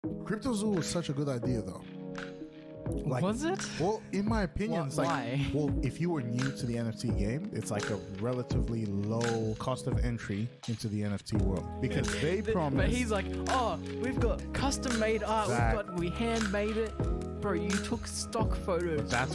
CryptoZoo was such a good idea, though. Like, was it? Well, in my opinion, it's like, Why? well, if you were new to the NFT game, it's like a relatively low cost of entry into the NFT world because they promise. But he's like, oh, we've got custom made art. We handmade it. Bro, you took stock photos. That's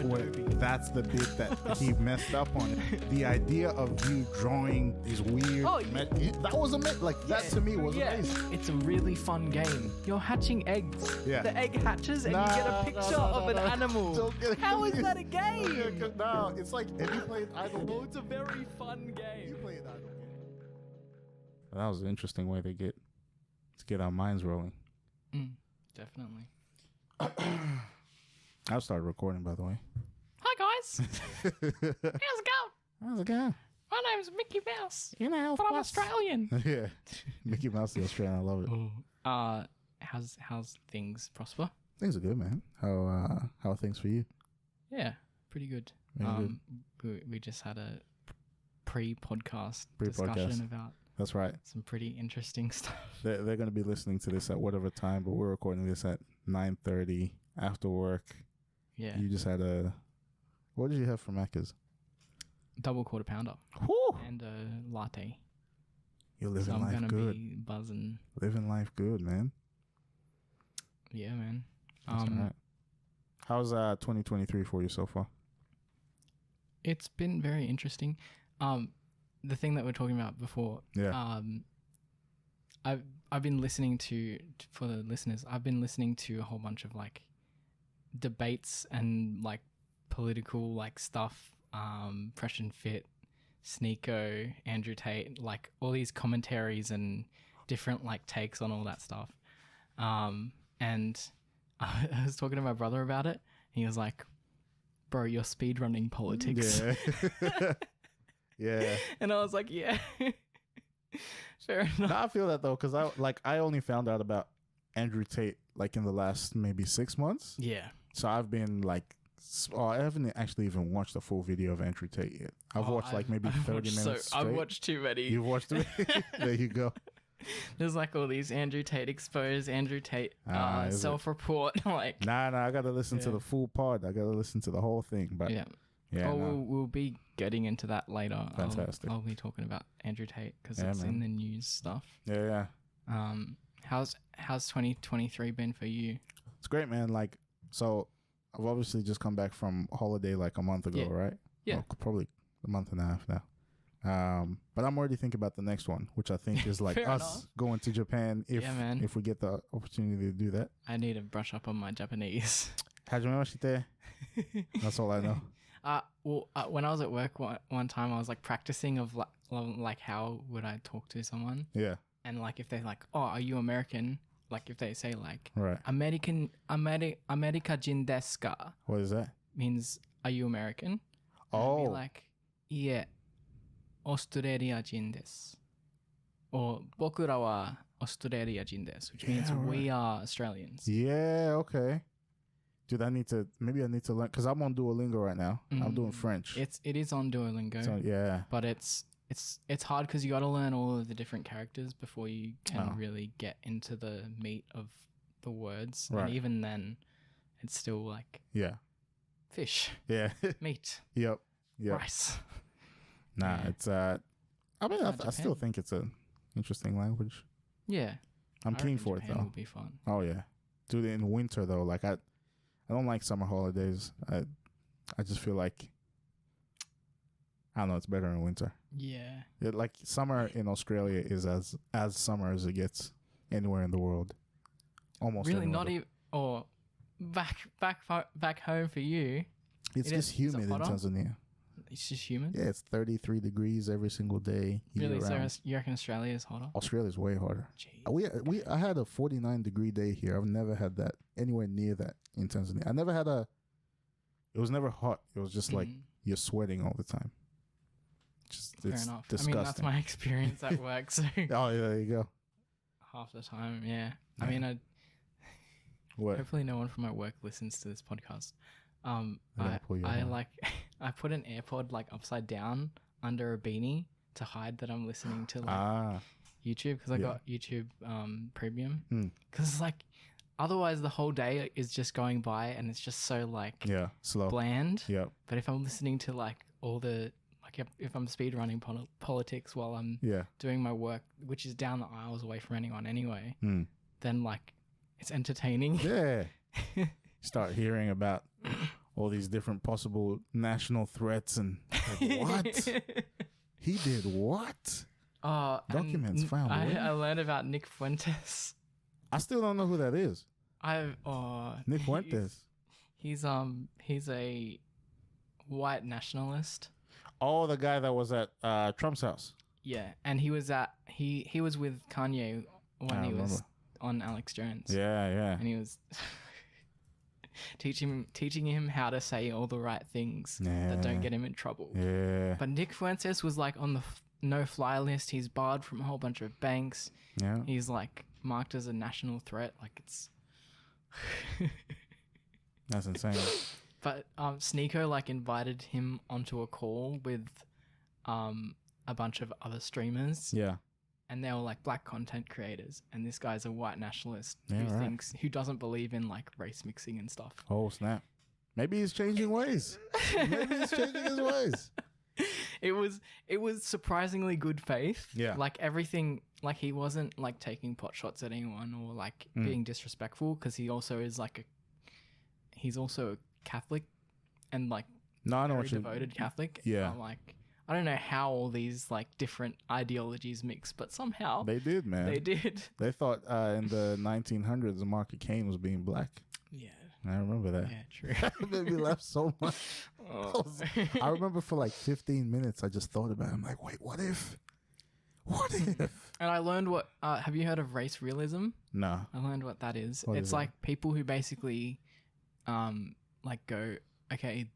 the bit that he messed up on. The idea of you drawing these weird. That was that to me was amazing. It's a really fun game. You're hatching eggs. Yeah. The egg hatches and you get a picture of an animal. How is that a game? No, it's like, have you played Idle Game? It's a very fun game. You played Idle Game. That was an interesting way to get our minds rolling. Definitely. I started recording, by the way. Hi guys. How's it going? My name's Mickey Mouse. You know, but I'm Australian. Yeah, Mickey Mouse the Australian. I love it. How's things, Prosper? Things are good, man. How are things for you? Yeah, pretty good. We just had a pre-podcast discussion about. That's right. Some pretty interesting stuff. They're going to be listening to this at whatever time, but we're recording this at 9:30 after work. Yeah. You just had what did you have for Macca's? Double quarter pounder. Whew. And a latte. You're living life good. I'm going to be buzzing. Living life good, man. Yeah, man. That's all right. How's 2023 for you so far? It's been very interesting. The thing that we're talking about before. Yeah. I've been listening to, for the listeners, I've been listening to a whole bunch of like debates and like political like stuff, Fresh and Fit, Sneeko, Andrew Tate, like all these commentaries and different like takes on all that stuff. And I was talking to my brother about it. And he was like, bro, you're speedrunning politics. Yeah. Yeah. And I was like, yeah. Fair enough. No, I feel that though, because I only found out about Andrew Tate like in the last maybe 6 months. Yeah. So I've been like, I haven't actually even watched a full video of Andrew Tate yet. I've watched like maybe 30 minutes straight. I've watched too many. You've watched too many? There you go. There's like all these Andrew Tate exposed, Andrew Tate self-report. Like, nah, I got to listen to the full pod. I got to listen to the whole thing. But yeah. We'll be getting into that later. Fantastic. I'll be talking about Andrew Tate because it's in the news stuff. Yeah. How's 2023 been for you? It's great, man. Like, so I've obviously just come back from holiday like a month ago, right? Yeah. Well, probably a month and a half now. But I'm already thinking about the next one, which I think is like us going to Japan if we get the opportunity to do that. I need to brush up on my Japanese. Hajimemashite. That's all I know. When I was at work one time, I was like practicing of like how would I talk to someone? Yeah. And like if they're like, oh, are you American? Like if they say like, right. America jin desu ka? What is that? Means, are you American? Oh. And I'd be like, yeah, Australia jin desu. Or bokura wa Australia jin desu, which means we are Australians. Yeah, okay. Dude, I need to learn because I'm on Duolingo right now. I'm doing French. It is on Duolingo. So, yeah. But it's hard because you got to learn all of the different characters before you can really get into the meat of the words. Right. And even then, it's still like fish. Yeah. Meat. Yep. Rice. Nah, it's I still think it's an interesting language. Yeah. I'm keen for Japan it though. Will be fun. Oh yeah. Dude, in winter though, like I don't like summer holidays. I just feel like I don't know, it's better in winter. Yeah. Like summer in Australia is as summer as it gets anywhere in the world. Almost really anywhere. Not even or back home for you. It's just humid in Tanzania. It's just humid? Yeah, it's 33 degrees every single day. Really? So you reckon Australia is hotter? Australia's way hotter. Jeez. I had a 49-degree day here. I've never had that anywhere near that in Tanzania. I never had it was never hot. It was just like you're sweating all the time. Fair enough. Disgusting. I mean, that's my experience at work. So oh, yeah, there you go. Half the time, yeah. I mean, hopefully no one from my work listens to this podcast. I put an AirPod like upside down under a beanie to hide that I'm listening to like YouTube because I got YouTube Premium because like otherwise the whole day is just going by and it's just so like slow, bland. Yeah. But if I'm listening to like all the like if I'm speed running politics while I'm doing my work, which is down the aisles away from anyone anyway, then like it's entertaining. Yeah. Start hearing about all these different possible national threats and like, what? He did what? Documents found. I learned about Nick Fuentes. I still don't know who that is. Nick Fuentes. He's a white nationalist. Oh, the guy that was at Trump's house. Yeah, and he was with Kanye when he was on Alex Jones. Yeah. And he was teaching him how to say all the right things that don't get him in trouble. Yeah. But Nick Fuentes was like on the no-fly list. He's barred from a whole bunch of banks. Yeah. He's like marked as a national threat. Like it's that's insane. But Sneeko like invited him onto a call with a bunch of other streamers. Yeah. And they were like black content creators, and this guy's a white nationalist who doesn't believe in like race mixing and stuff. Oh snap! Maybe he's changing ways. Maybe he's changing his ways. It was surprisingly good faith. Yeah, like everything. Like he wasn't like taking pot shots at anyone or like being disrespectful, because he also is like he's also a Catholic, and like very devoted Catholic. Yeah, like. I don't know how all these like different ideologies mix, but somehow they did, man. They did. They thought in the 1900s, Mark Cain was being black. Yeah, I remember that. Yeah, true. That made me laugh so much. I remember for like 15 minutes, I just thought about it. I'm like, wait, what if? What if? And I learned what. Have you heard of race realism? No. I learned what that is. What it's is like people who basically, like go, okay,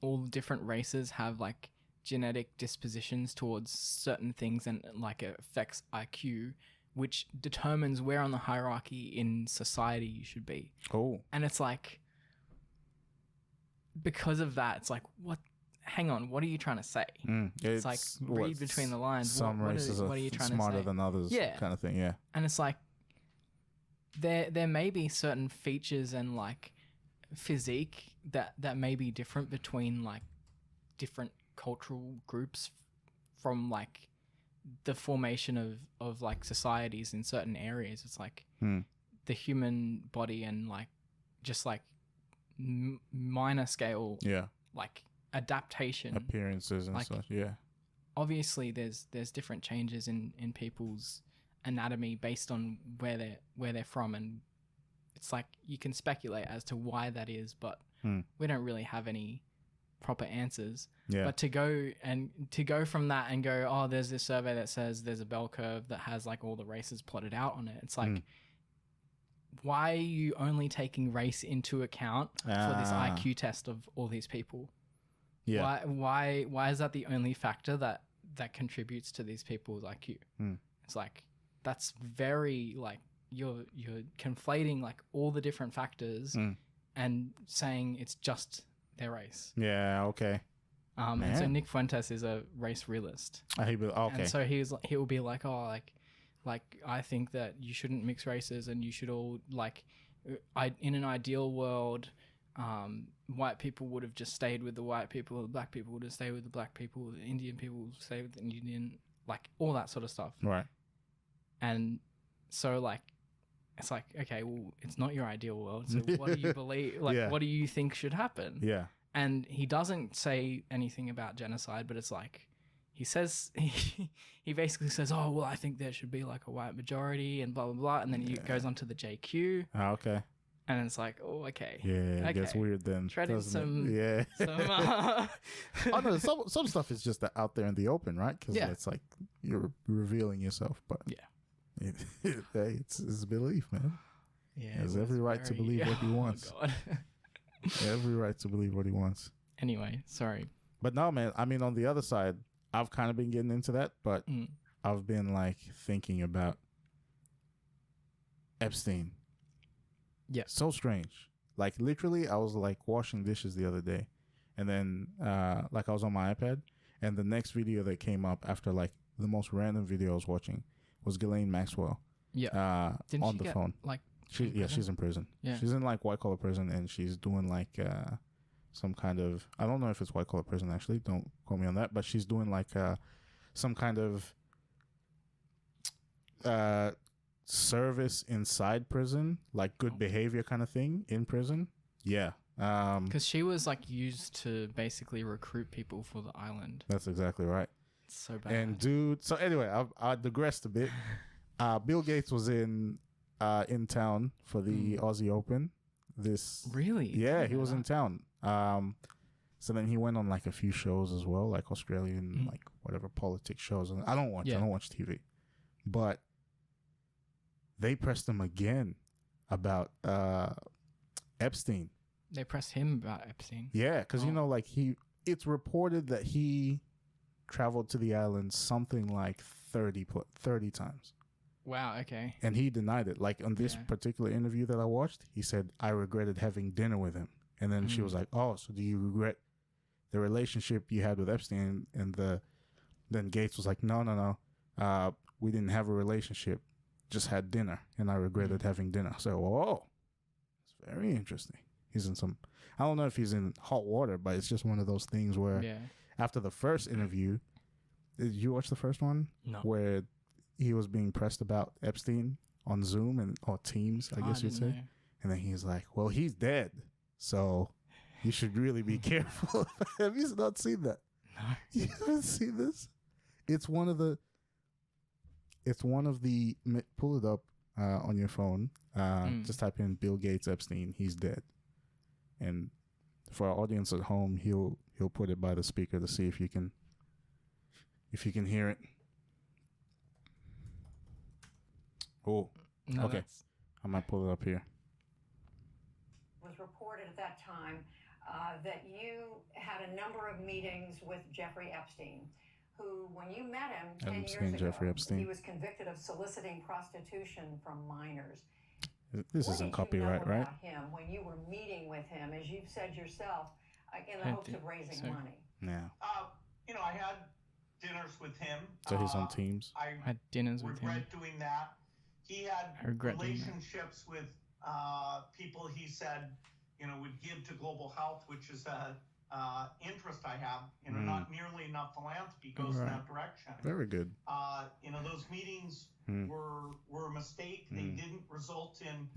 all the different races have like genetic dispositions towards certain things, and like it affects IQ, which determines where on the hierarchy in society you should be. Oh. And it's like, because of that, it's like, what? Hang on, what are you trying to say? It's like read between the lines. Some races what are you trying to say? Smarter than others, kind of thing. Yeah. And it's like there may be certain features and like physique that may be different between like different cultural groups from like the formation of like societies in certain areas. It's like the human body and like just like minor scale like adaptation appearances and like, such. Obviously there's different changes in people's anatomy based on where they're from, and it's like you can speculate as to why that is, but we don't really have any proper answers. But to go from that and go, oh, there's this survey that says there's a bell curve that has like all the races plotted out on it. It's like, why are you only taking race into account for this IQ test of all these people? Yeah. Why is that the only factor that contributes to these people's IQ? It's like, that's very like you're conflating like all the different factors and saying it's just their race. Yeah, okay. And so Nick Fuentes is a race realist. Okay. And so he'll be like, oh, like I think that you shouldn't mix races, and you should all like, in an ideal world, white people would have just stayed with the white people, the black people would have stayed with the black people, the Indian people would stay with the Indian, like all that sort of stuff. Right. And so like, it's like, okay, well, it's not your ideal world. So what do you believe? Like, what do you think should happen? Yeah. And he doesn't say anything about genocide, but it's like, he says, he basically says, oh, well, I think there should be like a white majority and blah, blah, blah. And then he goes on to the JQ. Okay. And it's like, oh, okay. Yeah, it gets weird then. Treading some... Yeah. Oh, no, some stuff is just out there in the open, right? Because it's like you're revealing yourself. But it's his belief, man. Yeah. He has every right to believe what he wants. Oh, God. Every right to believe what he wants. Anyway, sorry. But no, man, I mean, on the other side, I've kind of been getting into that, but I've been like thinking about Epstein. Yeah. So strange. Like literally, I was like washing dishes the other day, and then like I was on my iPad, and the next video that came up after like the most random video I was watching was Ghislaine Maxwell. Yeah. On the phone. Like She's in prison. Yeah. She's in like white collar prison, and she's doing like some kind of, I don't know if it's white collar prison actually. Don't quote me on that, but she's doing like some kind of service inside prison, like good behavior kind of thing in prison. Yeah. Because she was like used to basically recruit people for the island. That's exactly right. It's so bad. And dude, so anyway, I digressed a bit. Bill Gates was in town for the Aussie Open. Really? Yeah, he was in town. So then he went on like a few shows as well, like Australian, like whatever politics shows. And I don't watch TV, but they pressed him again about Epstein. They pressed him about Epstein. Yeah, because you know, like it's reported that he traveled to the island something like 30 times. Wow. Okay. And he denied it. Like on this particular interview that I watched, he said, "I regretted having dinner with him." And then she was like, "Oh, so do you regret the relationship you had with Epstein?" And then Gates was like, No. We didn't have a relationship, just had dinner, and I regretted having dinner." So, whoa, it's very interesting. He's in some, I don't know if he's in hot water, but it's just one of those things where after the first interview, did you watch the first one? No. Where he was being pressed about Epstein on Zoom or Teams, I guess you'd say. Know. And then he's like, "Well, he's dead, so you should really be careful." Have you not seen that? No. You haven't seen this? It's one of the, pull it up on your phone. Just type in Bill Gates Epstein, he's dead. And for our audience at home, he'll put it by the speaker to see if you can hear it. Oh, no, okay. I might pull it up here. Was reported at that time that you had a number of meetings with Jeffrey Epstein, who, when you met him 10 years ago, he was convicted of soliciting prostitution from minors. This isn't copyright, right? About him when you were meeting with him, as you've said yourself, in the hopes of raising money. Yeah. I had dinners with him. So he's on Teams. I had dinners with him. I regret doing that. He had relationships with people he said, would give to global health, which is a interest I have. Not nearly enough philanthropy goes in that direction. Very good. Those meetings were a mistake. They didn't result in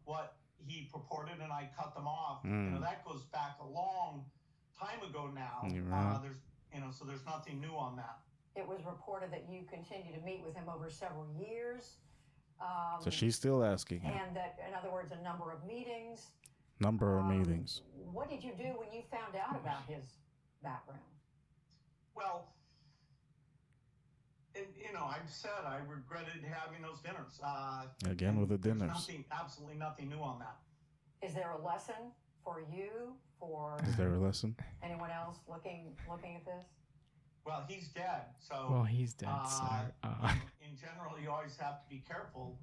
what he purported, and I cut them off. That goes back a long time ago now. So there's nothing new on that. It was reported that you continue to meet with him over several years. So she's still asking him. And that, in other words, a number of meetings. What did you do when you found out about his background? Well, I've said I regretted having those dinners. Again with the dinners. Absolutely nothing new on that. Is there a lesson for you? Is there a lesson? Anyone else looking at this? Well, he's dead. So. Well, he's dead. In general, you always have to be careful.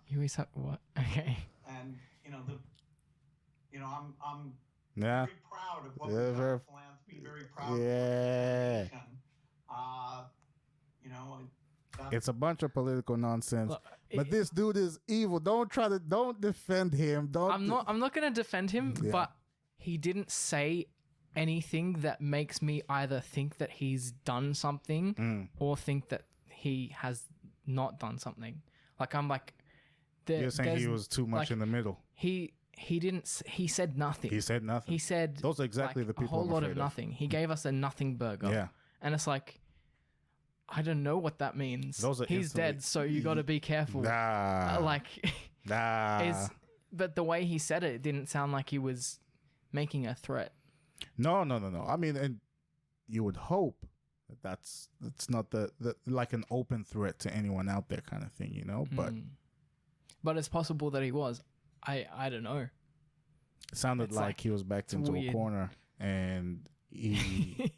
You always have what? Okay. And I'm very proud of what we've done in philanthropy. Very proud. Yeah. It's a bunch of political nonsense. Look, but this dude is evil. Don't defend him. I'm not going to defend him, but he didn't say anything that makes me either think that he's done something or think that he has not done something. Like, I'm like, you're saying he was too much in the middle. He said nothing. He said those are exactly the people. A whole lot of nothing. He gave us a nothing burger. Yeah. And it's like, I don't know what that means. He's dead, so you got to be careful. But the way he said it didn't sound like he was making a threat. No. I mean, and you would hope that's not the like an open threat to anyone out there kind of thing, But it's possible that he was. I don't know. It sounded like he was backed into a corner and he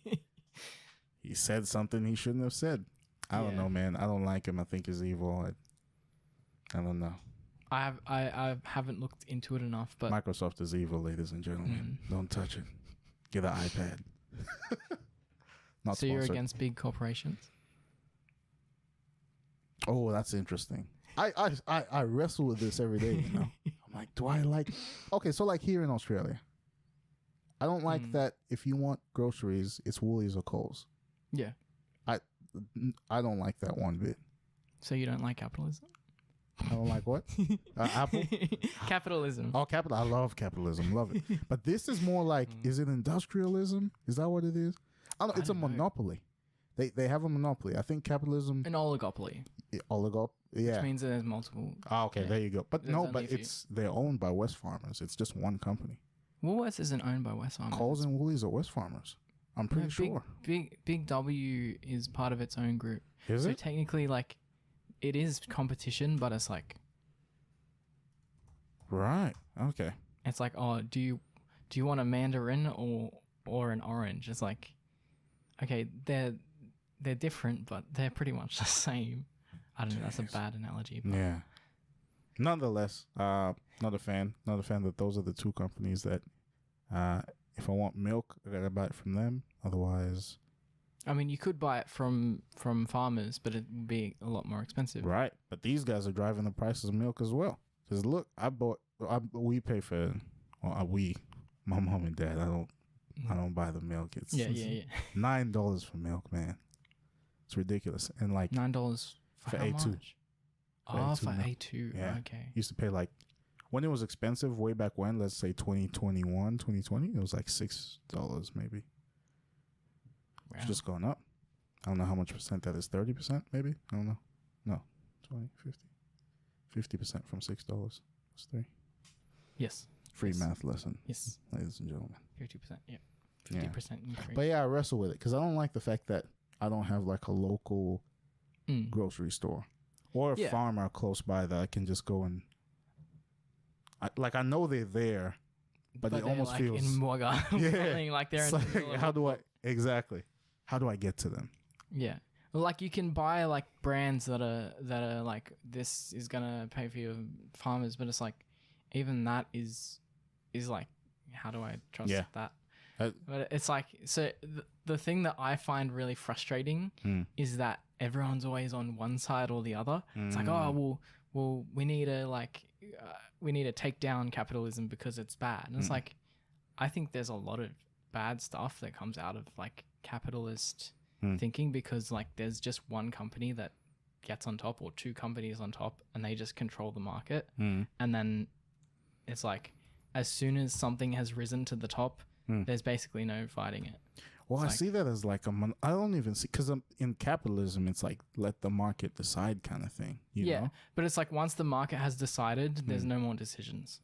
he said something he shouldn't have said. I don't know, man. I don't like him. I think he's evil. I don't know. I haven't looked into it enough, but Microsoft is evil, ladies and gentlemen. Don't touch it. Get an iPad. So you're against big corporations? Oh, that's interesting. I wrestle with this every day, you know. I'm like, do I like... Okay, so like here in Australia, I don't like that if you want groceries, it's Woolies or Coles. Yeah. I don't like that one bit. So you don't like capitalism? I don't like what? Apple? Capitalism. Oh, capital. I love capitalism. Love it. But this is more like, is it industrialism? Is that what it is? I don't, it's a monopoly. They have a monopoly. I think capitalism... An oligopoly. Yeah. Which means there's multiple... Oh, okay. Yeah. There you go. But there's they're owned by West Farmers. It's just one company. Woolworths isn't owned by West Farmers. Coles and Woolies are West Farmers. I'm pretty sure. Big W is part of its own group. Is it? So technically, like, it is competition, but it's like... Right. Okay. It's like, oh, do you want a mandarin or an orange? It's like, okay, they're different, but they're pretty much the same. I don't know. That's a bad analogy. But. Yeah. Nonetheless, not a fan. Not a fan that those are the two companies that, if I want milk, I gotta buy it from them. Otherwise, I mean, you could buy it from farmers, but it would be a lot more expensive. Right. But these guys are driving the prices of milk as well. Because look, we pay for, my mom and dad. I don't buy the milk. It's $9 for milk, man. It's ridiculous. And like $9 for how A2. Much? For A2. Yeah. Okay. Used to pay like, when it was expensive way back when, let's say 2021, 2020, it was like $6 maybe. Wow. It's just going up. I don't know how much percent that is. 30% maybe? I don't know. No. 20, 50. 50% from $6. That's 3. Yes. Free math lesson. Yes. Ladies and gentlemen. 50%. Yeah. 50% increase. But yeah, I wrestle with it because I don't like the fact that I don't have like a local grocery store or a farmer close by that I can just go and I know they're there, but it almost like feels in Wagga. Like they're in like, how do I get to them? Yeah. Well, like you can buy like brands that are like, this is gonna pay for your farmers, but it's like even that is like, how do I trust that? But it's like, so the thing that I find really frustrating is that everyone's always on one side or the other. It's like, oh well we need to take down capitalism because it's bad. And it's like, I think there's a lot of bad stuff that comes out of like capitalist thinking, because like there's just one company that gets on top or two companies on top and they just control the market. And then it's like, as soon as something has risen to the top, there's basically no fighting it. Well, I see that as like I don't even see, because in capitalism, it's like let the market decide kind of thing. You know? But it's like once the market has decided, there's no more decisions.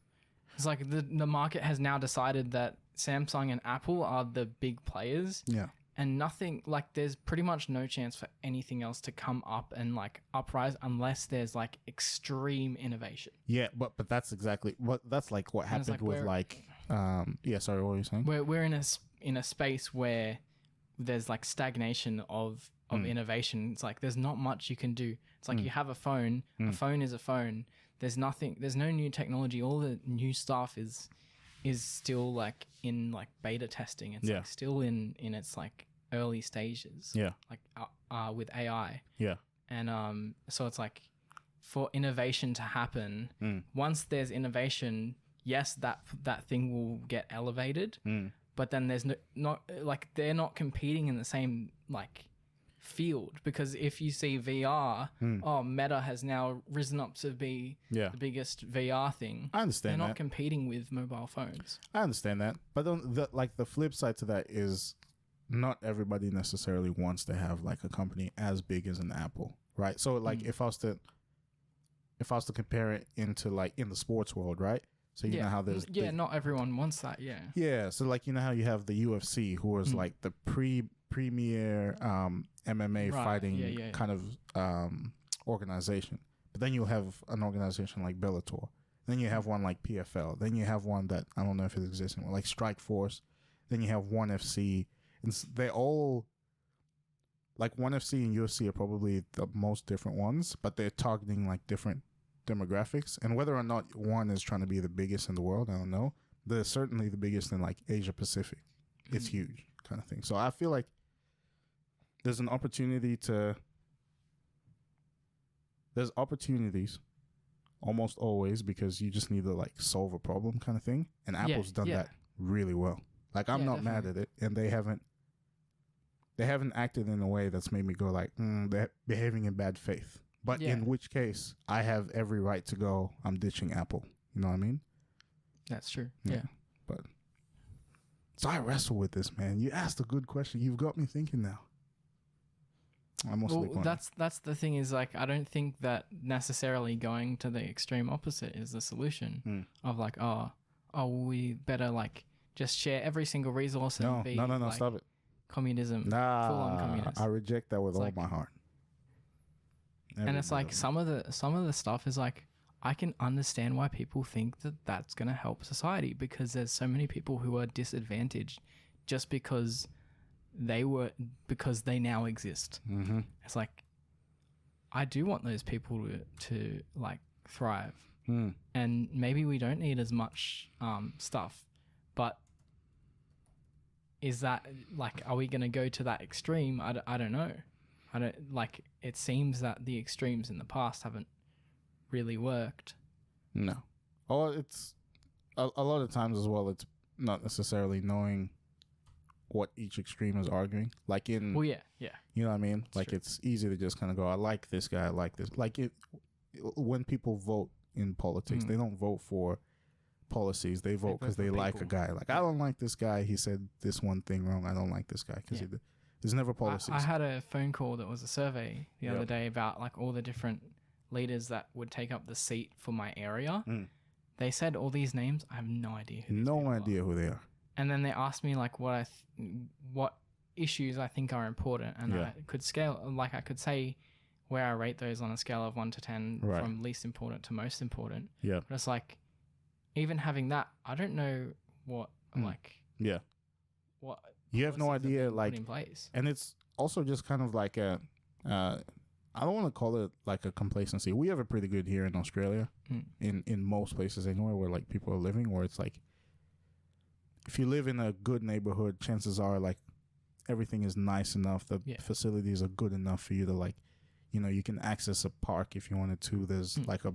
It's like the market has now decided that Samsung and Apple are the big players. Yeah. And nothing, like there's pretty much no chance for anything else to come up and like uprise unless there's like extreme innovation. Yeah, but that's exactly that's like what happened like with like sorry, what were you saying? We're in a space where there's like stagnation of innovation. It's like there's not much you can do. It's like you have a phone. A phone is a phone. There's no new technology. All the new stuff is still like in like beta testing. It's like still in its like early stages. Yeah. Like with AI. Yeah. And so it's like for innovation to happen, once there's innovation, yes, that thing will get elevated. But then there's not like they're not competing in the same like field, because if you see VR, Meta has now risen up to be the biggest VR thing. I understand. They're not competing with mobile phones. I understand that, but then the flip side to that is not everybody necessarily wants to have like a company as big as an Apple, right? So like if I was to compare it into like in the sports world, right? So you know how there's not everyone wants that. Yeah. So like, you know how you have the UFC, who was like the premier MMA fighting kind of organization, but then you'll have an organization like Bellator. Then you have one like PFL. Then you have one that I don't know if it exists anymore, like Strike Force. Then you have ONE FC, and they all like ONE FC and UFC are probably the most different ones, but they're targeting like different demographics. And whether or not one is trying to be the biggest in the world, I don't know. They're certainly the biggest in like Asia Pacific. It's huge kind of thing. So I feel like there's an opportunity to there's opportunities almost always because you just need to like solve a problem kind of thing. And Apple's done that really well. Like I'm not mad at it, and they haven't acted in a way that's made me go like, they're behaving in bad faith. But in which case, I have every right to go, I'm ditching Apple. You know what I mean? That's true. Yeah. But so I wrestle with this, man. You asked a good question. You've got me thinking now. That's the thing is like I don't think that necessarily going to the extreme opposite is the solution of like we better like just share every single resource and be no, like stop it. Communism, full on communist. I reject that with all my heart. And it's like some of the stuff is like I can understand why people think that that's going to help society because there's so many people who are disadvantaged just because they now exist. Mm-hmm. It's like I do want those people to like thrive, and maybe we don't need as much stuff, but is that like are we going to go to that extreme? I don't know. I don't like. It seems that the extremes in the past haven't really worked. No, it's a lot of times as well. It's not necessarily knowing what each extreme is arguing. Like in, well, yeah, you know what I mean. Like it's easy to just kind of go, I like this guy, I like this. Like when people vote in politics, they don't vote for policies. They vote because they like a guy. Like I don't like this guy. He said this one thing wrong. I don't like this guy because there's never policies. I had a phone call that was a survey the other day about like all the different leaders that would take up the seat for my area. They said all these names. I have no idea. Who they are. And then they asked me like what issues I think are important, and I could I could say where I rate those on a scale of 1 to 10 from least important to most important. Yeah. But it's like even having that, I don't know what what you have no idea like in place. And it's also just kind of like a I don't want to call it like a complacency. We have it pretty good here in Australia, in most places anywhere where like people are living, where it's like if you live in a good neighborhood, chances are like everything is nice enough. The facilities are good enough for you to like, you know, you can access a park if you wanted to. There's like a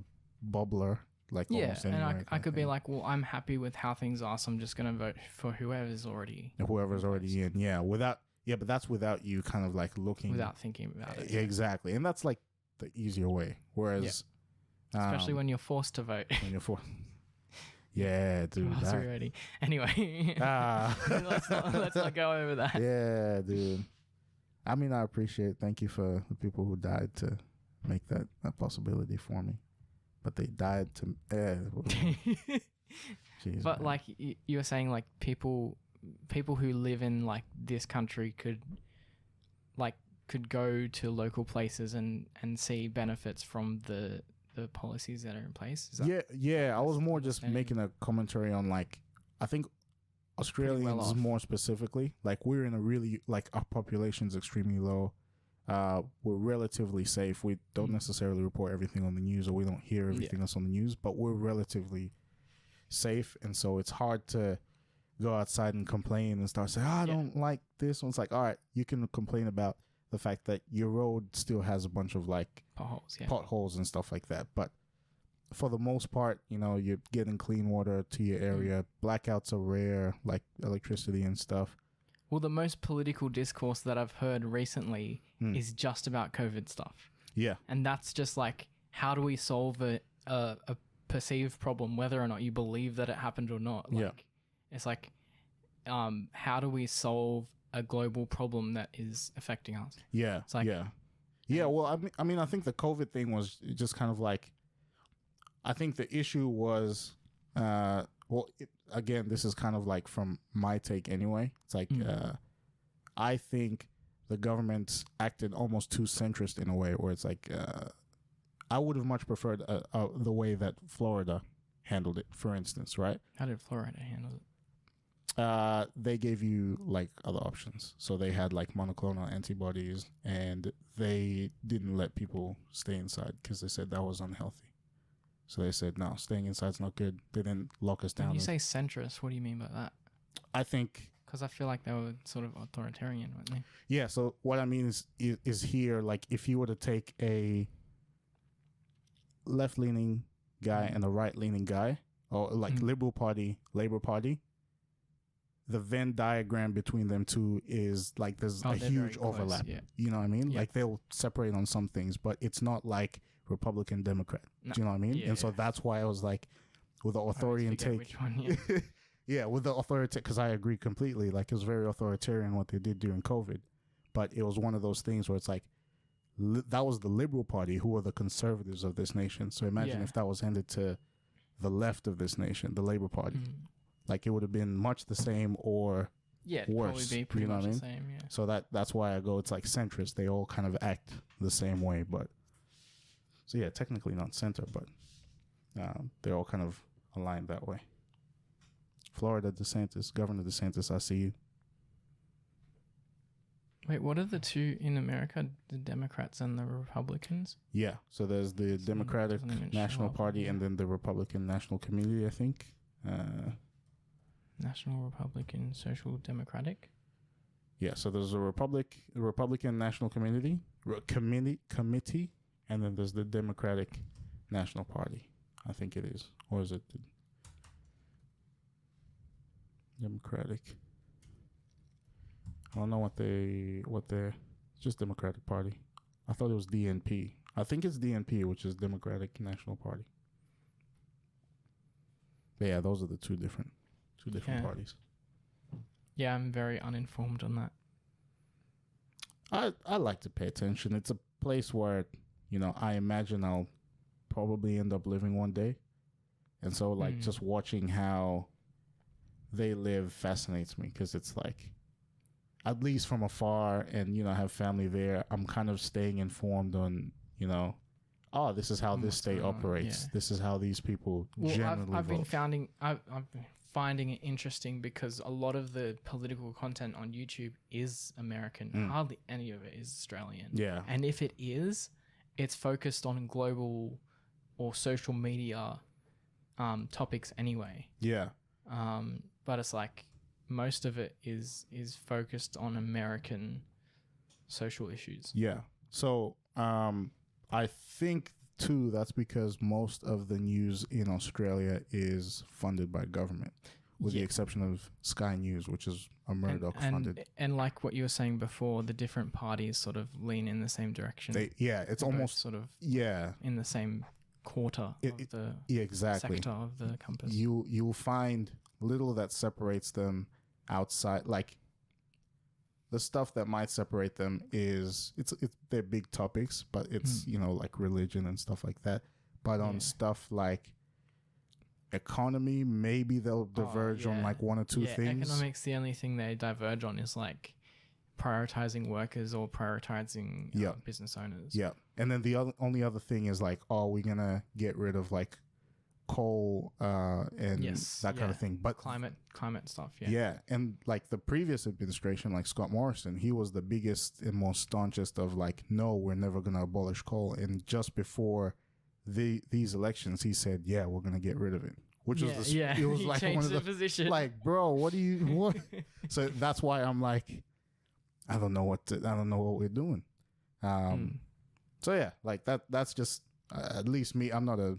bubbler, like almost anywhere. And I could be like, well, I'm happy with how things are, so I'm just gonna vote for whoever's already in. Yeah, but that's without you kind of like looking, without thinking about it. Exactly, and that's like the easier way. Whereas, especially when you're forced to vote. Yeah, dude. Already. Anyway, let's not go over that. Yeah, dude. I mean, I appreciate. Thank you for the people who died to make that a possibility for me, but they died to. Jeez, but man. like you were saying, like people who live in like this country could go to local places and see benefits from the policies that are in place. Is that I was more just making a commentary on like I think Australians more specifically, like we're in a really like our population's extremely low. We're relatively safe. We don't necessarily report everything on the news, or we don't hear everything that's on the news, but we're relatively safe, and so it's hard to go outside and complain and start saying, I don't like this one. It's like, all right, you can complain about the fact that your road still has a bunch of like potholes and stuff like that, but for the most part, you know, you're getting clean water to your area. Blackouts are rare, like electricity and stuff. Well, the most political discourse that I've heard recently is just about COVID stuff. Yeah. And that's just like, how do we solve a perceived problem, whether or not you believe that it happened or not? Like, it's like, how do we solve a global problem that is affecting us? Yeah. It's like, yeah. Well, I mean, I think the COVID thing was just kind of like, I think the issue was, again, this is kind of like from my take anyway. It's like, I think the government's acted almost too centrist in a way where it's like, I would have much preferred the way that Florida handled it, for instance, right? How did Florida handle it? They gave you like other options. So they had like monoclonal antibodies, and they didn't let people stay inside because they said that was unhealthy. So they said, no, staying inside's not good. They didn't lock us down. When you say centrist, what do you mean by that? I think... Because I feel like they were sort of authoritarian, weren't they? Yeah, so what I mean is here, like, if you were to take a left-leaning guy and a right-leaning guy, or like Liberal Party, Labour Party, the Venn diagram between them two is like there's a huge overlap. Yeah. You know what I mean? Yeah. Like they'll separate on some things, but it's not like Republican, Democrat. No. Do you know what I mean? Yeah, and so that's why I was like, with the authoritarian take. Which one, yeah, with the authoritarian, because I agree completely. Like it was very authoritarian what they did during COVID, but it was one of those things where it's like, that was the Liberal Party who were the conservatives of this nation. So imagine if that was handed to the left of this nation, the Labour Party. Like it would have been much the same or worse. Probably be pretty much the same, yeah. So that's why I go, it's like centrist. They all kind of act the same way, but so yeah, technically not center, but they're all kind of aligned that way. Florida DeSantis, Governor DeSantis, I see you. Wait, what are the two in America? The Democrats and the Republicans? Yeah, so there's the Democratic National Party and then the Republican National Community, I think. National Republican Social Democratic? Yeah, so there's a Republican National Committee, and then there's the Democratic National Party, I think it is. Or is it the Democratic? I don't know what they're just Democratic Party. I thought it was DNP. I think it's DNP, which is Democratic National Party. But yeah, those are the two different parties. Yeah, I'm very uninformed on that. I like to pay attention. It's a place where, you know, I imagine I'll probably end up living one day. And so like just watching how they live fascinates me, because it's like, at least from afar, and, you know, I have family there, I'm kind of staying informed on, you know, this is how this state operates. Yeah. This is how these people generally vote. I've been finding it interesting because a lot of the political content on YouTube is American. Hardly any of it is Australian. Yeah. And if it is, it's focused on global or social media topics anyway. Yeah. But it's like most of it is focused on American social issues. Yeah. So I think too that's because most of the news in Australia is funded by government, with the exception of Sky News, which is a Murdoch funded. And like what you were saying before, the different parties sort of lean in the same direction. It's almost sort of in the same quarter of the sector of the compass. You'll find little that separates them outside, like the stuff that might separate them is they're big topics, but it's you know, like religion and stuff like that. But on stuff like economy, maybe they'll diverge on like one or two things. Economics, the only thing they diverge on is like prioritizing workers or prioritizing business owners. Yeah, and then the only other thing is like, we're gonna get rid of like coal and that kind of thing, but climate stuff. And like the previous administration, like Scott Morrison, he was the biggest and most staunchest of like, no, we're never going to abolish coal. And just before these elections, he said, we're going to get rid of it, which was it was like one of the position. Like, bro, what so that's why I'm like, I don't know what we're doing. So yeah, like that's just at least me. I'm not a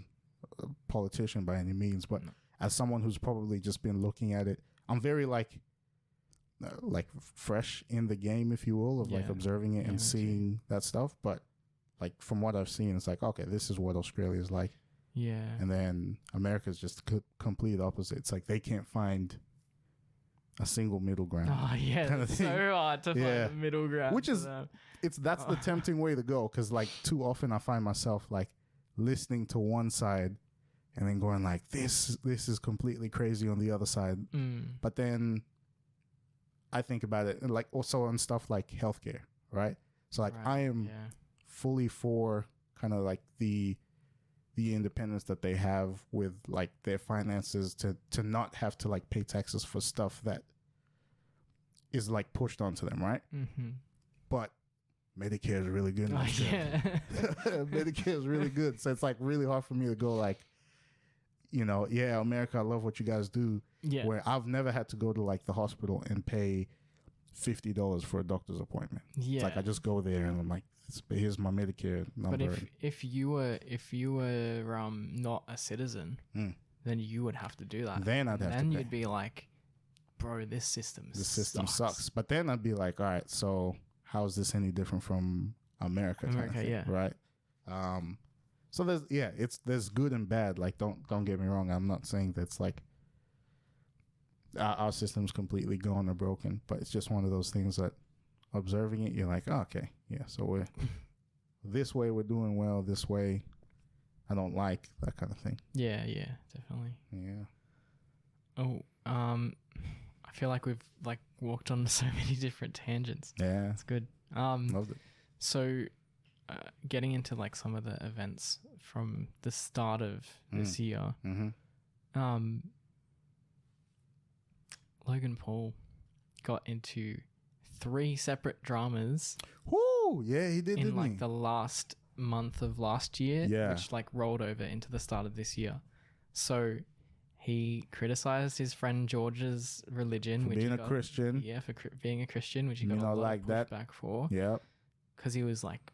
politician by any means, but as someone who's probably just been looking at it, I'm very like fresh in the game, if you will, of like observing it and seeing that stuff. But like from what I've seen, it's like, okay, this is what Australia is like. Yeah. And then America's just complete opposite. It's like they can't find a single middle ground. Oh yeah, kind of it's so hard to find a middle ground. Which is that's the tempting way to go, because like too often I find myself like listening to one side and then going like, this is completely crazy on the other side. But then I think about it, and like also on stuff like healthcare, right? So like I am fully for kind of like the independence that they have with like their finances to not have to like pay taxes for stuff that is like pushed onto them, right? But Medicare is really good. Medicare is really good. So it's like really hard for me to go like, you know, America, I love what you guys do. Yeah. Where I've never had to go to like the hospital and pay $50 for a doctor's appointment. Yeah. It's like I just go there and I'm like, here's my Medicare number. But if you were not a citizen, then you would have to do that. Then I'd have to pay. Then you'd be like, bro, this system sucks. But then I'd be like, all right, so how is this any different from America? Yeah. Right. So there's good and bad. Like, don't get me wrong. I'm not saying that's like our system's completely gone or broken, but it's just one of those things that observing it, you're like, oh, okay, yeah. So we're this way we're doing well. This way, I don't like that kind of thing. Yeah, definitely. Yeah. Oh, I feel like we've like walked on so many different tangents. Yeah, it's good. Loved it. So, getting into like some of the events from the start of this year, Logan Paul got into 3 separate dramas. Whoo! Yeah, he did. In like the last month of last year, yeah, which like rolled over into the start of this year. So he criticized his friend George's religion, for being a Christian. Yeah, for being a Christian, which he got a lot of pushback for. Yep. Because he was like,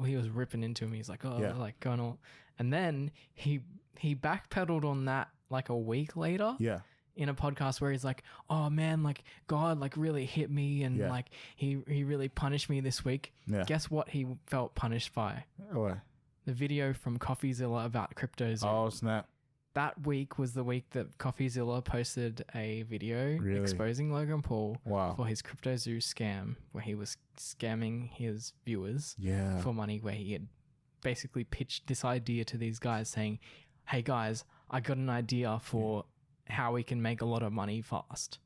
he was ripping into him. He's like, like going all, and then he backpedaled on that like a week later. Yeah. In a podcast where he's like, oh man, like God like really hit me and like he really punished me this week. Yeah. Guess what he felt punished by? What? The video from CoffeeZilla about CryptoZoo. Oh snap. That week was the week that CoffeeZilla posted a video really? Exposing Logan Paul wow. for his CryptoZoo scam, where he was scamming his viewers for money, where he had basically pitched this idea to these guys saying, hey guys, I got an idea for how we can make a lot of money fast.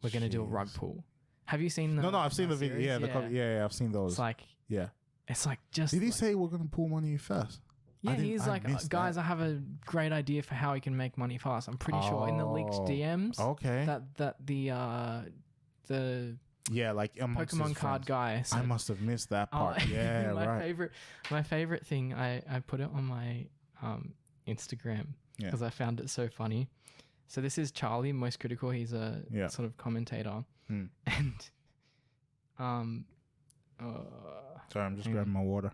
We're going to do a rug pull. Have you seen the No, I've seen the video. Yeah, I've seen those. It's like, it's like just. Did he say we're going to pull money fast? Yeah, he's like, guys, I have a great idea for how we can make money fast. I'm pretty sure in the leaked DMs. Okay. That the like Pokemon card guy. Said, I must have missed that part. My favorite thing. I put it on my Instagram because I found it so funny. So this is Charlie, Most Critical. He's a sort of commentator, and sorry, I'm just grabbing my water.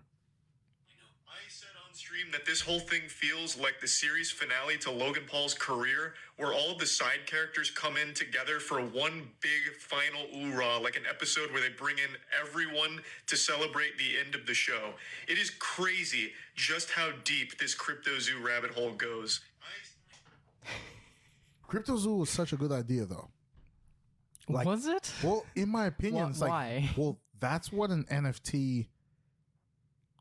I said on stream that this whole thing feels like the series finale to Logan Paul's career, where all of the side characters come in together for one big final oorah, like an episode where they bring in everyone to celebrate the end of the show. It is crazy just how deep this CryptoZoo rabbit hole goes. CryptoZoo was such a good idea, though. Like, was it? Well, in my opinion, it's like, why? Well, that's what an NFT,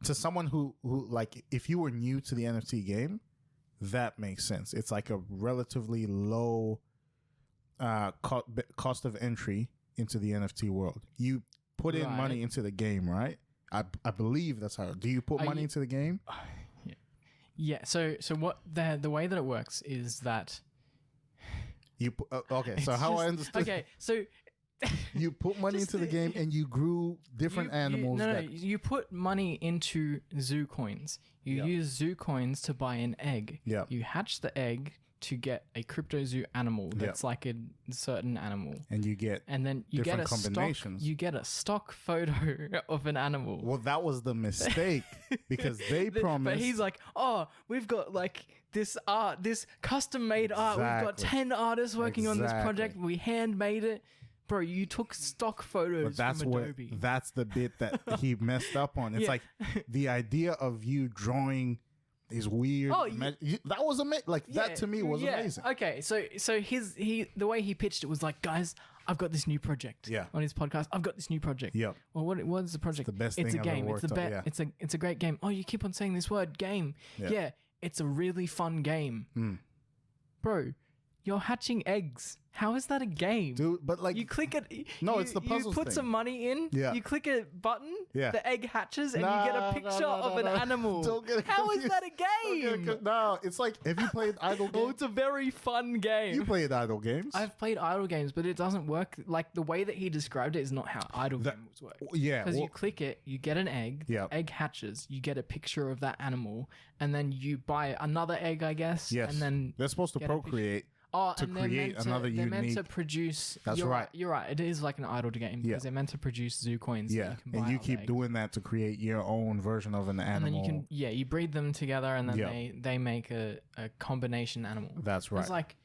to someone who like, if you were new to the NFT game, that makes sense. It's like a relatively low cost of entry into the NFT world. You put in money into the game, right? I believe that's how. Do you put money into the game? Yeah. So what the way that it works is that. You so how I understood. Okay, so you put money into the game and you grew different animals. You put money into zoo coins. You use zoo coins to buy an egg. Yeah. You hatch the egg to get a CryptoZoo animal that's like a certain animal, and you get combinations. You get a stock photo of an animal. Well, that was the mistake because they promised. But he's like, oh, we've got like this art, this custom made art. We've got 10 artists working on this project. We handmade it. Bro, you took stock photos from Adobe. That's the bit that he messed up on. It's like the idea of you drawing these weird. That was that to me was amazing. Okay, so the way he pitched it was like, guys, I've got this new project. On his podcast, I've got this new project. Yeah. Well, what is the project? It's the best thing I've ever worked on. It's a great game. Oh, you keep on saying this word, game. Yeah. It's a really fun game. Bro, you're hatching eggs. How is that a game? Dude, but like... You click it... No, it's the puzzle You put some money in, you click a button, the egg hatches, and you get a picture of an animal. Don't get How is that a game? No, it's like, have you played idle games? Oh, it's a very fun game. You played idle games? I've played idle games, but it doesn't work. Like, the way that he described it is not how idle games work. Yeah. Because you click it, you get an egg, egg hatches, you get a picture of that animal, and then you buy another egg, I guess. Yes. And then they're supposed to procreate. to create another unique. They're meant to produce. That's right. You're right. It is like an idle game because they're meant to produce zoo coins. Yeah, and you keep doing that to create your own version of an animal. And then you breed them together, and then they make a combination animal. That's right. It's like,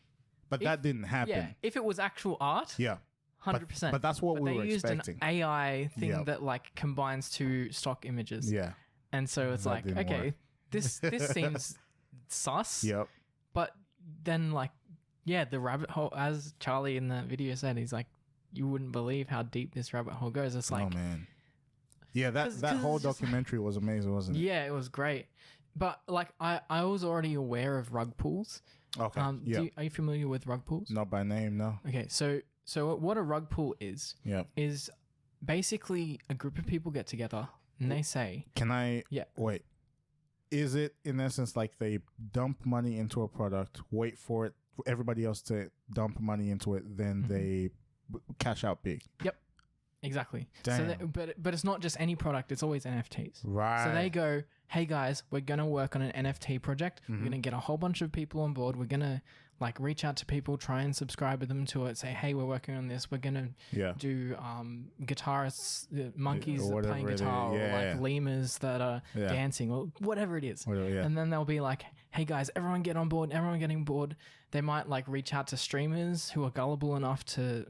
but that didn't happen. Yeah, if it was actual art. Yeah. 100%. But that's what we were expecting. They used an AI thing that like combines two stock images. Yeah. And so it's like, okay, this seems sus. Yep. But then like, yeah, the rabbit hole, as Charlie in that video said, he's like, you wouldn't believe how deep this rabbit hole goes. It's like, oh man. Yeah, that whole documentary was amazing, wasn't it? Yeah, it was great. But like, I was already aware of rug pools. Okay. Are you familiar with rug pools? Not by name, no. Okay, so what a rug pool is basically a group of people get together and they say... Can I... Yeah. Wait. Is it, in essence, like they dump money into a product, wait for it, for everybody else to dump money into it, then they cash out big? Yep. Exactly. Damn. So but it's not just any product, it's always NFTs. Right. So they go, hey guys, we're going to work on an NFT project. We're going to get a whole bunch of people on board. We're going to like reach out to people, try and subscribe with them to it, say, hey, we're working on this. We're going to do guitarists, monkeys that playing guitar, or like lemurs that are dancing, or whatever it is. And then they'll be like, hey guys, everyone get on board, everyone getting board. They might like reach out to streamers who are gullible enough to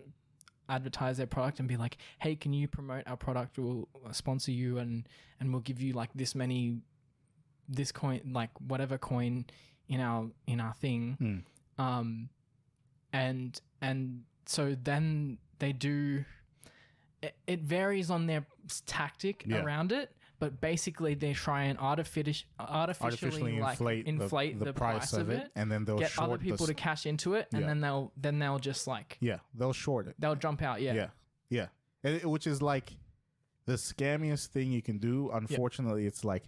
advertise their product and be like, hey, can you promote our product? We'll sponsor you and we'll give you like this coin, like whatever coin in our thing. And so then they do it varies on their tactic around it, but basically they try and artificially like inflate the price of it, and then they'll get short other people to cash into it, and then they'll just like they'll short it. They'll jump out. Which is like the scammiest thing you can do. Unfortunately, it's like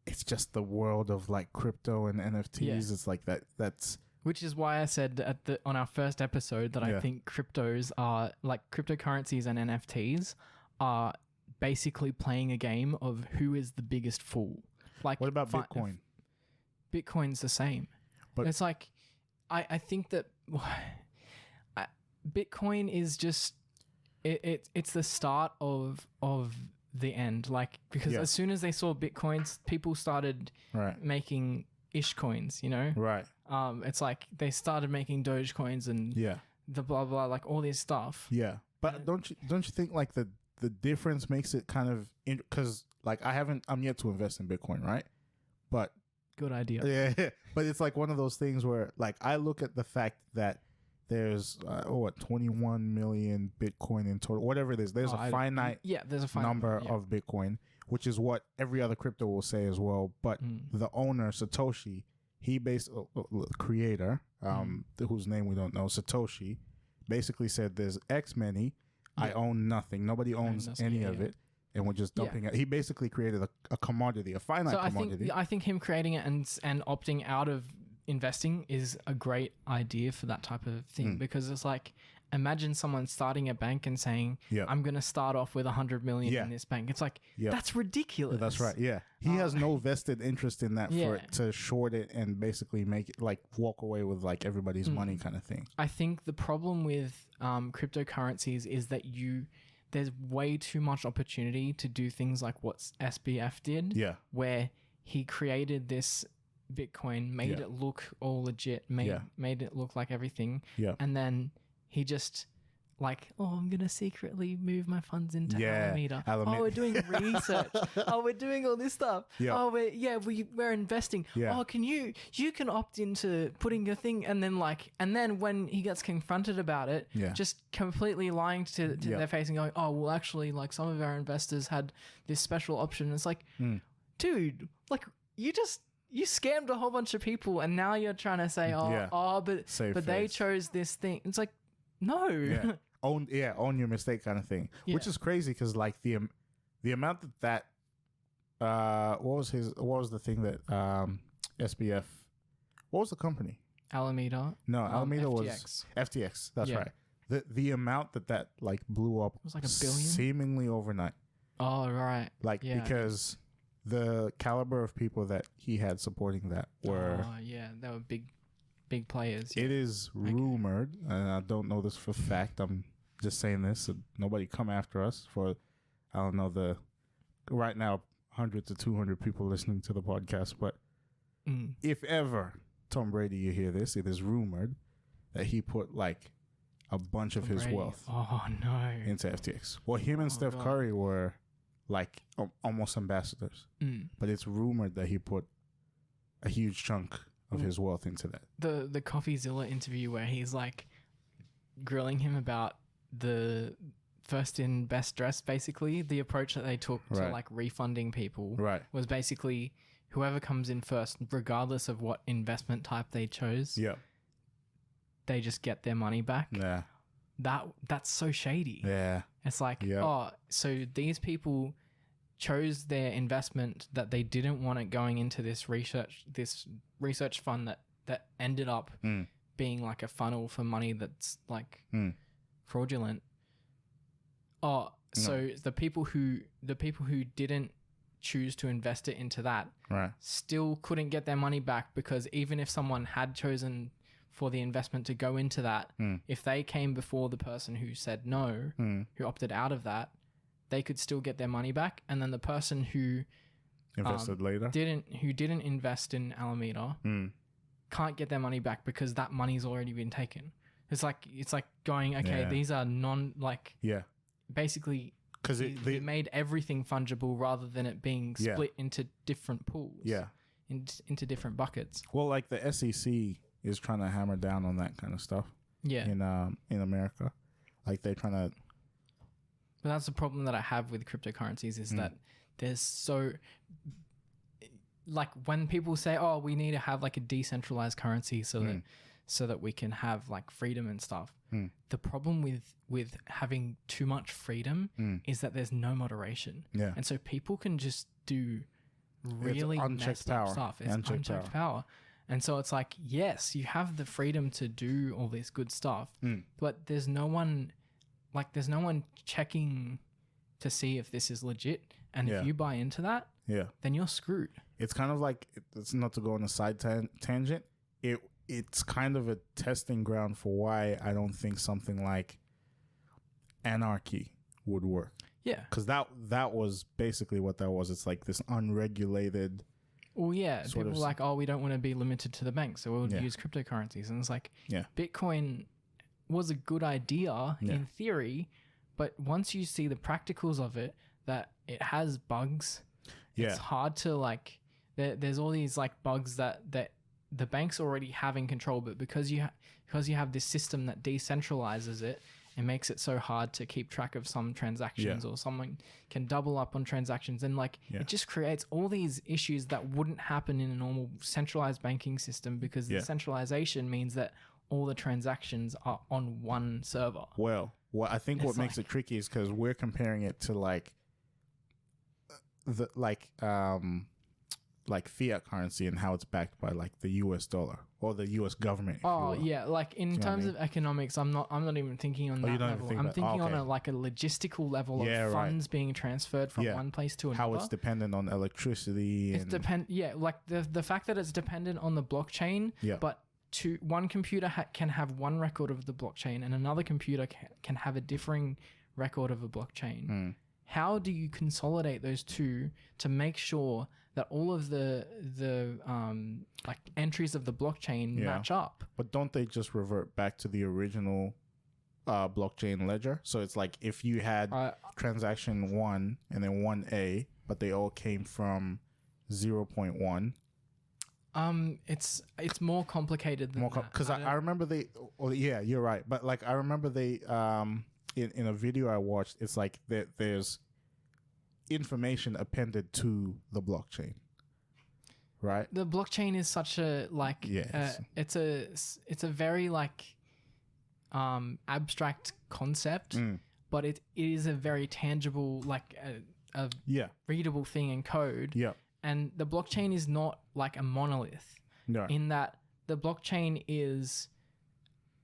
it's just the world of like crypto and NFTs. It's like that's which is why I said on our first episode that I think cryptos are like cryptocurrencies and NFTs are basically playing a game of who is the biggest fool. Like, what about Bitcoin? Bitcoin's the same. But it's like I think that Bitcoin is just it's the start of the end, like, because as soon as they saw Bitcoins, people started making ish coins, you know? Right. It's like they started making Doge coins and the blah blah, like all this stuff. Yeah. But don't you think like the difference makes it kind of, because like I'm yet to invest in Bitcoin, right? But good idea. Yeah. But it's like one of those things where like I look at the fact that there's 21 million Bitcoin in total, whatever it is. There's a finite number of Bitcoin, which is what every other crypto will say as well. But the owner, Satoshi, he creator, whose name we don't know, Satoshi, basically said there's X many. I own nothing. Nobody owns any of it. And we're just dumping it. He basically created a commodity, a finite commodity. I think him creating it and opting out of investing is a great idea for that type of thing, because it's like, imagine someone starting a bank and saying, I'm going to start off with 100 million in this bank. It's like, that's ridiculous. That's right. Yeah. He has no vested interest in that for it to short it and basically make it like walk away with like everybody's money kind of thing. I think the problem with cryptocurrencies is that there's way too much opportunity to do things like what SBF did, where he created this Bitcoin, made it look all legit, made it look like everything, and then he just like, I'm gonna secretly move my funds into Alameda. We're doing research. We're doing all this stuff. We're investing. You can opt into putting your thing, and then when he gets confronted about it, just completely lying to their face and going, well actually, like, some of our investors had this special option. It's like, dude, like, you scammed a whole bunch of people, and now you're trying to say, but they chose this thing. It's like, no. Own your mistake kind of thing, which is crazy, because like the amount that what was the thing that SBF, what was the company? Alameda. No, Alameda was FTX. That's right. The amount that like blew up was like $1 billion seemingly overnight. Oh right. Like because the caliber of people that he had supporting that were they were big big players. It is rumored, and I don't know this for fact. I'm just saying this, so nobody come after us for, I don't know, right now 100 to 200 people listening to the podcast, but if ever Tom Brady, you hear this, it is rumored that he put like a bunch of his wealth into FTX. Well, him and Steph Curry were like almost ambassadors, but it's rumored that he put a huge chunk of his wealth into that. The CoffeeZilla interview where he's like grilling him about the first in best dress, basically the approach that they took to like refunding people was basically whoever comes in first, regardless of what investment type they chose, they just get their money back. Yeah. That's so shady. Yeah. It's like, so these people chose their investment that they didn't want it going into this research fund that ended up being like a funnel for money that's like fraudulent. So the people who didn't choose to invest it into that still couldn't get their money back, because even if someone had chosen for the investment to go into that, if they came before the person who said no, who opted out of that, they could still get their money back. And then the person who invested later didn't invest in Alameda can't get their money back because that money's already been taken. It's like going, okay, these are basically because they made everything fungible rather than it being split into different pools, into different buckets. Well, like the SEC is trying to hammer down on that kind of stuff. In America, like they're trying to. But that's the problem that I have with cryptocurrencies is that there's so, like when people say, "Oh, we need to have like a decentralized currency so that we can have like freedom and stuff." The problem with having too much freedom is that there's no moderation. And so people can just do really messed up stuff. It's unchecked power. And so it's like, yes, you have the freedom to do all this good stuff, but there's no one checking to see if this is legit. And if you buy into that, then you're screwed. It's kind of like, it's not to go on a side tangent. It's kind of a testing ground for why I don't think something like anarchy would work. Yeah. Because that was basically what that was. It's like this unregulated. Well, yeah. People are like, oh, we don't want to be limited to the bank, so we'll use cryptocurrencies. And it's like, Bitcoin was a good idea in theory, but once you see the practicals of it, that it has bugs, it's hard to like, there's all these like bugs that the banks already have in control, but because you have this system that decentralizes it, it makes it so hard to keep track of some transactions, or someone can double up on transactions, and like it just creates all these issues that wouldn't happen in a normal centralized banking system, because the centralization means that all the transactions are on one server. Well, I think what makes it tricky is because we're comparing it to like fiat currency and how it's backed by like the US dollar or the US government. Like in terms of economics, I'm not even thinking on that level. I'm thinking on a logistical level of funds being transferred from one place to another. How it's dependent on electricity. Like the fact that it's dependent on the blockchain, but one computer can have one record of the blockchain and another computer can have a differing record of a blockchain. How do you consolidate those two to make sure that all of the like entries of the blockchain match up? But don't they just revert back to the original blockchain ledger? So it's like if you had transaction 1 and then 1A, but they all came from 0.1. It's more complicated than that. Because I remember you're right. But like I remember they in a video I watched, it's like there's information appended to the blockchain, right? The blockchain is such a it's a very like abstract concept, but it is a very tangible, like a readable thing in code. And the blockchain is not like a monolith in that the blockchain is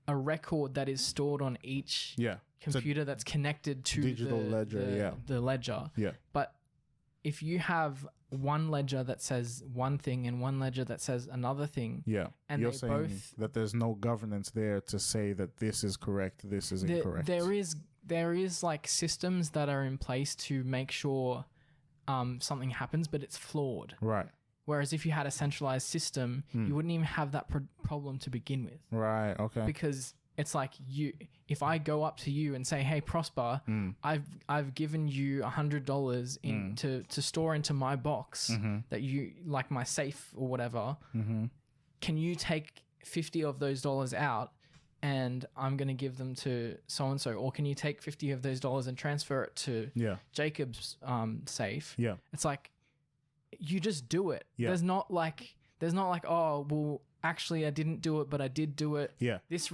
a record that is stored on each computer that's connected to digital ledger, the ledger. But if you have one ledger that says one thing and one ledger that says another thing. Yeah. And you're they saying both that there's no governance there to say that this is correct, this is incorrect. There is like systems that are in place to make sure something happens, but it's flawed. Right. Whereas if you had a centralized system, you wouldn't even have that problem to begin with. Right. Okay. Because it's like if I go up to you and say, "Hey, Prosper, I've given you $100 to store into my box that you like my safe or whatever. Can you take 50 of those dollars out, and I'm going to give them to so and so, or can you take 50 of those dollars and transfer it to Jacob's safe?" Yeah. It's like you just do it. Yeah. There's not like, oh, well, actually I didn't do it, but I did do it. Yeah. This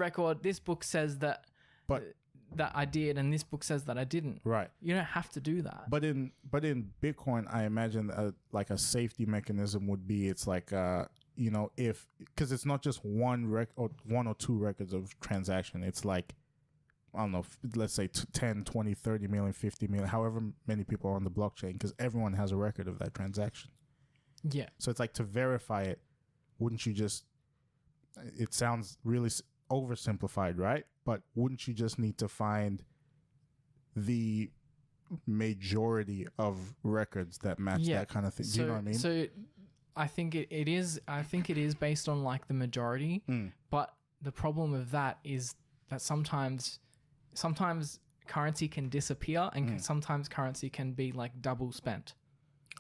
book says that that I did, and this book says that I didn't. Right. You don't have to do that. But in Bitcoin, I imagine like a safety mechanism would be, it's like because it's not just one or two records of transaction. It's like, I don't know, let's say 10, 20, 30 million, 50 million, however many people are on the blockchain, because everyone has a record of that transaction. Yeah. So it's like, to verify it, wouldn't you just, it sounds really oversimplified, right? But wouldn't you just need to find the majority of records that match that kind of thing? Do you know what I mean? So I think it is based on like the majority, but the problem with that is that sometimes currency can disappear, and sometimes currency can be like double spent.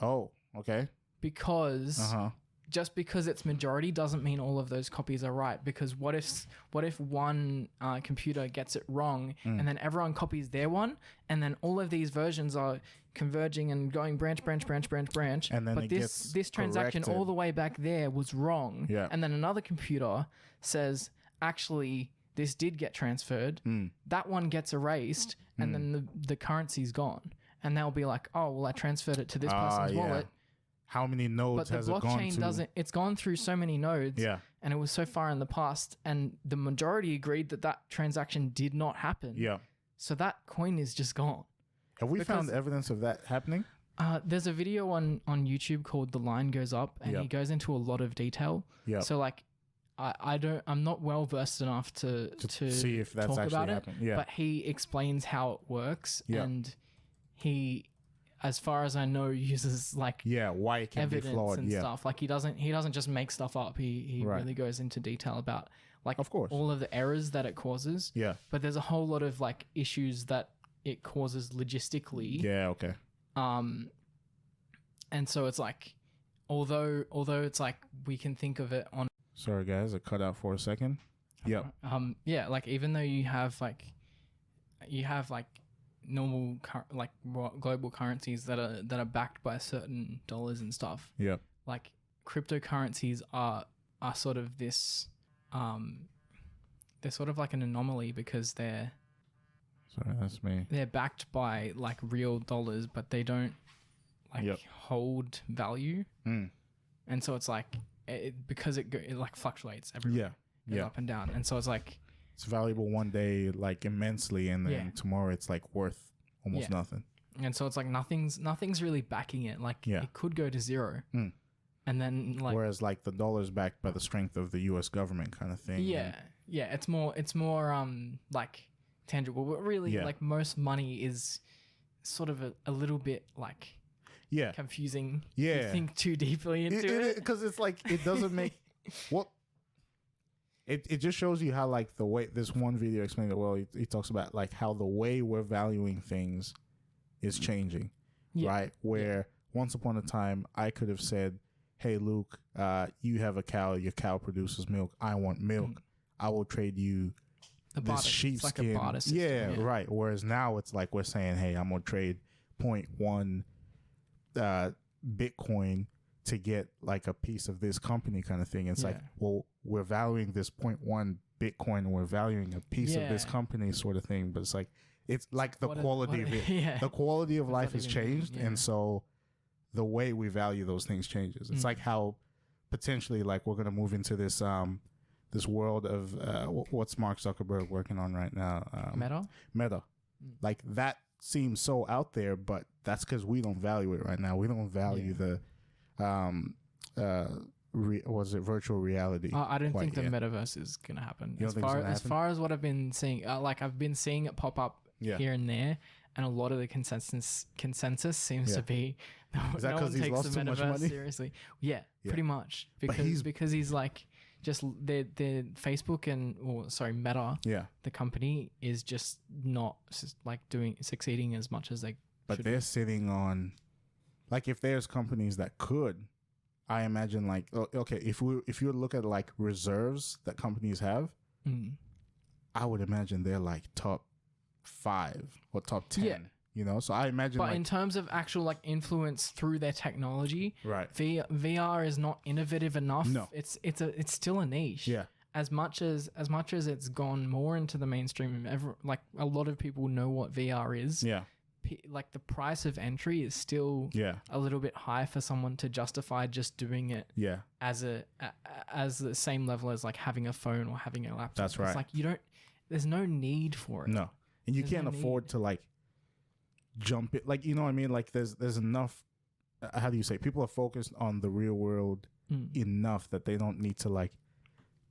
Oh, okay. Because just because it's majority doesn't mean all of those copies are right. Because what if one computer gets it wrong, and then everyone copies their one, and then all of these versions are converging and going branch, and then but this transaction all the way back there was wrong. Yeah. And then another computer says, actually, this did get transferred. That one gets erased, and then the currency's gone. And they'll be like, oh, well, I transferred it to this person's wallet. How many nodes has it gone to? But the blockchain doesn't. It's gone through so many nodes, and it was so far in the past, and the majority agreed that transaction did not happen. Yeah. So that coin is just gone. Have we found evidence of that happening? There's a video on YouTube called "The Line Goes Up," and he goes into a lot of detail. Yeah. So like, I'm not well versed enough to see if that's talk actually about happening. it. Yeah. But he explains how it works, and he, as far as I know, uses like why it can be flawed and stuff. Like he doesn't just make stuff up. He really goes into detail about like, of course, all of the errors that it causes. Yeah. But there's a whole lot of like issues that it causes logistically. Yeah. Okay. And so it's like, although it's like we can think of it on. Sorry guys, it cut out for a second. Yep. Yeah, like even though you have like normal global currencies that are backed by certain dollars and stuff. Yeah. Like cryptocurrencies are sort of this they're sort of like an anomaly because they're sorry, that's me. They're backed by like real dollars, but they don't like hold value. And so it's like because it like fluctuates everywhere. Yeah. Up and down. And so it's like it's valuable one day like immensely, and then tomorrow it's like worth almost nothing. And so it's like nothing's really backing it. Like it could go to zero. And then like, whereas like the dollar's backed by the strength of the US government kind of thing. Yeah. Yeah. It's more like tangible, but really like most money is sort of a little bit like confusing. Yeah. If you think too deeply into it. Because it's like, it doesn't make what it just shows you how like the way this one video explained it well. He talks about like how the way we're valuing things is changing, right? Where once upon a time I could have said, hey Luke, you have a cow, your cow produces milk, I want milk, I will trade you this sheepskin. Like yeah, right. Whereas now it's like we're saying, hey, I'm gonna trade 0.1 Bitcoin to get like a piece of this company kind of thing. It's like, well, we're valuing this 0.1 Bitcoin and we're valuing a piece of this company sort of thing. But it's like the quality of it. The quality of life has changed. And so the way we value those things changes. It's like how potentially like we're going to move into this, this world of, what's Mark Zuckerberg working on right now? Meta. Like that seems so out there, but that's because we don't value it right now. We don't value was it virtual reality? I don't think the metaverse is gonna happen. As far as what I've been seeing, I've been seeing it pop up here and there, and a lot of the consensus seems to be is that because he's lost too much money? Seriously, pretty much because he's like just the Facebook Meta, the company is just not like succeeding as much as they. But they're sitting on, like, if there's companies that could. I imagine, like, okay, if you look at like reserves that companies have, I would imagine they're like top 5 or top 10. You know, so I imagine. But in terms of actual like influence through their technology, right? VR is not innovative enough. No, it's still a niche. Yeah. As much as it's gone more into the mainstream, like a lot of people know what VR is. Yeah. Like the price of entry is still a little bit high for someone to justify just doing it as the same level as like having a phone or having a laptop. That's right. It's like there's no need for it. No. And you can't afford to like jump it. Like, you know what I mean? Like there's enough, how do you say? People are focused on the real world enough that they don't need to like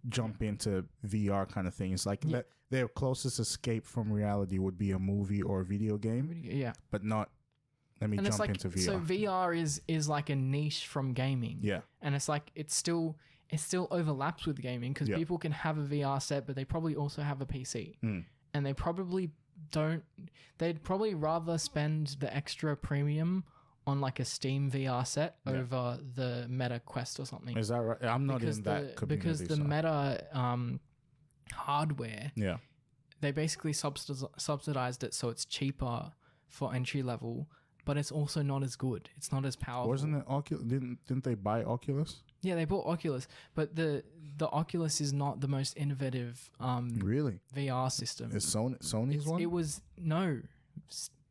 jump into VR kind of thing. It's like their closest escape from reality would be a movie or a video game. Yeah. But not, let me jump into VR. So VR is like a niche from gaming. Yeah. And it's like, it still overlaps with gaming because people can have a VR set, but they probably also have a PC. And they probably they'd probably rather spend the extra premium on like a Steam VR set over the Meta Quest or something. Is that right? I'm not in that community. Because the Meta hardware, they basically subsidized it so it's cheaper for entry level, but it's also not as good. It's not as powerful. Wasn't it Oculus? Didn't they buy Oculus? Yeah, they bought Oculus, but the Oculus is not the most innovative really VR system. Is Sony's one? It was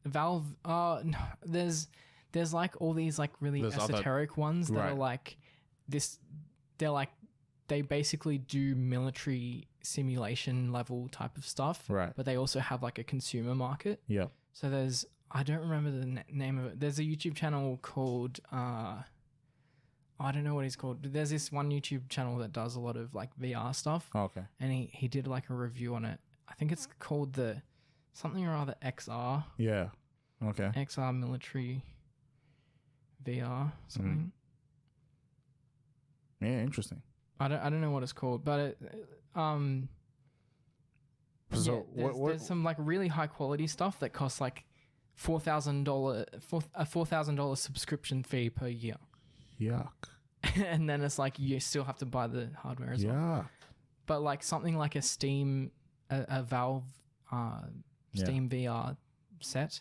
Valve. No, there's like all these like really esoteric ones that are like this. They're like they basically do military simulation level type of stuff, right? But they also have like a consumer market. Yeah. So I don't remember the name of it. There's a YouTube channel called I don't know what it's called. There's this one YouTube channel that does a lot of like VR stuff. Oh, okay. And he did like a review on it. I think it's called the something or other XR. Yeah. Okay. XR military VR something. Yeah, interesting. I don't know what it's called, but there's some like really high quality stuff that costs like $4,000 subscription fee per year. Yuck. And then it's like you still have to buy the hardware as well. But like something like a Steam, a Valve Steam VR set,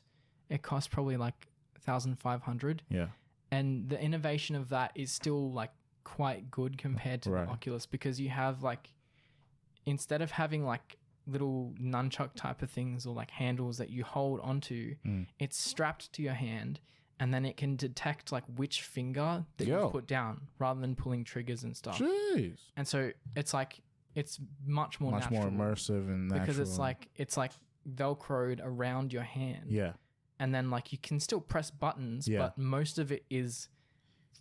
it costs probably like $1,500. Yeah. And the innovation of that is still like quite good compared to the Oculus, because you have like, instead of having like little nunchuck type of things or like handles that you hold onto, it's strapped to your hand. And then it can detect like which finger that you put down rather than pulling triggers and stuff. Jeez. And so it's like, it's much more natural. Much more immersive and natural. Because it's like Velcroed around your hand. Yeah. And then like you can still press buttons, but most of it is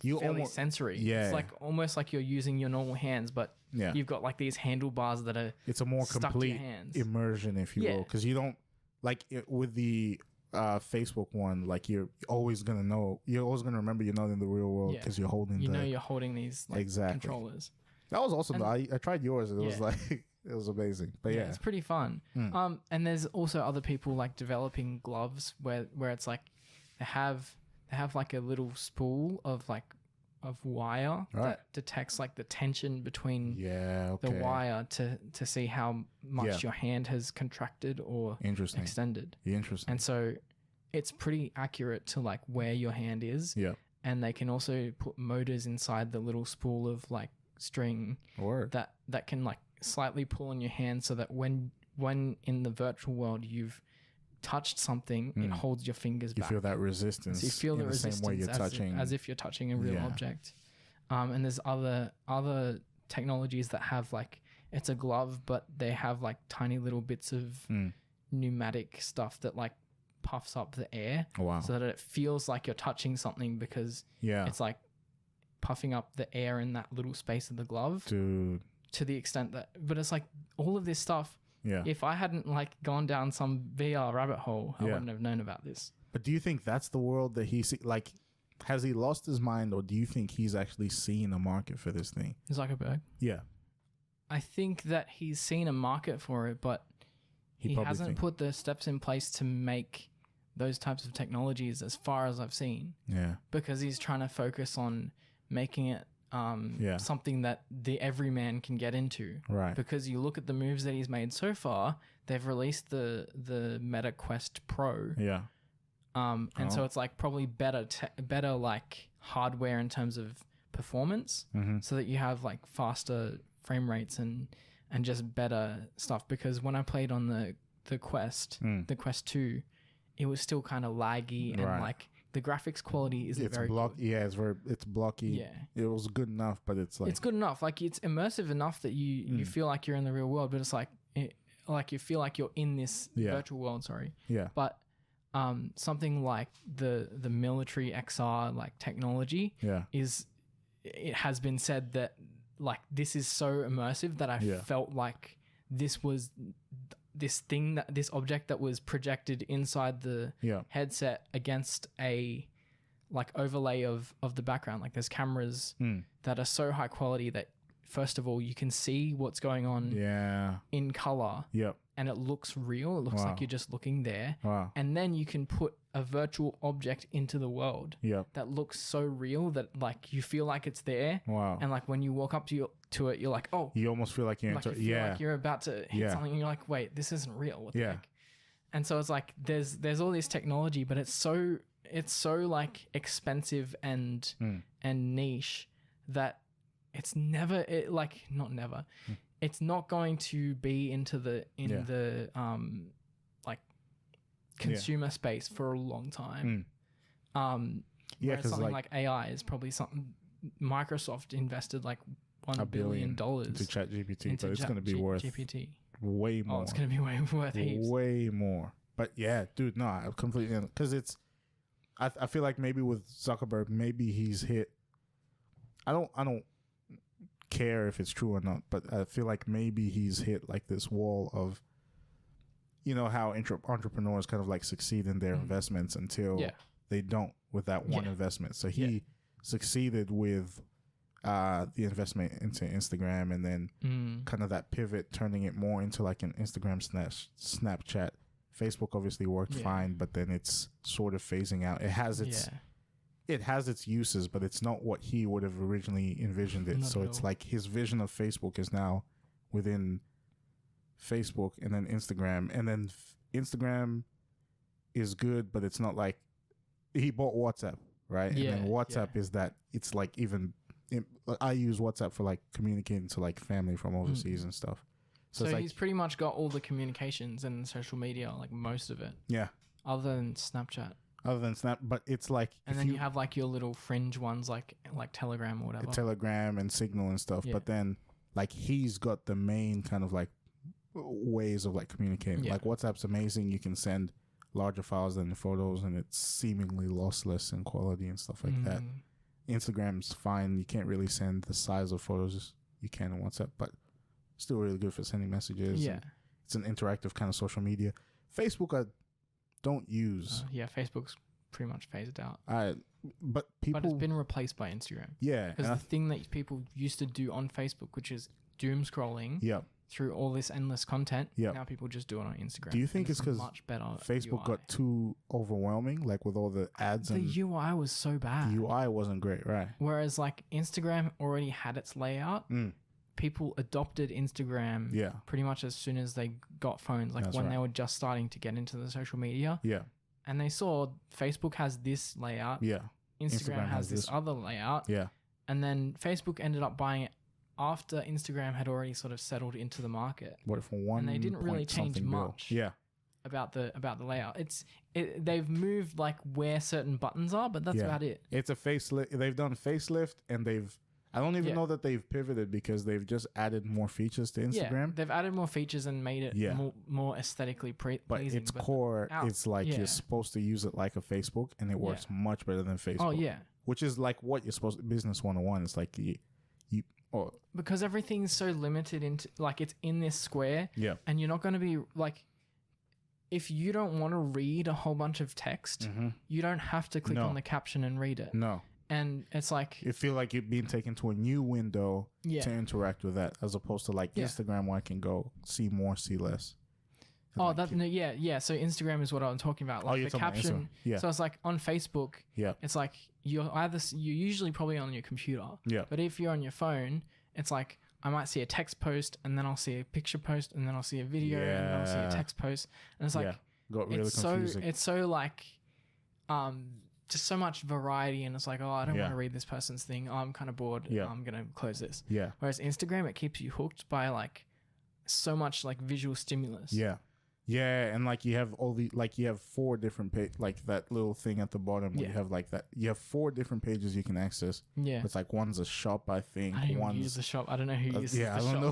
fairly sensory. Yeah. It's like almost like you're using your normal hands, but you've got like these handlebars that are It's a more complete immersion, if you will. Because you don't, like with the Facebook one, like you're always gonna remember you're not in the real world because you're holding you're holding these like, controllers. That was awesome. I tried yours. It was like it was amazing. But yeah, it's pretty fun. And there's also other people like developing gloves where it's like they have like a little spool of wire that detects like the tension between the wire to see how much your hand has contracted or extended. Interesting. And so it's pretty accurate to like where your hand is. Yeah. And they can also put motors inside the little spool of like string that can like slightly pull on your hand so that when in the virtual world you've touched something, it holds your fingers back. You feel that resistance. So you feel the resistance same way you're touching, as if you're touching a real object. And there's other technologies that have like, it's a glove, but they have like tiny little bits of pneumatic stuff that like puffs up the air. Oh, wow. So that it feels like you're touching something because it's like puffing up the air in that little space of the glove. Dude. To the extent that, but it's like all of this stuff. Yeah. If I hadn't like gone down some VR rabbit hole, I wouldn't have known about this. But do you think that's the world that he see? Like, has he lost his mind, or do you think he's actually seen a market for this thing? Zuckerberg? Yeah. I think that he's seen a market for it, but he hasn't put the steps in place to make those types of technologies as far as I've seen. Yeah. Because he's trying to focus on making it something that the everyman can get into. Right. Because you look at the moves that he's made so far, they've released the Meta Quest Pro. Yeah. And so it's like probably better like hardware in terms of performance, so that you have like faster frame rates and just better stuff. Because when I played on the Quest, the Quest 2, it was still kind of laggy and like the graphics quality isn't very good. Yeah, it's blocky. Yeah. It was good enough, but it's good enough. Like it's immersive enough that you feel like you're in the real world, but it's like you feel like you're in this virtual world. Sorry. Yeah. But something like the military XR like technology it has been said that like this is so immersive that I felt like this was this object that was projected inside the headset against a like overlay of the background. Like there's cameras that are so high quality that first of all you can see what's going on in color. Yep. And it looks real. It looks like you're just looking there. Wow. And then you can put a virtual object into the world that looks so real that like you feel like it's there. Wow. And like when you walk up to it, you're like, oh. You almost feel like you're like you're about to hit something and you're like, wait, this isn't real. What the heck? And so it's like there's all this technology, but it's so like expensive and niche that it's never not never. It's not going to be into the like consumer space for a long time. Because something like AI is probably something Microsoft invested like $1 billion into ChatGPT, but it's going to be worth GPT. Way more. Oh, it's going to be worth heaps. Way more. But yeah, dude, no, I completely, because it's. I feel like maybe with Zuckerberg, maybe he's hit. I don't care if it's true or not, but I feel like maybe he's hit like this wall of, you know, how entrepreneurs kind of like succeed in their investments until they don't with that one investment. So he succeeded with the investment into Instagram, and then kind of that pivot, turning it more into like an Instagram Snapchat. Facebook obviously worked fine, but then it's sort of phasing out. It has its uses, but it's not what he would have originally envisioned it. So it's like his vision of Facebook is now within Facebook and then Instagram. And then Instagram is good, but it's not like he bought WhatsApp, right? Yeah, and then WhatsApp is that it's like even I use WhatsApp for like communicating to like family from overseas and stuff. So he's pretty much got all the communications and social media, like most of it. Yeah. Other than Snapchat. But it's like, and then you have like your little fringe ones, like Telegram or whatever. Telegram and Signal and stuff. Yeah. But then, like, he's got the main kind of like ways of like communicating. Yeah. Like WhatsApp's amazing. You can send larger files than the photos, and it's seemingly lossless in quality and stuff like that. Instagram's fine. You can't really send the size of photos you can on WhatsApp, but still really good for sending messages. Yeah. It's an interactive kind of social media. Facebook, I don't use. Facebook's pretty much phased out. But it's been replaced by Instagram. Yeah. Because the thing that people used to do on Facebook, which is doom scrolling through all this endless content, now people just do it on Instagram. Do you think it's because Facebook got too overwhelming, like with all the ads? The UI was so bad. The UI wasn't great, right? Whereas like Instagram already had its layout. People adopted Instagram pretty much as soon as they got phones, like when they were just starting to get into the social media. Yeah. And they saw Facebook has this layout. Yeah. Instagram has this other layout. Yeah. And then Facebook ended up buying it after Instagram had already sort of settled into the market. What for one? And they didn't really change much. Yeah. About the layout. They've moved like where certain buttons are, but that's about it. It's a facelift. They've done facelift, and I don't even know that they've pivoted because they've just added more features to Instagram. Yeah, they've added more features and made it more aesthetically pleasing. But its core, it's like you're supposed to use it like a Facebook, and it works much better than Facebook. Oh, yeah. Which is like what you're supposed to, business 101. It's like because everything's so limited into, like, it's in this square. Yeah. And you're not going to be, like, if you don't want to read a whole bunch of text, you don't have to click on the caption and read it. No. And it's like... You feel like you're being taken to a new window to interact with that, as opposed to like Instagram where I can go see more, see less. Oh, that yeah. So Instagram is what I'm talking about. Like the caption. Yeah. So it's like on Facebook. Yeah. It's like you're usually probably on your computer. Yeah. But if you're on your phone, it's like I might see a text post, and then I'll see a picture post, and then I'll see a video, and then I'll see a text post, and it's like got really confusing. It's so like just so much variety, and it's like, oh, I don't want to read this person's thing. Oh, I'm kind of bored. Yeah. I'm gonna close this. Yeah. Whereas Instagram, it keeps you hooked by like so much like visual stimulus. Yeah. Yeah, and like you have all the you have 4 different like that little thing at the bottom where you have like that. You have 4 different pages you can access. Yeah, it's like one's a shop, I think. I don't use the shop. I don't know who uses the shop. I don't know.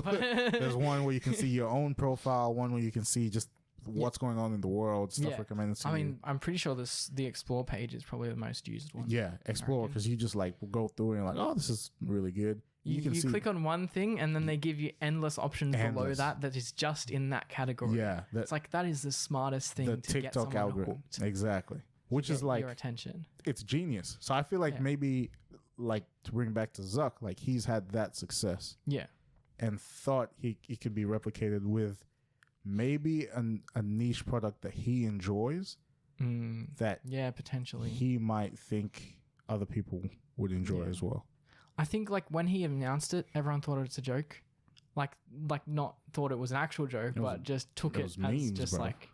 There's one where you can see your own profile. One where you can see just what's going on in the world, stuff recommended to you. I mean, I'm pretty sure the Explore page is probably the most used one. Yeah, Explore, because you just like go through and like, oh, this is really good. You click on one thing and then they give you endless options below that is just in that category. Yeah. It's like that is the smartest thing to TikTok get someone algorithm. Hooked. Exactly. Which is like your attention. It's genius. So I feel like maybe like to bring back to Zuck, like he's had that success. Yeah. And thought he could be replicated with maybe a niche product that he enjoys that potentially he might think other people would enjoy as well. I think like when he announced it, everyone thought it's a joke, like not thought it was an actual joke, but just took it as memes, just bro. Like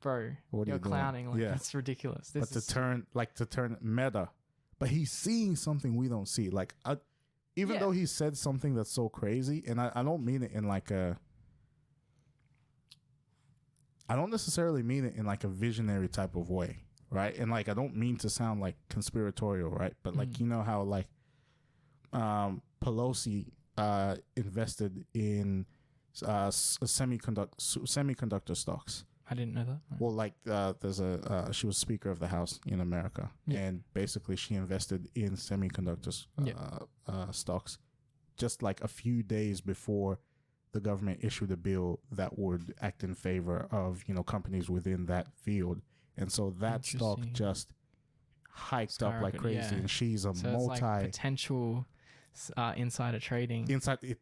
bro, you're clowning. Like that's ridiculous. But to turn meta, but he's seeing something we don't see. Like even though he said something that's so crazy, and I don't mean it in like I don't necessarily mean it in like a visionary type of way, right? And like I don't mean to sound like conspiratorial, right? But like you know how like Pelosi invested in semiconductor stocks. I didn't know that. No. Well, like there's she was Speaker of the House in America, and basically she invested in semiconductor stocks just like a few days before the government issued a bill that would act in favor of companies within that field, and so that stock just hiked up like crazy. And she's a it's like potential insider trading.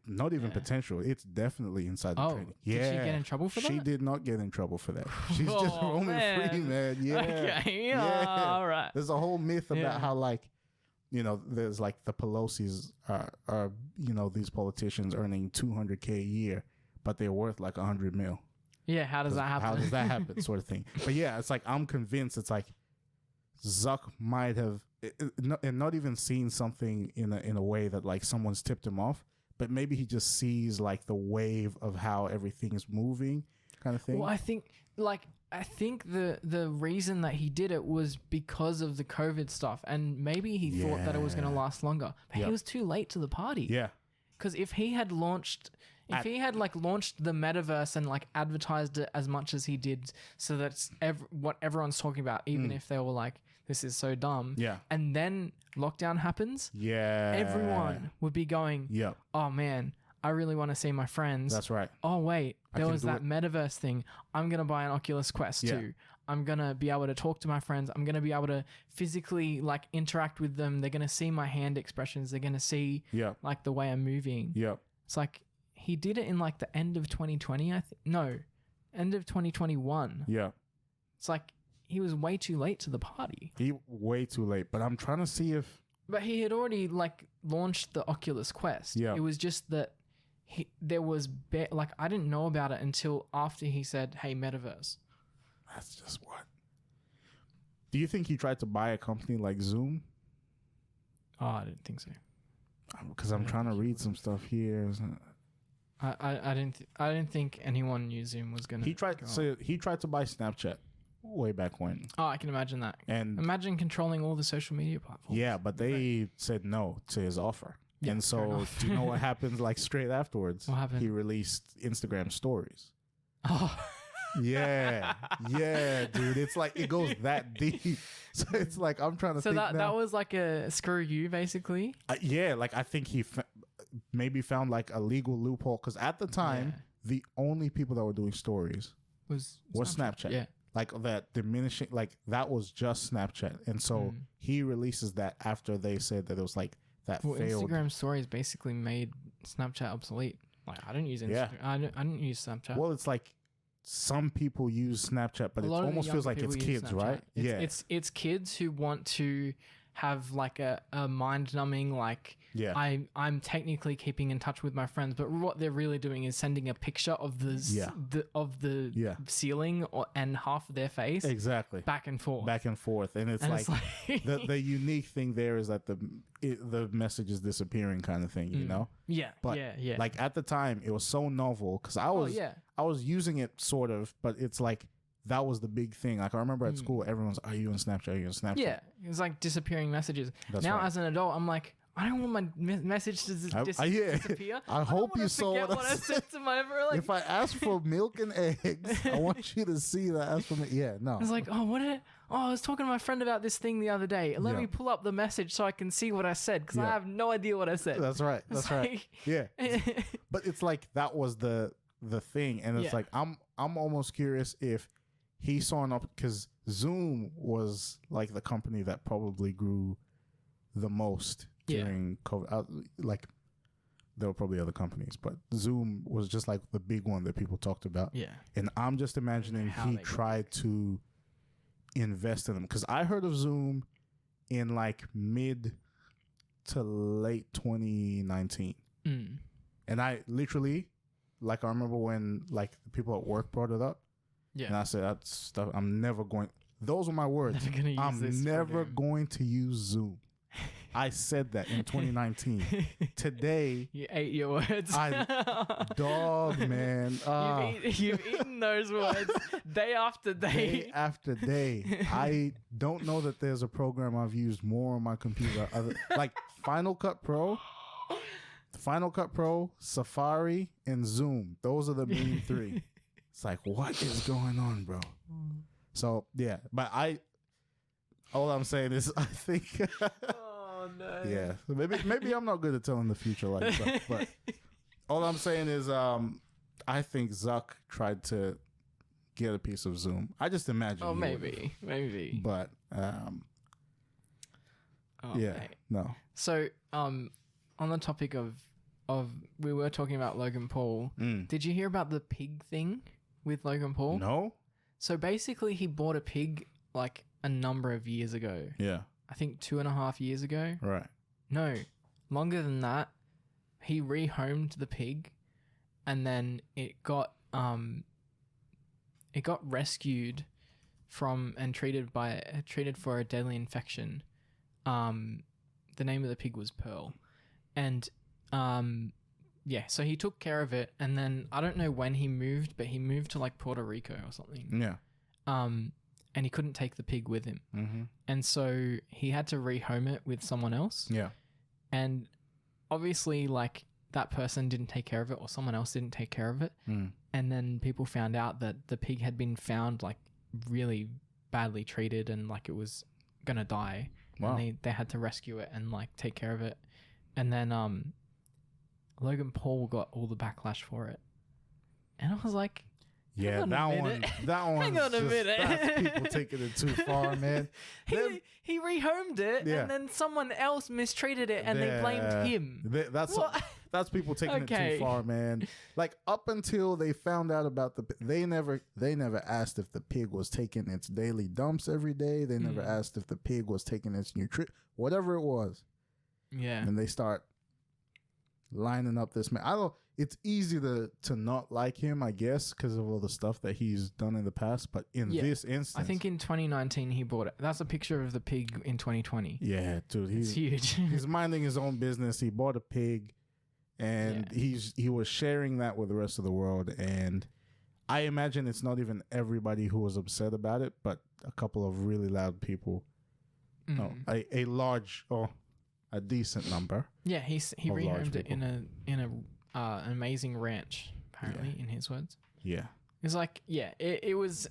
Not even potential. It's definitely insider trading. Yeah. Did she get in trouble for that? She did not get in trouble for that. She's just roaming free, man. Yeah. Okay. Yeah. All right. There's a whole myth about how like, there's like the Pelosi's are these politicians earning $200K a year, but they're worth like $100 million. Yeah. How does that happen? How does that happen? Sort of thing. But yeah, it's like I'm convinced it's like Zuck might have, and not even seen something in a way that like someone's tipped him off, but maybe he just sees like the wave of how everything's moving, kind of thing. Well, I think the reason that he did it was because of the COVID stuff, and maybe he thought that it was going to last longer, but he was too late to the party. Yeah, because if he had launched the metaverse and like advertised it as much as he did, so that's what everyone's talking about, even if they were like, this is so dumb. Yeah. And then lockdown happens. Yeah. Everyone would be going, oh man, I really want to see my friends. That's right. Oh wait, there was that metaverse thing. I'm going to buy an Oculus Quest 2. I'm going to be able to talk to my friends. I'm going to be able to physically like interact with them. They're going to see my hand expressions. They're going to see like the way I'm moving. Yeah. It's like he did it in like the end of 2020, end of 2021. Yeah. It's like he was way too late to the party. Way too late, but I'm trying to see if... But he had already like launched the Oculus Quest. Yeah. It was just that there was... I didn't know about it until after he said, hey, metaverse. That's just what... Do you think he tried to buy a company like Zoom? Oh, I didn't think so. Because I'm trying to read some stuff here. I didn't think anyone knew Zoom was going to... He tried to buy Snapchat way back when. Oh, I can imagine that. And imagine controlling all the social media platforms. Yeah, but they said no to his offer. Yeah, and so do you know what happens like straight afterwards? What happened? He released Instagram stories. Oh. Yeah, dude. It's like it goes that deep. So it's like I'm trying to think that now. was like a screw you, basically. Yeah, like I think he maybe found like a legal loophole because at the time the only people that were doing stories was Snapchat. Yeah, like that diminishing, like that was just Snapchat, and so he releases that after they said that it was like that failed. Instagram stories basically made Snapchat obsolete. Like I don't use Instagram. Yeah. I don't use Snapchat. Well, it's like some people use Snapchat, but it almost feels like it's kids, right? It's kids who want to have like a mind-numbing, like I'm technically keeping in touch with my friends, but what they're really doing is sending a picture of the ceiling and half of their face back and forth, and it's like the unique thing there is that the message is disappearing kind of thing, you know? But like at the time it was so novel because I was using it sort of, but it's like that was the big thing. Like I remember at school, everyone's, "Are you on Snapchat? Are you on Snapchat?" Yeah, it was like disappearing messages. Now, as an adult, I'm like, I don't want my message to disappear. I hope you saw what I said to my friend. Like, if I ask for milk and eggs, I want you to see that I asked for me. Yeah, no. I was like, I was talking to my friend about this thing the other day. Let me pull up the message so I can see what I said because I have no idea what I said. That's right. That's right. Yeah. But it's like that was the thing, and it's like I'm almost curious if he saw an because Zoom was like the company that probably grew the most during COVID. Like there were probably other companies, but Zoom was just like the big one that people talked about. Yeah, and I'm just imagining he tried to invest in them because I heard of Zoom in like mid to late 2019, and I literally, like, I remember when like the people at work brought it up. Yeah. And I said, that's stuff I'm never going. Those were my words. I'm never going to use Zoom. I said that in 2019. Today, you ate your words. Dog, man. You've eaten those words day after day. Day after day. I don't know that there's a program I've used more on my computer. Like Final Cut Pro, Safari, and Zoom. Those are the main three. It's like, what is going on, bro? So, yeah. But all I'm saying is, I think... Oh, no. Yeah. So maybe I'm not good at telling the future like that. But all I'm saying is, I think Zuck tried to get a piece of Zoom. I just imagine. Oh, maybe. But, no. So, on the topic of we were talking about Logan Paul. Did you hear about the pig thing with Logan Paul? No. So basically he bought a pig like a number of years ago. Yeah. I think 2.5 years ago. Right. No, longer than that. He rehomed the pig and then it got rescued from and treated for a deadly infection. The name of the pig was Pearl. And so he took care of it, and then I don't know when he moved, but he moved to like Puerto Rico or something. Yeah. And he couldn't take the pig with him, and so he had to rehome it with someone else. Yeah. And obviously, like that person didn't take care of it, or someone else didn't take care of it, and then people found out that the pig had been found like really badly treated, and like it was gonna die. Wow. And they had to rescue it and like take care of it, and then Logan Paul got all the backlash for it. And I was like, yeah, that one. Hang on a minute. That's people taking it too far, man. He rehomed it, and then someone else mistreated it, and they blamed him. That's people taking it too far, man. Like up until they found out about they never asked if the pig was taking its daily dumps every day. They never asked if the pig was taking its whatever it was. Yeah, and they start lining up this man. It's easy to not like him, I guess, because of all the stuff that he's done in the past. But in this instance, I think in 2019 he bought it. That's a picture of the pig in 2020. Yeah, dude, it's huge. He's minding his own business. He bought a pig, and he was sharing that with the rest of the world. And I imagine it's not even everybody who was upset about it, but a couple of really loud people. No, a large. Oh, a decent number. Yeah, he rehomed it in a amazing ranch, apparently, in his words. Yeah. It's like, it was...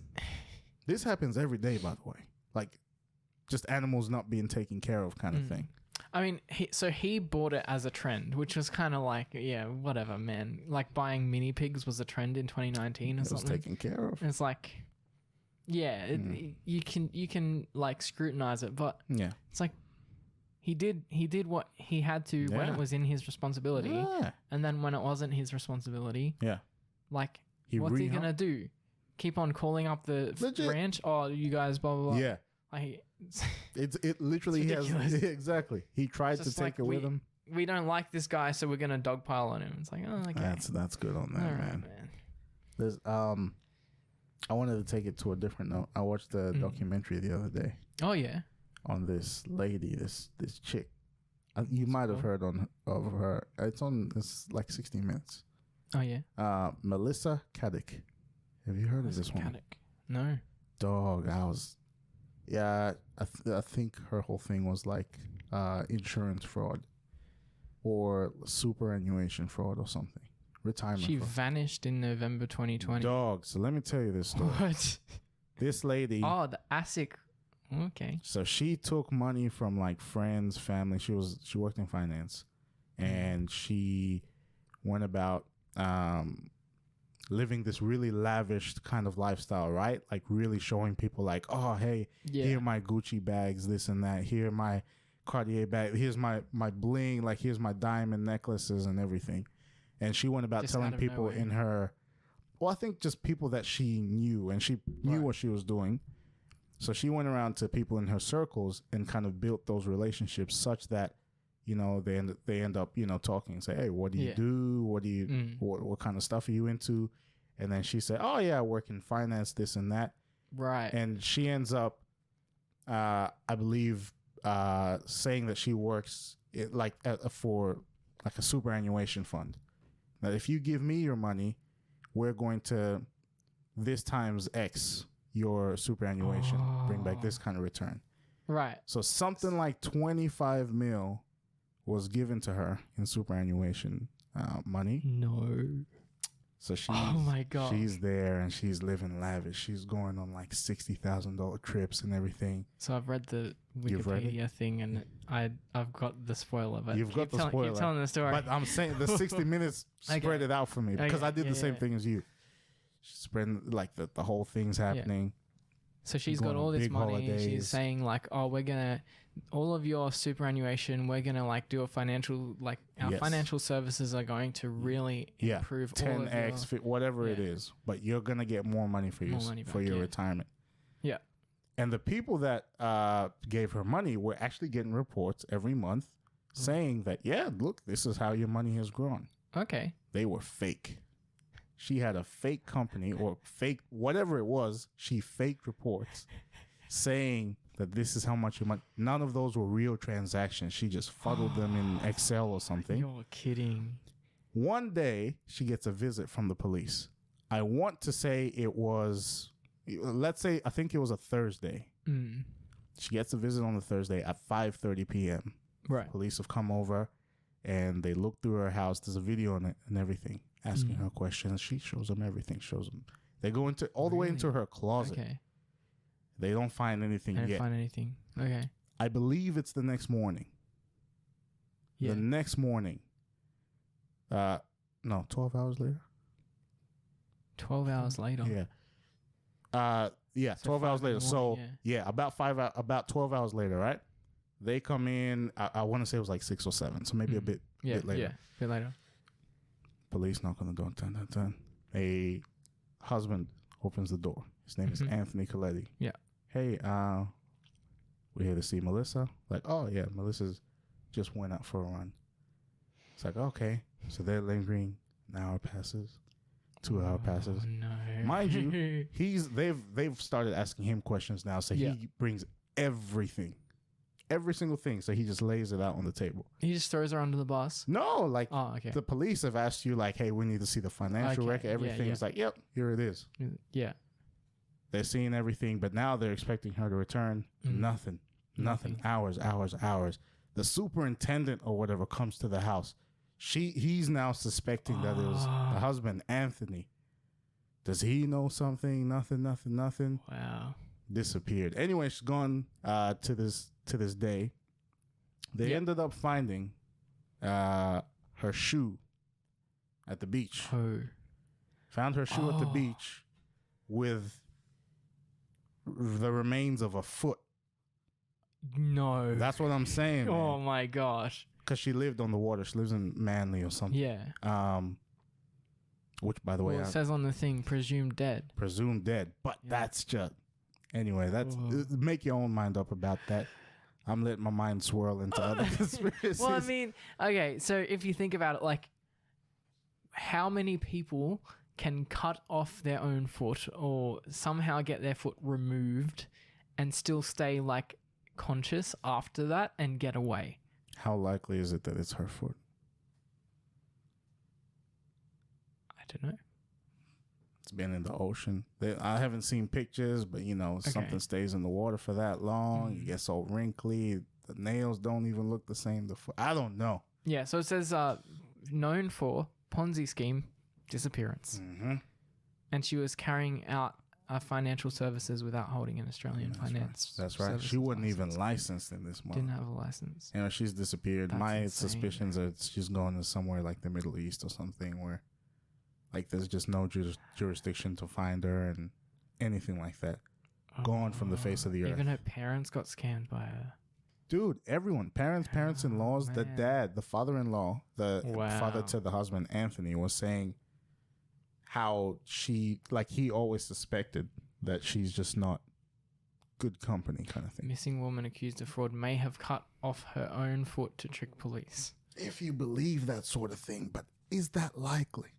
This happens every day, by the way. Like, just animals not being taken care of kind of thing. I mean, he bought it as a trend, which was kind of like, whatever, man. Like, buying mini pigs was a trend in 2019 or something. It was taken care of. It's like, you can like scrutinize it, but it's like he did what he had to when it was in his responsibility, and then when it wasn't his responsibility, like what's he gonna do? Keep on calling up the ranch? Oh, you guys, blah blah blah. Yeah, like, it literally has exactly. He tried to take it with him. We don't like this guy, so we're gonna dogpile on him. It's like, oh, okay, that's good on that, all right, man. There's I wanted to take it to a different note. I watched a documentary the other day. Oh yeah, on this lady, this chick. You might have heard of her. It's like 60 Minutes. Oh yeah. Melissa Caddick. Have you heard of this one? No. Dog. I think her whole thing was like insurance fraud or superannuation fraud or something. Retirement She fraud. Vanished in November 2020. Dog. So let me tell you this story. What? This lady. Oh, the ASIC. Okay. So she took money from like friends, family. She worked in finance, and she went about living this really lavish kind of lifestyle, right? Like really showing people like, oh, hey, here are my Gucci bags, this and that. Here are my Cartier bag. Here's my bling. Like here's my diamond necklaces and everything. And she went about telling people in her, I think just people that she knew, and she knew what she was doing. So she went around to people in her circles and kind of built those relationships such that, they end up, talking and say, hey, what do you do? What do you, what kind of stuff are you into? And then she said, oh yeah, I work in finance, this and that. Right. And she ends up, I believe, saying that she works for like a superannuation fund. Now, if you give me your money, we're going to this times X your superannuation, bring back this kind of return. Right. So something like 25 mil was given to her in superannuation money. No. So she's, oh my God. She's there and she's living lavish. She's going on like $60,000 trips and everything. So I've read the Wikipedia thing and I've got the spoiler. But You've got the spoiler. Keep telling the story. But I'm saying the 60 minutes spread it out for me because I did the same thing as you. Spreading like the whole thing's happening. So she's got all this money. Holidays. She's saying like, oh, we're gonna all of your superannuation. We're gonna like do a financial our financial services are going to really improve 10x whatever it is. But you're gonna get more money for your retirement. Yeah. And the people that gave her money were actually getting reports every month saying that look, this is how your money has grown. Okay. They were fake. She had a fake company or fake whatever it was. She faked reports saying that this is how much your money. None of those were real transactions. She just fuddled them in Excel or something. You're kidding. One day she gets a visit from the police. I want to say it was, I think it was a Thursday. She gets a visit on the Thursday at 5:30 p.m. Right. Police have come over and they look through her house. There's a video on it and everything. Asking her questions. She shows them everything. They go into all the way into her closet. Okay. They don't find anything yet. Okay. I believe it's the next morning. Yeah. The next morning. 12 hours later. 12 hours later. Yeah. 12 hours later. So about 12 hours later, right? They come in. I want to say it was like 6 or 7. So maybe a bit later. Yeah, a bit later. Police knock on the door. Dun. A husband opens the door. His name is Anthony Coletti. Yeah. Hey, we're here to see Melissa. Like, oh yeah, Melissa's just went out for a run. It's like, okay. So they're lingering. An hour passes. 2 hour passes. No. Mind you, they've started asking him questions now. So he brings everything. Every single thing. So he just lays it out on the table. He just throws her under the bus? No, the police have asked you like, hey, we need to see the financial record. Everything is like, yep, here it is. Yeah. They're seeing everything, but now they're expecting her to return. Nothing. Hours. The superintendent or whatever comes to the house. He's now suspecting that it was the husband, Anthony. Does he know something? Nothing. Wow. Disappeared. Anyway, she's gone to this day. They ended up finding her shoe at the beach. Oh. Found her shoe at the beach with the remains of a foot. No. That's what I'm saying. Oh my gosh. Because she lived on the water. She lives in Manly or something. Yeah. Which, by the way, it says on the thing, presumed dead. Presumed dead. But that's just... Anyway, make your own mind up about that. I'm letting my mind swirl into other conspiracies. Well, I mean, okay, so if you think about it, like, how many people can cut off their own foot or somehow get their foot removed and still stay, like, conscious after that and get away? How likely is it that it's her foot? I don't know. It's been in the ocean. I haven't seen pictures, but something stays in the water for that long. It gets all wrinkly. The nails don't even look the same. I don't know. Yeah, so it says known for Ponzi scheme, disappearance. Mm-hmm. And she was carrying out financial services without holding an Australian finance. That's right. She wasn't even licensed in this month. Didn't have a license. She's disappeared. That's My insane. suspicions are she's going to somewhere like the Middle East or something where like there's just no jurisdiction to find her and anything like that. Gone from the face of the earth. Even her parents got scammed by her. Dude, everyone. Parents-in-laws, the dad, the father-in-law, the father to the husband, Anthony, was saying how he always suspected that she's just not good company kind of thing. Missing woman accused of fraud may have cut off her own foot to trick police. If you believe that sort of thing, but is that likely?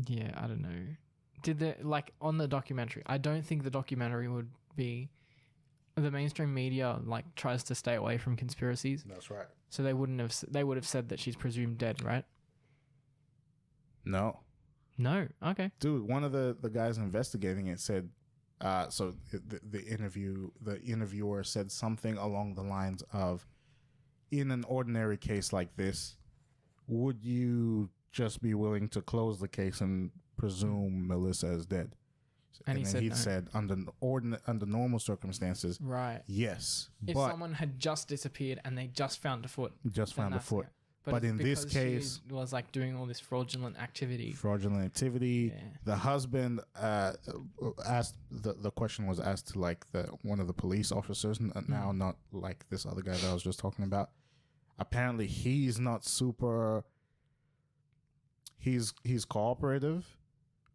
Yeah, I don't know. On the documentary, I don't think the documentary would be... The mainstream media, tries to stay away from conspiracies. That's right. So they would have said that she's presumed dead, right? No. No? Okay. Dude, one of the guys investigating it said, the interviewer said something along the lines of, in an ordinary case like this, would you just be willing to close the case and presume Melissa is dead? And he said under normal circumstances, right? Yes. If someone had just disappeared and they just found a foot, But in this case, she was doing all this fraudulent activity. Yeah. The husband asked the question was asked to one of the police officers. Now, not like this other guy that I was just talking about. Apparently, he's not super. He's cooperative,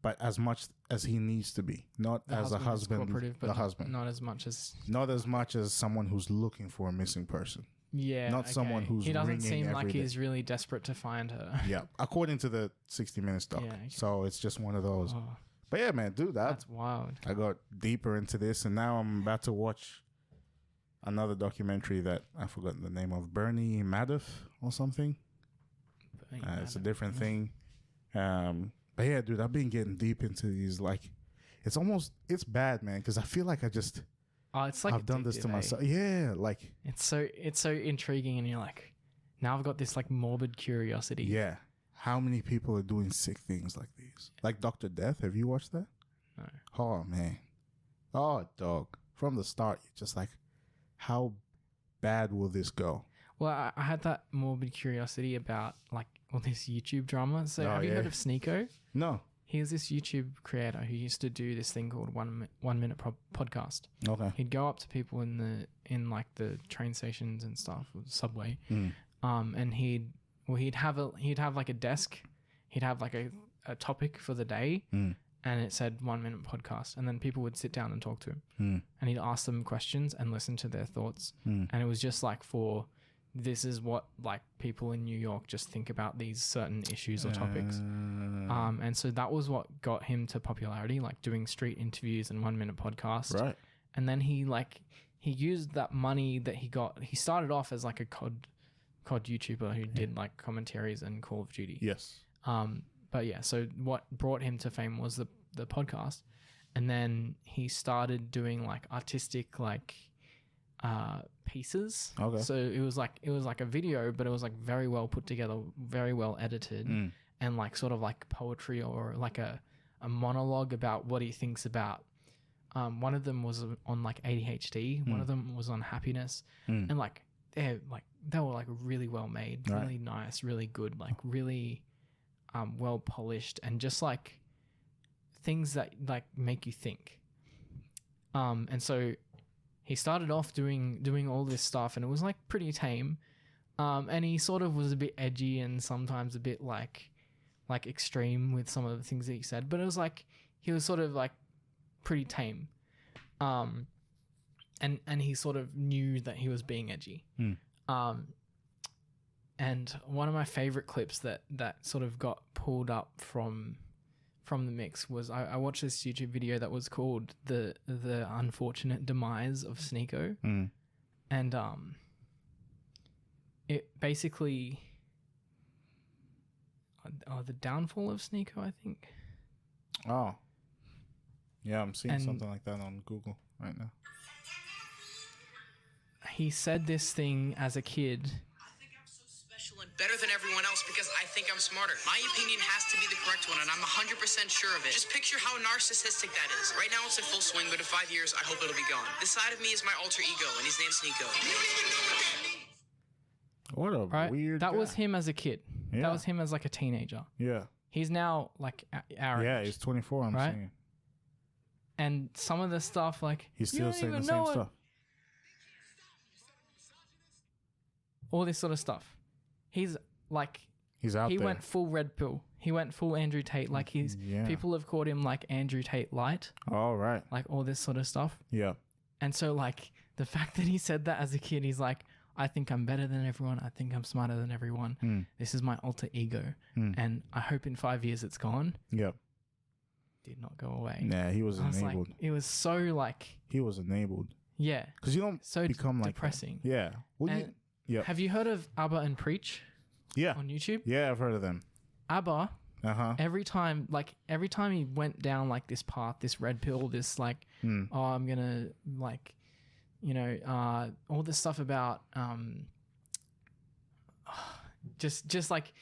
but as much as he needs to be, not as a husband. The husband, not as much as someone who's looking for a missing person. Yeah, not someone who's. He doesn't seem like day. He's really desperate to find her. Yeah, according to the 60 Minutes doc. Yeah, okay. So it's just one of those. Oh. But yeah, man, dude, that's wild. I got deeper into this, and now I'm about to watch another documentary that I forgot the name of, Bernie Madoff or something. It's a different thing. But yeah, dude, I've been getting deep into these. It's bad, man, because I feel like I've done this to myself. Yeah, it's so intriguing, and you're like, now I've got this morbid curiosity. Yeah, how many people are doing sick things like these? Like Dr. Death. Have you watched that? No. Oh man, oh dog. From the start, you're just like, how bad will this go? Well, I had that morbid curiosity about all this YouTube drama. So have you heard of Sneeko? No. He's this YouTube creator who used to do this thing called 1 minute podcast. Okay. He'd go up to people in the train stations and stuff, or the subway, and he'd have a desk. He'd have a topic for the day, and it said 1 minute podcast, and then people would sit down and talk to him, and he'd ask them questions and listen to their thoughts, and it was just this is what people in New York just think about these certain issues or topics. And so that was what got him to popularity, doing street interviews and 1 minute podcasts. Right. And then he used that money that he got. He started off as a COD YouTuber who did commentaries and Call of Duty. Yes. But yeah, so what brought him to fame was the podcast. And then he started doing artistic pieces. Okay. So it was like a video, but it was like very well put together, very well edited, and like sort of like poetry or like a monologue about what he thinks about. One of them was on like ADHD. One of them was on happiness, and like they were like really well made, really nice, really good, like really well polished, and just like things that like make you think. And so he started off doing all this stuff, and it was like pretty tame. And he sort of was a bit edgy and sometimes a bit like extreme with some of the things that he said, but it was like he was sort of like pretty tame. And he sort of knew that he was being edgy. And one of my favorite clips that sort of got pulled up from the mix was I watched this YouTube video that was called the Unfortunate Demise of Sneeko. And it basically the downfall of Sneeko, I think. Oh. Yeah, I'm seeing something like that on Google right now. He said this thing as a kid. I think I'm so special and better than everyone else because I think I'm smarter. My opinion has to be the correct one, and I'm 100% sure of it. Just picture how narcissistic that is. Right now it's in full swing, but in 5 years, I hope it'll be gone. This side of me is my alter ego, and his name's Sneeko. You don't even know what that means. What a weird That guy. was him as a kid. Yeah. That was him as like a teenager. Yeah. He's now like our Yeah, age, he's 24, I'm right? saying. And some of the stuff, like, He's you still don't saying the even same know it. stuff. All this sort of stuff. He's like, He's out he there. went full red pill. He went full Andrew Tate. Like people have called him like Andrew Tate light. All right. Like all this sort of stuff. Yeah. And so like the fact that he said that as a kid, he's like, I think I'm better than everyone. I think I'm smarter than everyone. This is my alter ego. And I hope in 5 years it's gone. Yep. Did not go away. Nah, he was enabled. It was so like... He was enabled. Yeah. Because you don't become like... depressing. Yeah. Well, Have you heard of ABBA and Preach? Yeah. On YouTube? Yeah, I've heard of them. ABBA, every time he went down like this path, this red pill, this like, oh, I'm going to like, you know, all this stuff about just like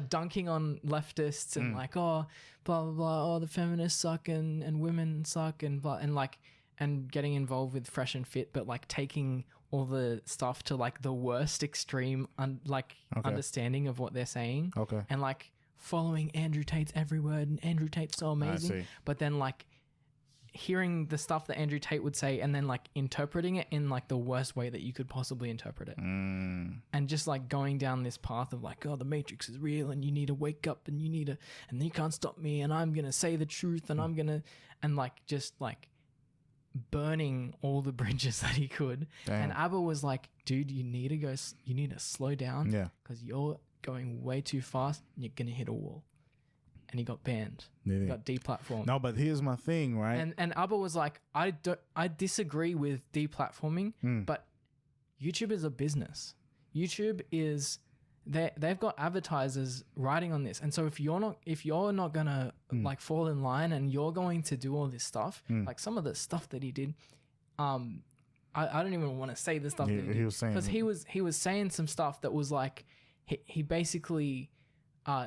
dunking on leftists and like, oh, blah blah blah, oh, the feminists suck and women suck and blah, and like, and getting involved with Fresh and Fit, but like taking all the stuff to like the worst extreme understanding of what they're saying. Okay. And like following Andrew Tate's every word, and Andrew Tate's so amazing. But then like hearing the stuff that Andrew Tate would say and then like interpreting it in like the worst way that you could possibly interpret it. And just like going down this path of like, oh, the Matrix is real and you need to wake up and you can't stop me and I'm going to say the truth and I'm going to, and like just like burning all the bridges that he could. Damn. And ABBA was like, dude, you need to slow down. Yeah. Because you're going way too fast and you're going to hit a wall. And he got banned. He got deplatformed. No, but here's my thing, right? And ABBA was like, I disagree with deplatforming, but YouTube is a business. YouTube is they've got advertisers writing on this, and so if you're not gonna like fall in line and you're going to do all this stuff, like some of the stuff that he did, I don't even want to say the stuff that he was saying, because he was saying some stuff that was like he basically.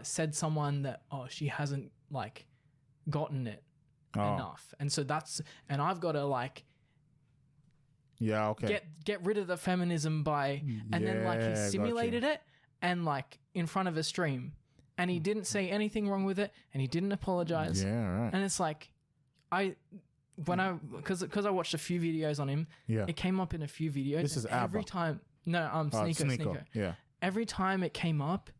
Said someone that, oh, she hasn't like gotten it enough, and so and I've got to like get rid of the feminism by, and then like he simulated it and like in front of a stream, and he didn't say anything wrong with it and he didn't apologize. And it's like because I watched a few videos on him, it came up in a few videos. This is every ABBA. time Sneeko. Yeah, every time it came up,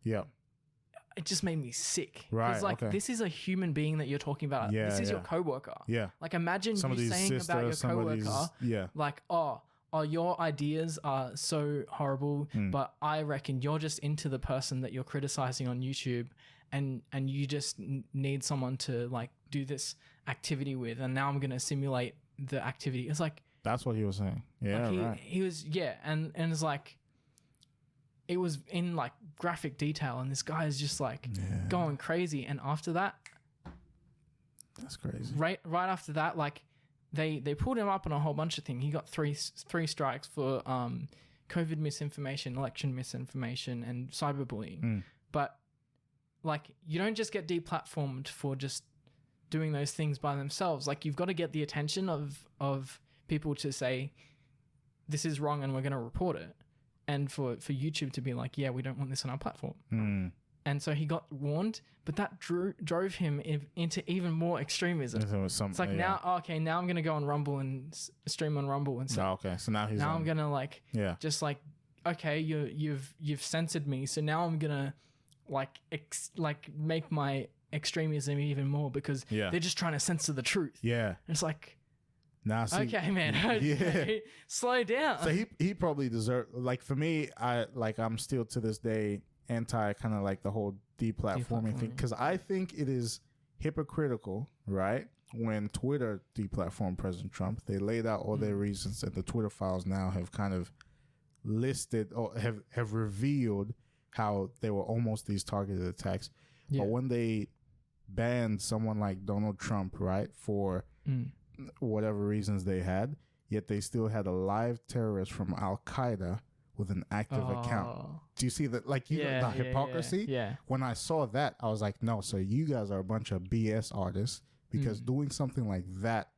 it just made me sick. Right. It's like, this is a human being that you're talking about. Yeah, this is your coworker. Yeah. Like, imagine you saying about your coworker, like, oh, your ideas are so horrible, but I reckon you're just into the person that you're criticizing on YouTube, and you just need someone to like do this activity with, and now I'm going to simulate the activity. It's like, that's what he was saying. Yeah, like right. He was, and it's like, it was in like graphic detail, and this guy is just like going crazy. And after that, that's crazy. Right after that, like they pulled him up on a whole bunch of things. He got three strikes for COVID misinformation, election misinformation, and cyberbullying. But like, you don't just get deplatformed for just doing those things by themselves. Like, you've got to get the attention of people to say, this is wrong and we're going to report it. And for YouTube to be like, yeah, we don't want this on our platform. And so he got warned, but that drove him into even more extremism. It's like, now I'm going to go on Rumble and stream on Rumble. And so, so now he's I'm going to like, just like, okay, you've censored me. So now I'm going to like make my extremism even more because they're just trying to censor the truth. Yeah. And it's like, nah, see, okay, man. Slow down. So he probably deserved, like, for me, I'm still to this day anti kind of like the whole deplatforming thing, because I think it is hypocritical, right? When Twitter deplatformed President Trump, they laid out all their reasons, and the Twitter files now have kind of listed or have revealed how they were almost these targeted attacks. But when they banned someone like Donald Trump, right, for whatever reasons they had, yet they still had a live terrorist from Al Qaeda with an active account. Do you see that? Like, the hypocrisy? Yeah. When I saw that, I was like, no, so you guys are a bunch of BS artists, because doing something like that,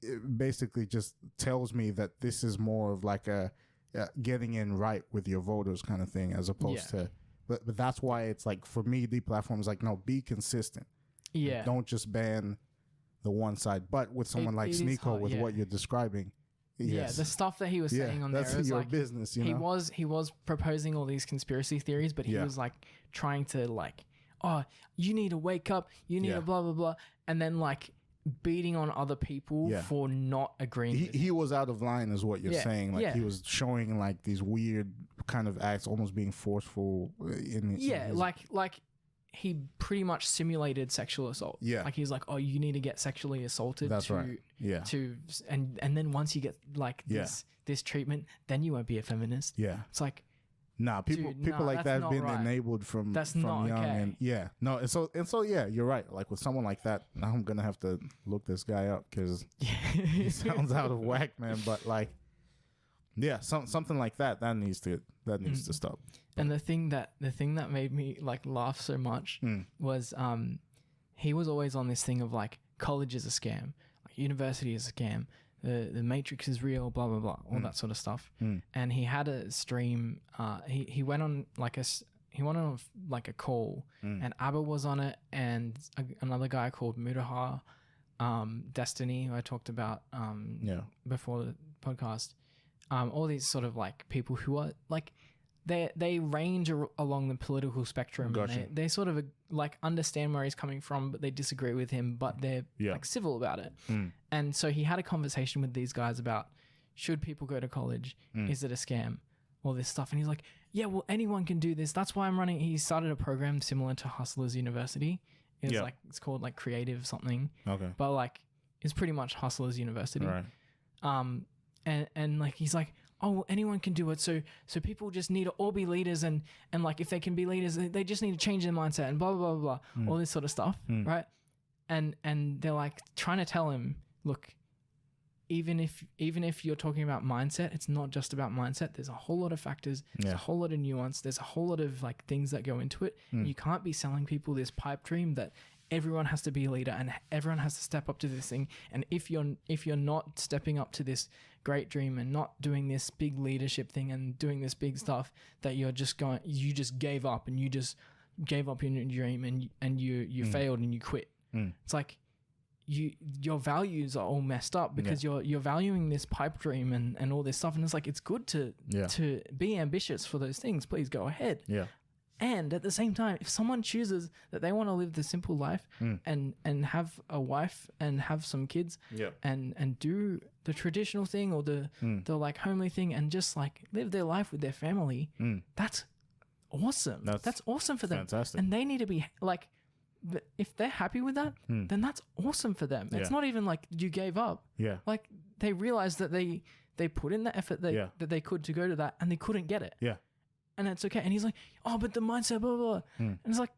it basically just tells me that this is more of like a getting in right with your voters kind of thing, as opposed to, but that's why it's like, for me, deplatform is like, no, be consistent. Yeah. Don't just ban the one side. But with someone like Sneeko, with what you're describing, yeah, the stuff that he was saying on that's there is your like, business. You know? He was proposing all these conspiracy theories, but he was like trying to like, oh, you need to wake up, you need to blah blah blah, and then like beating on other people for not agreeing. He was out of line, is what you're saying. Like, he was showing like these weird kind of acts, almost being forceful. Like he pretty much simulated sexual assault. Yeah. Like, he's like, oh, you need to get sexually assaulted. That's right. Yeah. And then once you get like this treatment, then you won't be a feminist. Yeah. It's like, nah, people like that have been enabled from young. Okay. And so you're right. Like, with someone like that, now I'm gonna have to look this guy up, because he sounds out of whack, man. But like, something like that needs to stop. And the thing that made me like laugh so much was he was always on this thing of like, college is a scam, like, university is a scam, the Matrix is real, blah blah blah, all that sort of stuff. And he had a stream. He went on like a call, and ABBA was on it, and another guy called Mutaha, Destiny, who I talked about before the podcast. All these sort of like people who are like, they range along the political spectrum. Gotcha. And they sort of like understand where he's coming from, but they disagree with him, but they're like civil about it. And so he had a conversation with these guys about, should people go to college? Is it a scam? All this stuff. And he's like, yeah, well, anyone can do this. That's why I'm running. He started a program similar to Hustlers University. It's called like Creative something. Okay. But like, it's pretty much Hustlers University. Right. And like, he's like, oh, well, anyone can do it. So people just need to all be leaders, and like, if they can be leaders, they just need to change their mindset, and blah blah blah blah, all this sort of stuff, right? And they're like trying to tell him, look, even if you're talking about mindset, it's not just about mindset. There's a whole lot of factors. There's a whole lot of nuance. There's a whole lot of like things that go into it. You can't be selling people this pipe dream that everyone has to be a leader and everyone has to step up to this thing. And if you're not stepping up to this great dream and not doing this big leadership thing and doing this big stuff, that you just gave up, and you just gave up in your dream, and you failed and you quit. It's like, your values are all messed up, because you're valuing this pipe dream and all this stuff. And it's like, it's good to be ambitious for those things. Please go ahead. Yeah. And at the same time, if someone chooses that they want to live the simple life and have a wife and have some kids and do the traditional thing or the like homely thing and just like live their life with their family, that's awesome. That's awesome for them. Fantastic. And they need to be like, if they're happy with that, then that's awesome for them. It's not even like you gave up. Yeah. Like, they realized that they put in the effort that they could to go to that, and they couldn't get it. Yeah. And that's okay. And he's like, oh, but the mindset, blah, blah, blah. And it's like,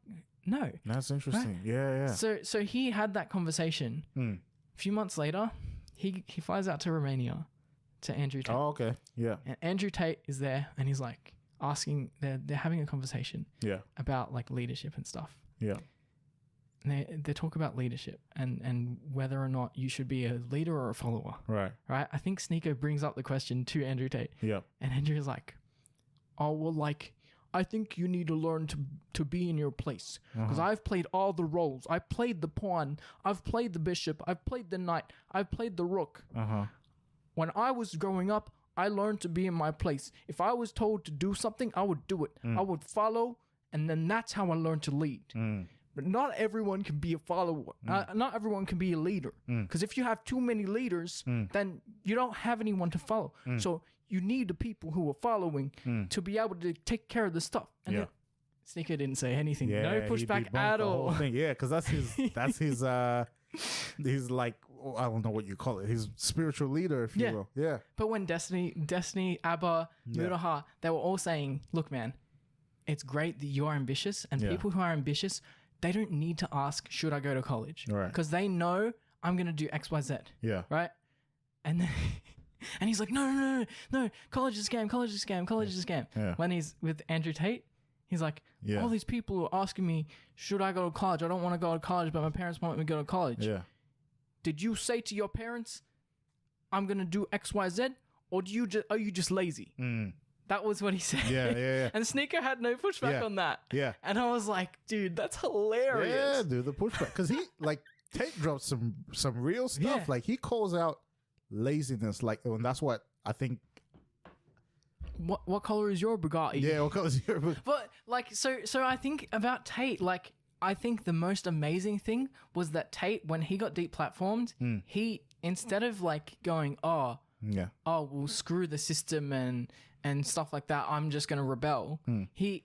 no. That's interesting. Right? Yeah. So he had that conversation. A few months later, he flies out to Romania to Andrew Tate. Oh, okay. Yeah. And Andrew Tate is there, and he's like asking. They're having a conversation. Yeah. About like leadership and stuff. Yeah. And they talk about leadership and whether or not you should be a leader or a follower. Right. Right. I think Sneeko brings up the question to Andrew Tate. Yeah. And Andrew's like, "Oh well, like I think you need to learn to be in your place because I've played all the roles. I played the pawn. I've played the bishop. I've played the knight. I've played the rook. When I was growing up, I learned to be in my place. If I was told to do something, I would do it. I would follow, and then that's how I learned to lead." But not everyone can be a follower. Not everyone can be a leader. Because if you have too many leaders, then you don't have anyone to follow. So you need the people who are following to be able to take care of the stuff. And then Sneeko didn't say anything. No pushback at all. Yeah, because that's his he's like, I don't know what you call it. His spiritual leader, if you will. Yeah. But when Destiny, Abba, Muraha, they were all saying, look, man, it's great that you're ambitious, and people who are ambitious, they don't need to ask, should I go to college? Right. Because they know I'm going to do X, Y, Z. Yeah. Right? And then, and he's like, no, college is a scam, college is a scam, college is a scam. Yeah. When he's with Andrew Tate, he's like, all these people are asking me, should I go to college? I don't want to go to college, but my parents want me to go to college. Yeah. Did you say to your parents, I'm going to do X, Y, Z? Or are you just lazy? That was what he said. Yeah. And Sneeko had no pushback on that. Yeah. And I was like, dude, that's hilarious. Yeah, dude, the pushback. Because he, like, Tate dropped some real stuff. Yeah. Like, he calls out laziness. Like, and that's what I think. What color is your Bugatti? Yeah, what color is your Bugatti? But, like, so I think about Tate, like, I think the most amazing thing was that Tate, when he got deplatformed, he, instead of, like, going, well, screw the system and stuff like that, I'm just going to rebel. He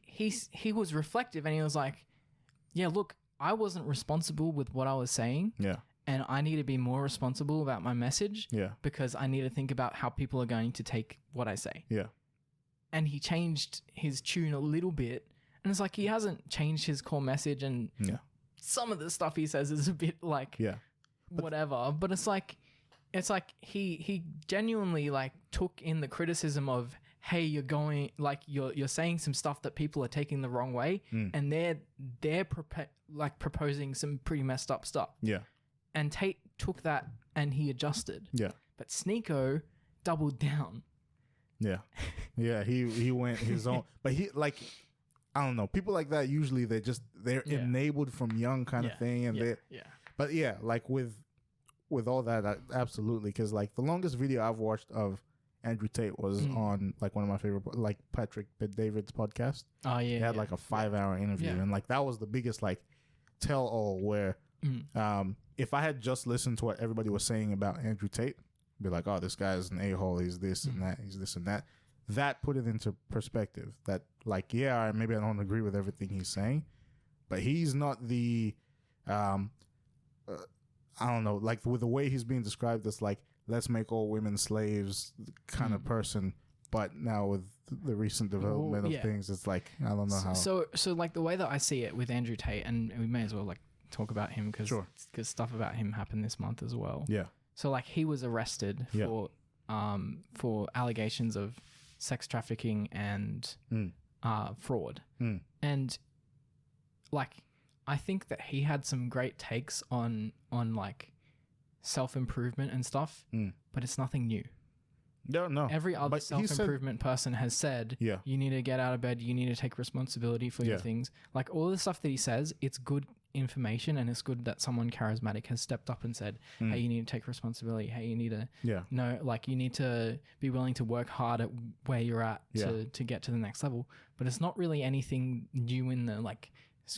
was reflective, and he was like, yeah, look, I wasn't responsible with what I was saying. Yeah. And I need to be more responsible about my message. Yeah. Because I need to think about how people are going to take what I say. Yeah. And he changed his tune a little bit. And it's like he hasn't changed his core message, and some of the stuff he says is a bit like whatever. But it's like he genuinely like took in the criticism of, hey, you're saying some stuff that people are taking the wrong way, and they're proposing some pretty messed up stuff. Yeah. And Tate took that and he adjusted. Yeah. But Sneeko doubled down. Yeah. Yeah, he went his own, but he, like, I don't know, people like that usually they're enabled from young kind of thing, and but yeah, like with all that, absolutely, because like the longest video I've watched of Andrew Tate was on like one of my favorite, like Patrick David's podcast. Oh yeah, he had like a 5-hour interview, and like that was the biggest like tell all where if I had just listened to what everybody was saying about Andrew Tate, be like, oh, this guy's an a-hole, he's this and that, he's this and that. That put it into perspective. That like, yeah, maybe I don't agree with everything he's saying, but he's not the I don't know, like with the way he's being described as like, let's make all women slaves kind of person. But now with the recent development of things, it's like, I don't know how. So like the way that I see it with Andrew Tate, and we may as well like talk about him because stuff about him happened this month as well. Yeah. So like he was arrested for allegations of sex trafficking and fraud. And like I think that he had some great takes on like self-improvement and stuff, but it's nothing new. No. Every other self-improvement person has said, you need to get out of bed, you need to take responsibility for your things. Like all the stuff that he says, it's good information, and it's good that someone charismatic has stepped up and said, hey, you need to take responsibility. Hey, you need to know, like you need to be willing to work hard at where you're at to get to the next level. But it's not really anything new in the like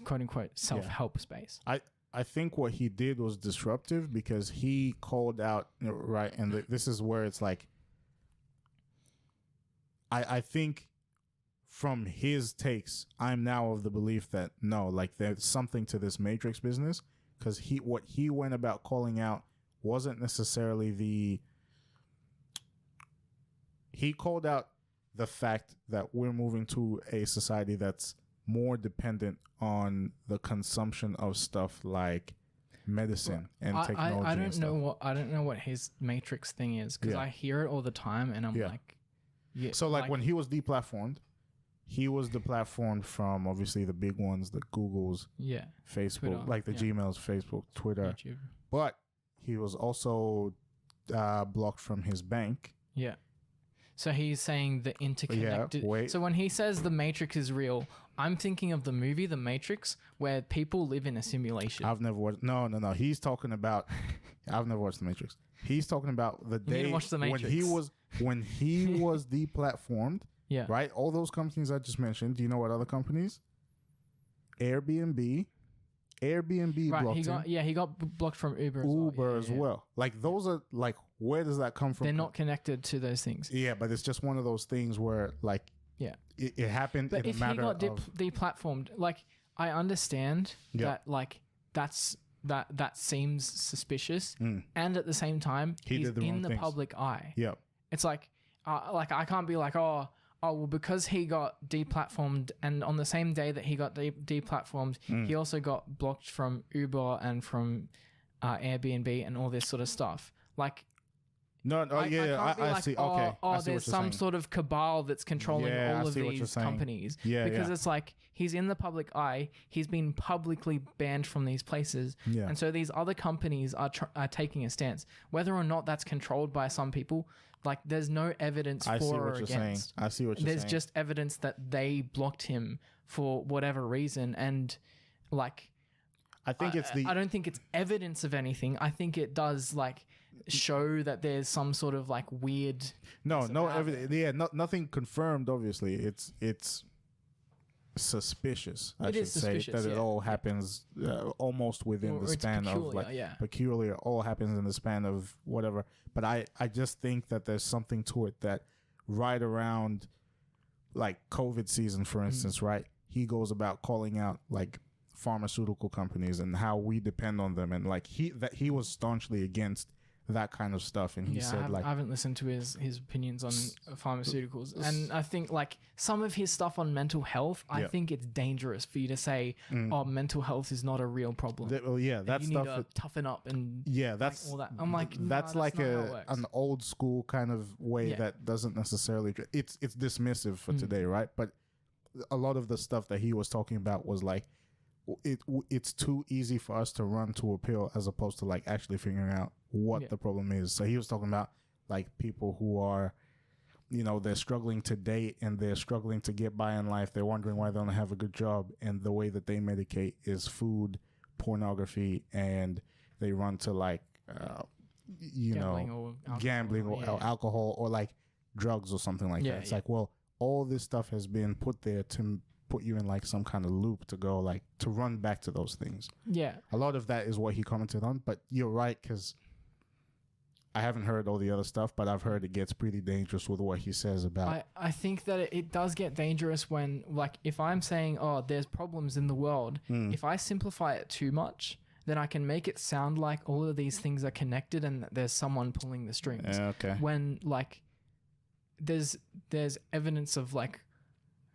quote unquote self-help space. I think what he did was disruptive because he called out, right, and this is where it's like, I think from his takes, I'm now of the belief that no, like there's something to this Matrix business, because what he went about calling out wasn't necessarily he called out the fact that we're moving to a society that's more dependent on the consumption of stuff like medicine and technology. I don't know what his Matrix thing is, because I hear it all the time, and I'm like, yeah. So like when he was deplatformed, he was deplatformed from obviously the big ones, the Googles, Facebook, Twitter, like the Gmails, Facebook, Twitter, YouTube. But he was also blocked from his bank. Yeah. So he's saying the interconnected. So when he says the Matrix is real, I'm thinking of the movie The Matrix, where people live in a simulation. I've never watched. No. He's talking about. I've never watched The Matrix. He's talking about the day when he was deplatformed. Yeah. Right. All those companies I just mentioned. Do you know what other companies? Airbnb blocked him. He got blocked from Uber as well. Like those are like, where does that come from? They're not connected to those things. Yeah, but it's just one of those things where like it happened but in a matter of... But if he got deplatformed, like I understand that like that seems suspicious, and at the same time he's in the public eye. Yeah. It's like I can't be like, oh, well, because he got deplatformed, and on the same day that he got deplatformed, he also got blocked from Uber and from Airbnb and all this sort of stuff. Like, I see. Okay, there's some sort of cabal that's controlling all of these companies. Because it's like he's in the public eye. He's been publicly banned from these places, and so these other companies are taking a stance. Whether or not that's controlled by some people, like there's no evidence for or against. I see what you're saying. There's just evidence that they blocked him for whatever reason, and like I think I don't think it's evidence of anything. I think it does like show that there's some sort of like weird. Nothing confirmed. Obviously, it's suspicious. I should say that it all happens almost within the span of like peculiar. All happens in the span of whatever. But I just think that there's something to it that right around like COVID season, for instance, right? He goes about calling out like pharmaceutical companies and how we depend on them, and like he was staunchly against that kind of stuff, and he said I haven't listened to his opinions on pharmaceuticals, and I think like some of his stuff on mental health, I think it's dangerous for you to say, oh, mental health is not a real problem. That stuff need to toughen up and that's like, all that. I'm like, that's like an old school kind of way that doesn't necessarily it's dismissive for today, right? But a lot of the stuff that he was talking about was like it's too easy for us to run to a pill as opposed to like actually figuring out what the problem is. So he was talking about like people who are, they're struggling to date and they're struggling to get by in life. They're wondering why they don't have a good job. And the way that they medicate is food, pornography, and they run to like, gambling or alcohol or like drugs or something like that. It's like, well, all this stuff has been put there to put you in like some kind of loop to go like to run back to those things. Yeah. A lot of that is what he commented on, but you're right, because I haven't heard all the other stuff, but I've heard it gets pretty dangerous with what he says about. I think that it does get dangerous when, like, if I'm saying, oh, there's problems in the world, if I simplify it too much, then I can make it sound like all of these things are connected and that there's someone pulling the strings. Yeah, okay. When like there's evidence of like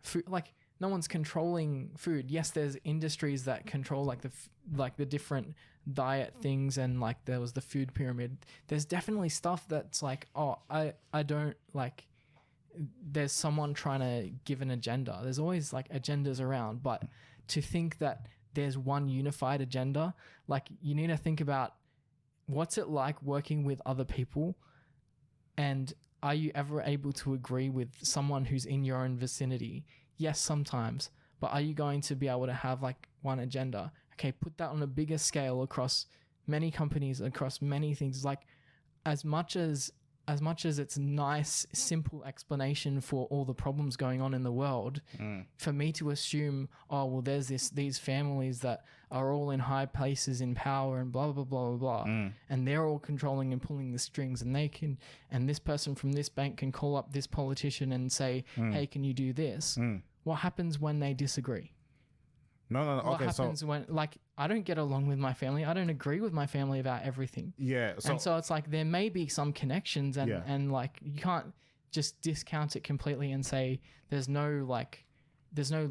food, like no one's controlling food. Yes, there's industries that control like the different diet things, and like there was the food pyramid. There's definitely stuff that's like, oh, I don't like. There's someone trying to give an agenda. There's always like agendas around, but to think that there's one unified agenda, like you need to think about what's it like working with other people, and are you ever able to agree with someone who's in your own vicinity? Yes, sometimes, but are you going to be able to have like one agenda? Okay, put that on a bigger scale across many companies, across many things. Like as much as it's nice, simple explanation for all the problems going on in the world, for me to assume, oh, well, there's these families that are all in high places in power and blah, blah, blah, blah, blah. And they're all controlling and pulling the strings, and this person from this bank can call up this politician and say, hey, can you do this? What happens when they disagree? No. What happens when, like, I don't get along with my family. I don't agree with my family about everything. Yeah. And so it's like there may be some connections, and like you can't just discount it completely and say there's no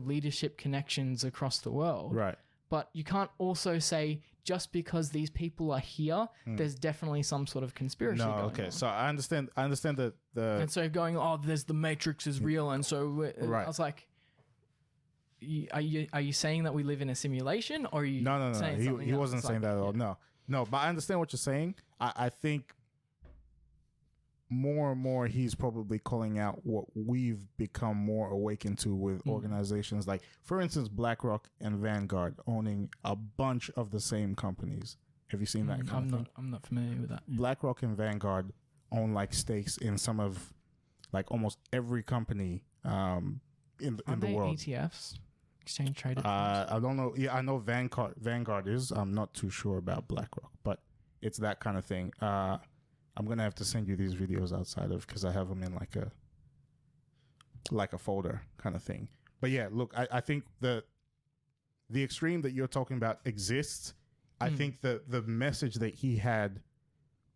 leadership connections across the world. Right. But you can't also say just because these people are here, there's definitely some sort of conspiracy going on. So I understand that and so going, there's the Matrix is real, and so I was like, are you saying that we live in a simulation, or are you no saying he wasn't saying that at all. No, but I understand what you're saying. I think more and more he's probably calling out what we've become more awakened to with organizations like, for instance, BlackRock and Vanguard owning a bunch of the same companies. Have you seen that kind of thing? I'm not familiar with that. BlackRock and Vanguard own like stakes in some of like almost every company in the world. ETFs? Exchange traded funds? I don't know. Yeah, I know Vanguard is. I'm not too sure about BlackRock, but it's that kind of thing. I'm gonna have to send you these videos outside of, because I have them in like a folder kind of thing. But yeah, look, I think the extreme that you're talking about exists. I think the message that he had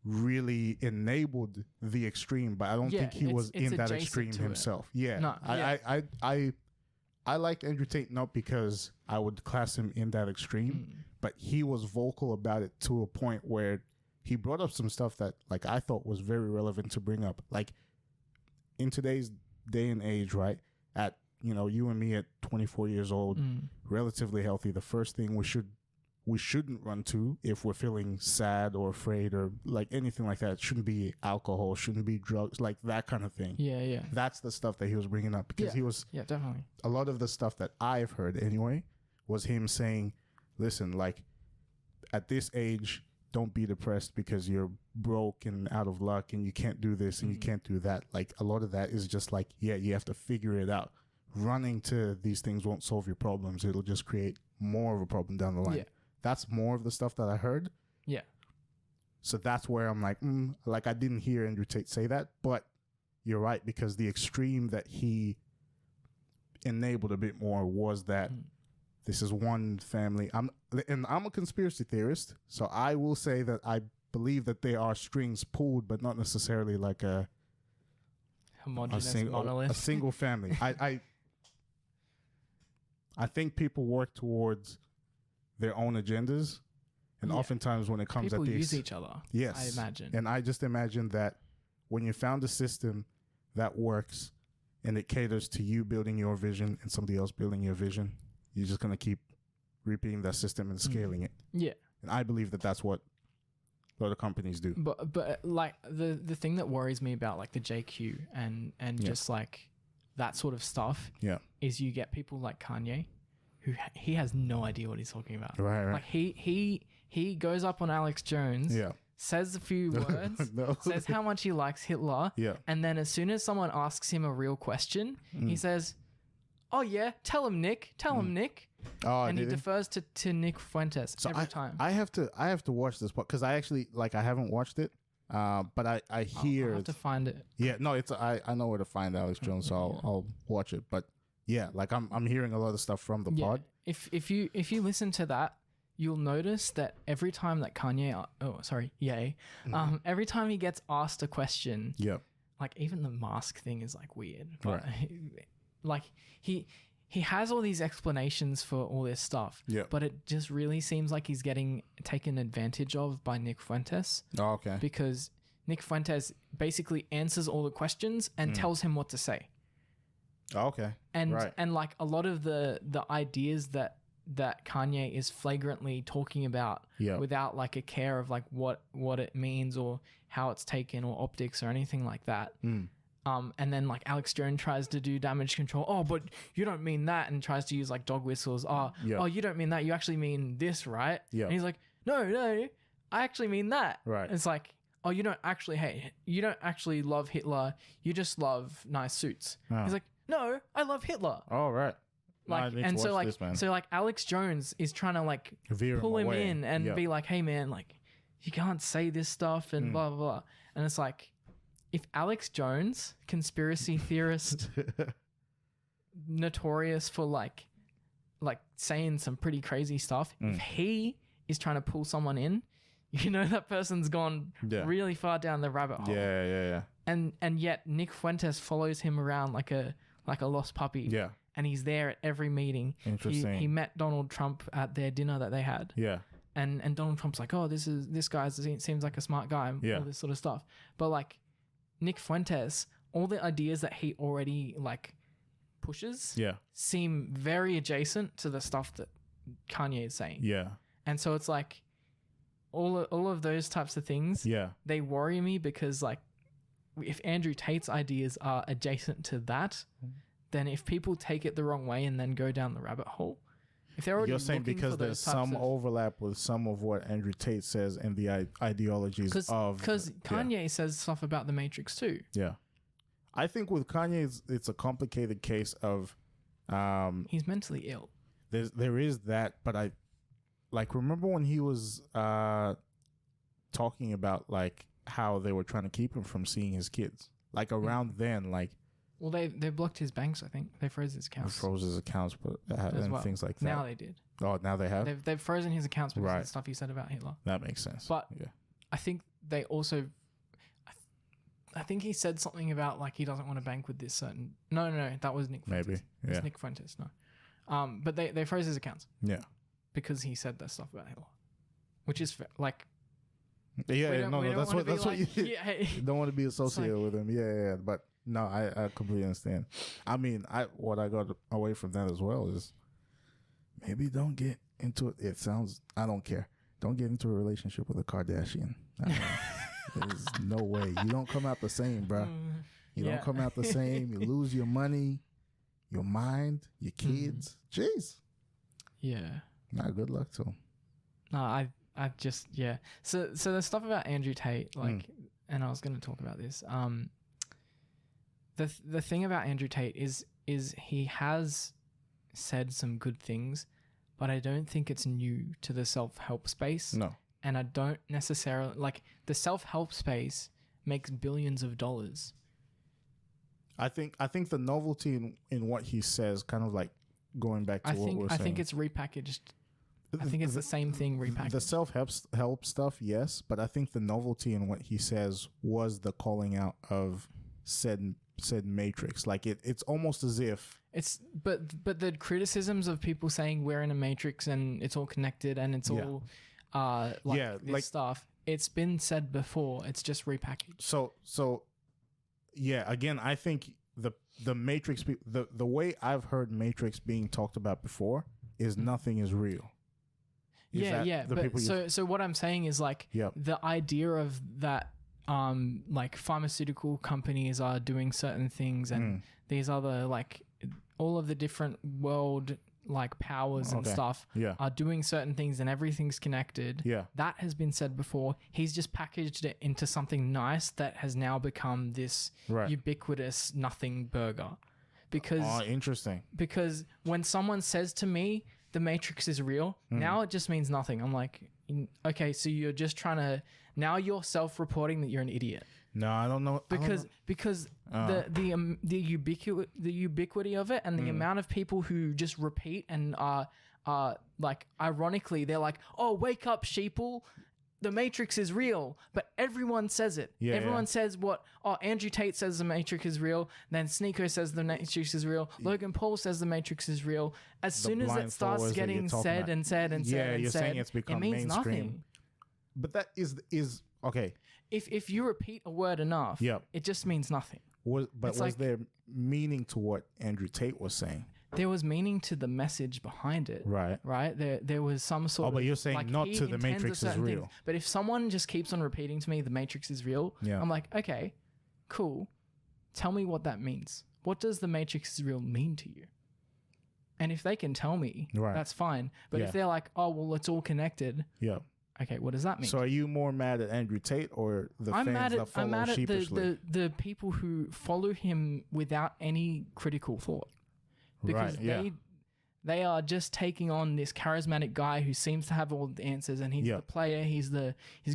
really enabled the extreme, but I don't think he was in that extreme himself. Yeah, no, I liked Andrew Tate not because I would class him in that extreme, but he was vocal about it to a point where he brought up some stuff that like I thought was very relevant to bring up. Like in today's day and age, right? At, you and me at 24 years old, relatively healthy, the first thing we shouldn't run to if we're feeling sad or afraid or like anything like that, it shouldn't be alcohol, shouldn't be drugs, like that kind of thing. Yeah. That's the stuff that he was bringing up, because he was... Yeah, definitely. A lot of the stuff that I've heard anyway was him saying, listen, like at this age, don't be depressed because you're broke and out of luck and you can't do this and you can't do that. Like a lot of that is just like, you have to figure it out. Running to these things won't solve your problems. It'll just create more of a problem down the line. Yeah. That's more of the stuff that I heard. Yeah. So that's where I'm like, like I didn't hear Andrew Tate say that, but you're right, because the extreme that he enabled a bit more was that this is one family. I'm a conspiracy theorist, so I will say that I believe that there are strings pulled, but not necessarily like a homogeneous monolith. A single family. I think people work towards their own agendas, and oftentimes when it comes people use each other. Yes, I imagine. And I just imagine that when you found a system that works and it caters to you building your vision and somebody else building your vision, you're just going to keep repeating that system and scaling it. Yeah. And I believe that that's what a lot of companies do. But like the thing that worries me about like the JQ and just like that sort of stuff is you get people like Kanye, who he has no idea what he's talking about. Right. Like he goes up on Alex Jones, says a few words, says how much he likes Hitler, and then as soon as someone asks him a real question, he says, "Oh yeah, tell him Nick." Oh, and he defers to Nick Fuentes every time. I have to watch this because I actually I haven't watched it, but I hear I'll have to find it. Yeah, no, it's I know where to find Alex Jones, so I'll watch it. But yeah, like I'm hearing a lot of stuff from the pod. If you listen to that, you'll notice that every time that Kanye, every time he gets asked a question, like even the mask thing is like weird, but like he has all these explanations for all this stuff, but it just really seems like he's getting taken advantage of by Nick Fuentes. Oh, okay. Because Nick Fuentes basically answers all the questions and tells him what to say. Oh, okay. And like a lot of the ideas that Kanye is flagrantly talking about without like a care of like what it means or how it's taken or optics or anything like that. And then like Alex Jones tries to do damage control. Oh, but you don't mean that, and tries to use like dog whistles. Oh, you don't mean that. You actually mean this, right? Yeah. And he's like, no, I actually mean that. Right. And it's like, oh, you don't actually love Hitler. You just love nice suits. Oh. He's like, no, I love Hitler. Oh, right. Like, and so like Alex Jones is trying to like pull him in and be like, hey man, like you can't say this stuff and blah blah blah. And it's like, if Alex Jones, conspiracy theorist, notorious for like saying some pretty crazy stuff, if he is trying to pull someone in, that person's gone really far down the rabbit hole. Yeah. And yet Nick Fuentes follows him around like a lost puppy. Yeah. And he's there at every meeting. Interesting. He met Donald Trump at their dinner that they had. Yeah. and Donald Trump's like, oh, this guy seems like a smart guy, all this sort of stuff. But like Nick Fuentes, all the ideas that he already like pushes seem very adjacent to the stuff that Kanye is saying. Yeah. And so it's like all of those types of things, they worry me because like if Andrew Tate's ideas are adjacent to that, then if people take it the wrong way and then go down the rabbit hole, if they're already, you're saying because there's some overlap with some of what Andrew Tate says and the ideologies because Kanye says stuff about the Matrix too. Yeah. I think with Kanye, it's a complicated case of he's mentally ill. There is that, but I like remember when he was talking about like how they were trying to keep him from seeing his kids. Like around then, like well, they blocked his banks. I think they froze his accounts. Froze his accounts, but and well. Things like that. Now they did. Oh, now they have. They've frozen his accounts because of the stuff he said about Hitler. That makes sense. But I think they also. I think he said something about like he doesn't want to bank with this certain. No, that was Nick Fuentes. Maybe it was Nick Fuentes. No, but they froze his accounts. Yeah, because he said that stuff about Hitler, which is like. Yeah, that's what like, you don't want to be associated with him. Yeah, but no, I completely understand. I mean, what I got away from that as well is maybe don't get into it. It sounds I don't care. Don't get into a relationship with a Kardashian. There's no way. You don't come out the same, bro. You don't come out the same. You lose your money, your mind, your kids. Jeez. Yeah. Not good luck to him. No, I just So the stuff about Andrew Tate, like, and I was going to talk about this. The thing about Andrew Tate is he has said some good things, but I don't think it's new to the self-help space. No. And I don't necessarily like the self-help space makes billions of dollars. I think the novelty in what he says, kind of like going back to what we're saying. I think it's repackaged. I think it's the same thing repackaged. The self-help stuff, yes, but I think the novelty in what he says was the calling out of said matrix. Like it's almost as if it's but the criticisms of people saying we're in a matrix and it's all connected and it's all this stuff. It's been said before. It's just repackaged. So yeah. Again, I think the matrix, the way I've heard matrix being talked about before is nothing is real. But so what I'm saying is like the idea of that like pharmaceutical companies are doing certain things and these other like all of the different world like powers and stuff are doing certain things and everything's connected. Yeah. That has been said before. He's just packaged it into something nice that has now become this ubiquitous nothing burger. Because interesting. Because when someone says to me the Matrix is real, now it just means nothing. I'm like, okay, so you're just trying to now you're self-reporting that you're an idiot. No, I don't know. Because the ubiquity of it and the amount of people who just repeat and are like ironically they're like, oh, wake up, sheeple. The Matrix is real, but everyone says it. Yeah, everyone says Andrew Tate says the Matrix is real. Then Sneeko says the Matrix is real. Logan Paul says the Matrix is real. As soon as it starts getting said and said, you're saying it's become it means mainstream. Nothing. But that is okay. If you repeat a word enough, it just means nothing. Was there meaning to what Andrew Tate was saying? There was meaning to the message behind it. Right? There was some sort of... Oh, but you're saying like not to the Matrix is real. Things. But if someone just keeps on repeating to me the Matrix is real, I'm like, okay, cool. Tell me what that means. What does the Matrix is real mean to you? And if they can tell me, that's fine. But if they're like, oh, well, it's all connected. Yeah. Okay, what does that mean? So are you more mad at Andrew Tate or the fans that follow I'm mad sheepishly? At the people who follow him without any critical thought. Because they are just taking on this charismatic guy who seems to have all the answers, and he's the player. He's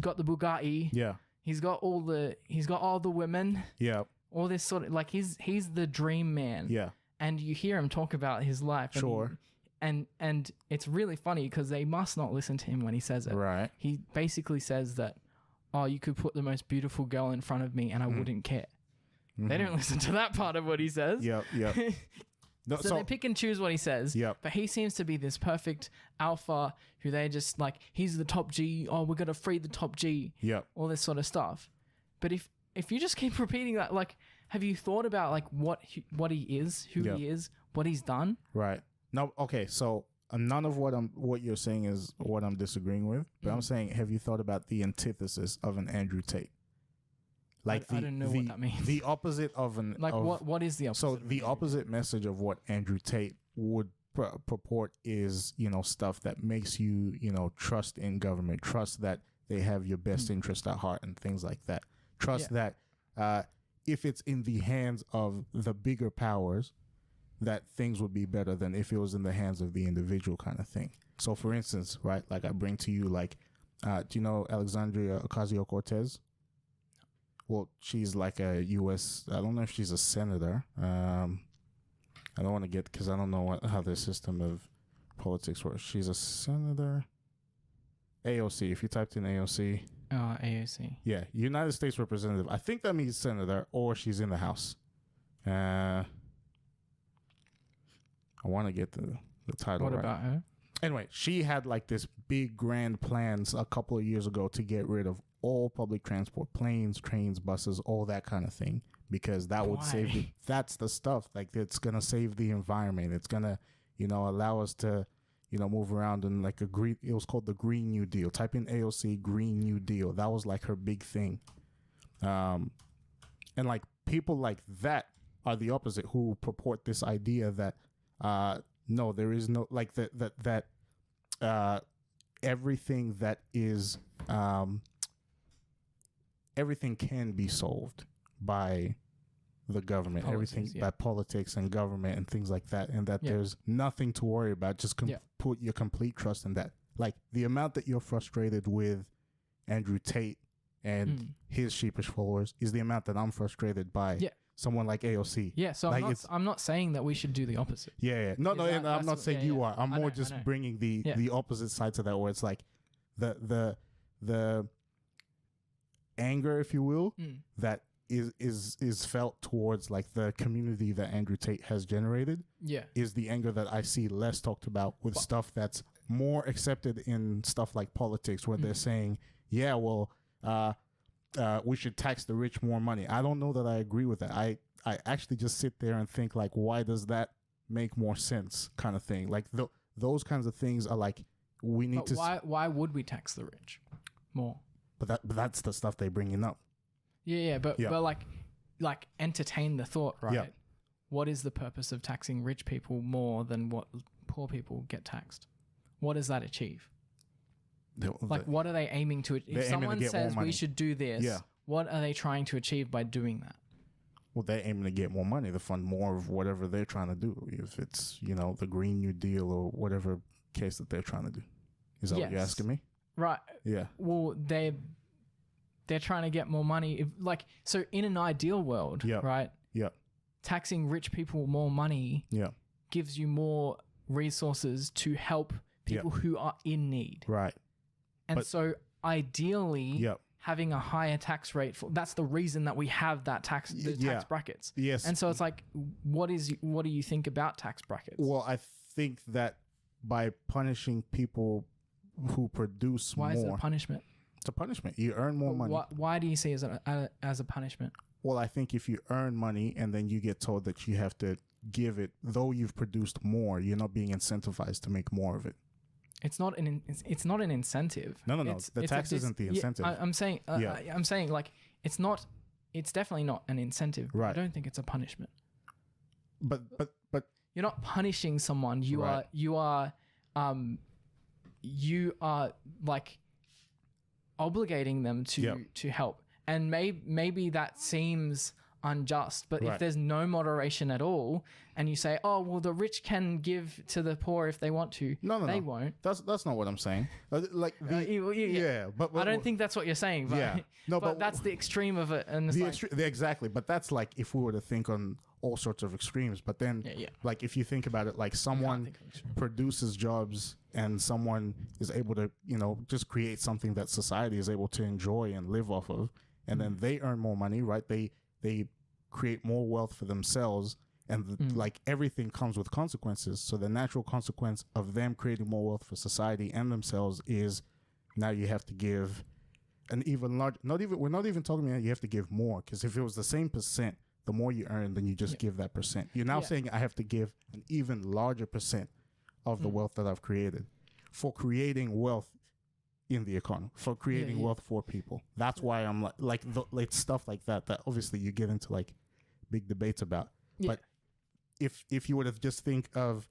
got the Bugatti. Yeah. He's got all the women. Yeah. All this sort of like he's the dream man. Yeah. And you hear him talk about his life. Sure. And it's really funny because they must not listen to him when he says it. Right. He basically says that, oh, you could put the most beautiful girl in front of me and I wouldn't care. They don't listen to that part of what he says. Yep. No, so they pick and choose what he says. Yep. But he seems to be this perfect alpha who they just like, he's the top G. Oh, we're going to free the top G. Yep. All this sort of stuff. But if you just keep repeating that, like, have you thought about like what he is, who he is, what he's done? Right. No. Okay. So none of what you're saying is what I'm disagreeing with. But I'm saying, have you thought about the antithesis of an Andrew Tate? Like I don't know what that means. The opposite of an like what is the opposite? So the opposite message of what Andrew Tate would purport is, you know, stuff that makes you, you know, trust in government, trust that they have your best interest at heart and things like that. Trust that if it's in the hands of the bigger powers, that things would be better than if it was in the hands of the individual kind of thing. So for instance, right, like I bring to you, like, do you know Alexandria Ocasio-Cortez? Well, she's like a U.S. I don't know if she's a senator. I don't want to get, because I don't know how their system of politics works. She's a senator. AOC. If you typed in AOC. AOC. Yeah, United States Representative. I think that means senator, or she's in the House. I want to get the title right. What about her? Anyway, she had like this big grand plans a couple of years ago to get rid of all public transport, planes, trains, buses, all that kind of thing, because that would save that's the stuff, like, it's going to save the environment. It's going to, you know, allow us to, you know, move around in like it was called the Green New Deal. Type in AOC Green New Deal. That was like her big thing. And like people like that are the opposite, who purport this idea that, no, there is no, like that everything that is, everything can be solved by the government, everything by politics and government and things like that, and that there's nothing to worry about. Just put your complete trust in that. Like the amount that you're frustrated with Andrew Tate and his sheepish followers is the amount that I'm frustrated by someone like AOC. Yeah, so like I'm not saying that we should do the opposite. Yeah. No, I'm not saying you are. I'm more just bringing the opposite side to that, where it's like the anger, if you will, that is felt towards like the community that Andrew Tate has generated, is the anger that I see less talked about with stuff that's more accepted in stuff like politics, where they're saying, yeah, well, we should tax the rich more money. I don't know that I agree with that. I actually just sit there and think, like, why does that make more sense, kind of thing. Like those kinds of things are like, we need to. Why would we tax the rich more? But that's the stuff they bringing up. But like entertain the thought, right? Yeah. What is the purpose of taxing rich people more than what poor people get taxed? What does that achieve? What are they aiming to? If someone says we should do this, what are they trying to achieve by doing that? Well, they're aiming to get more money to fund more of whatever they're trying to do. If it's, you know, the Green New Deal or whatever case that they're trying to do. Is that what you're asking me? Right. Yeah. Well, they're trying to get more money. So in an ideal world, right? Yeah. Taxing rich people more money gives you more resources to help people who are in need. Right. And so ideally, having a higher tax rate, that's the reason that we have that tax brackets. Yes. And so it's like, what do you think about tax brackets? Well, I think that by punishing people who produce more. Why is it a punishment? It's a punishment. You earn more money. Why do you see it as a punishment? Well, I think if you earn money and then you get told that you have to give it, though you've produced more, you're not being incentivized to make more of it. It's not an incentive. No. The tax isn't the incentive. I'm saying like it's not. It's definitely not an incentive. Right. I don't think it's a punishment. But you're not punishing someone. You are like obligating them to help. And maybe that seems unjust, but if there's no moderation at all, and you say, oh well, the rich can give to the poor if they want to, they won't. That's not what I'm saying. But I don't think that's what you're saying. But, but that's the extreme of it, and exactly. But that's like if we were to think on all sorts of extremes. But then, like if you think about it, like someone produces jobs and someone is able to, you know, just create something that society is able to enjoy and live off of, and then they earn more money, right? They create more wealth for themselves, And like everything comes with consequences. So the natural consequence of them creating more wealth for society and themselves is now you have to give an even larger, we're not even talking about you have to give more, because if it was the same percent, the more you earn, then you just give that percent. You're now saying I have to give an even larger percent of the wealth that I've created for creating wealth in the economy, for creating wealth for people. That's why I'm like stuff like that obviously you get into like big debates about. But if you would have just think of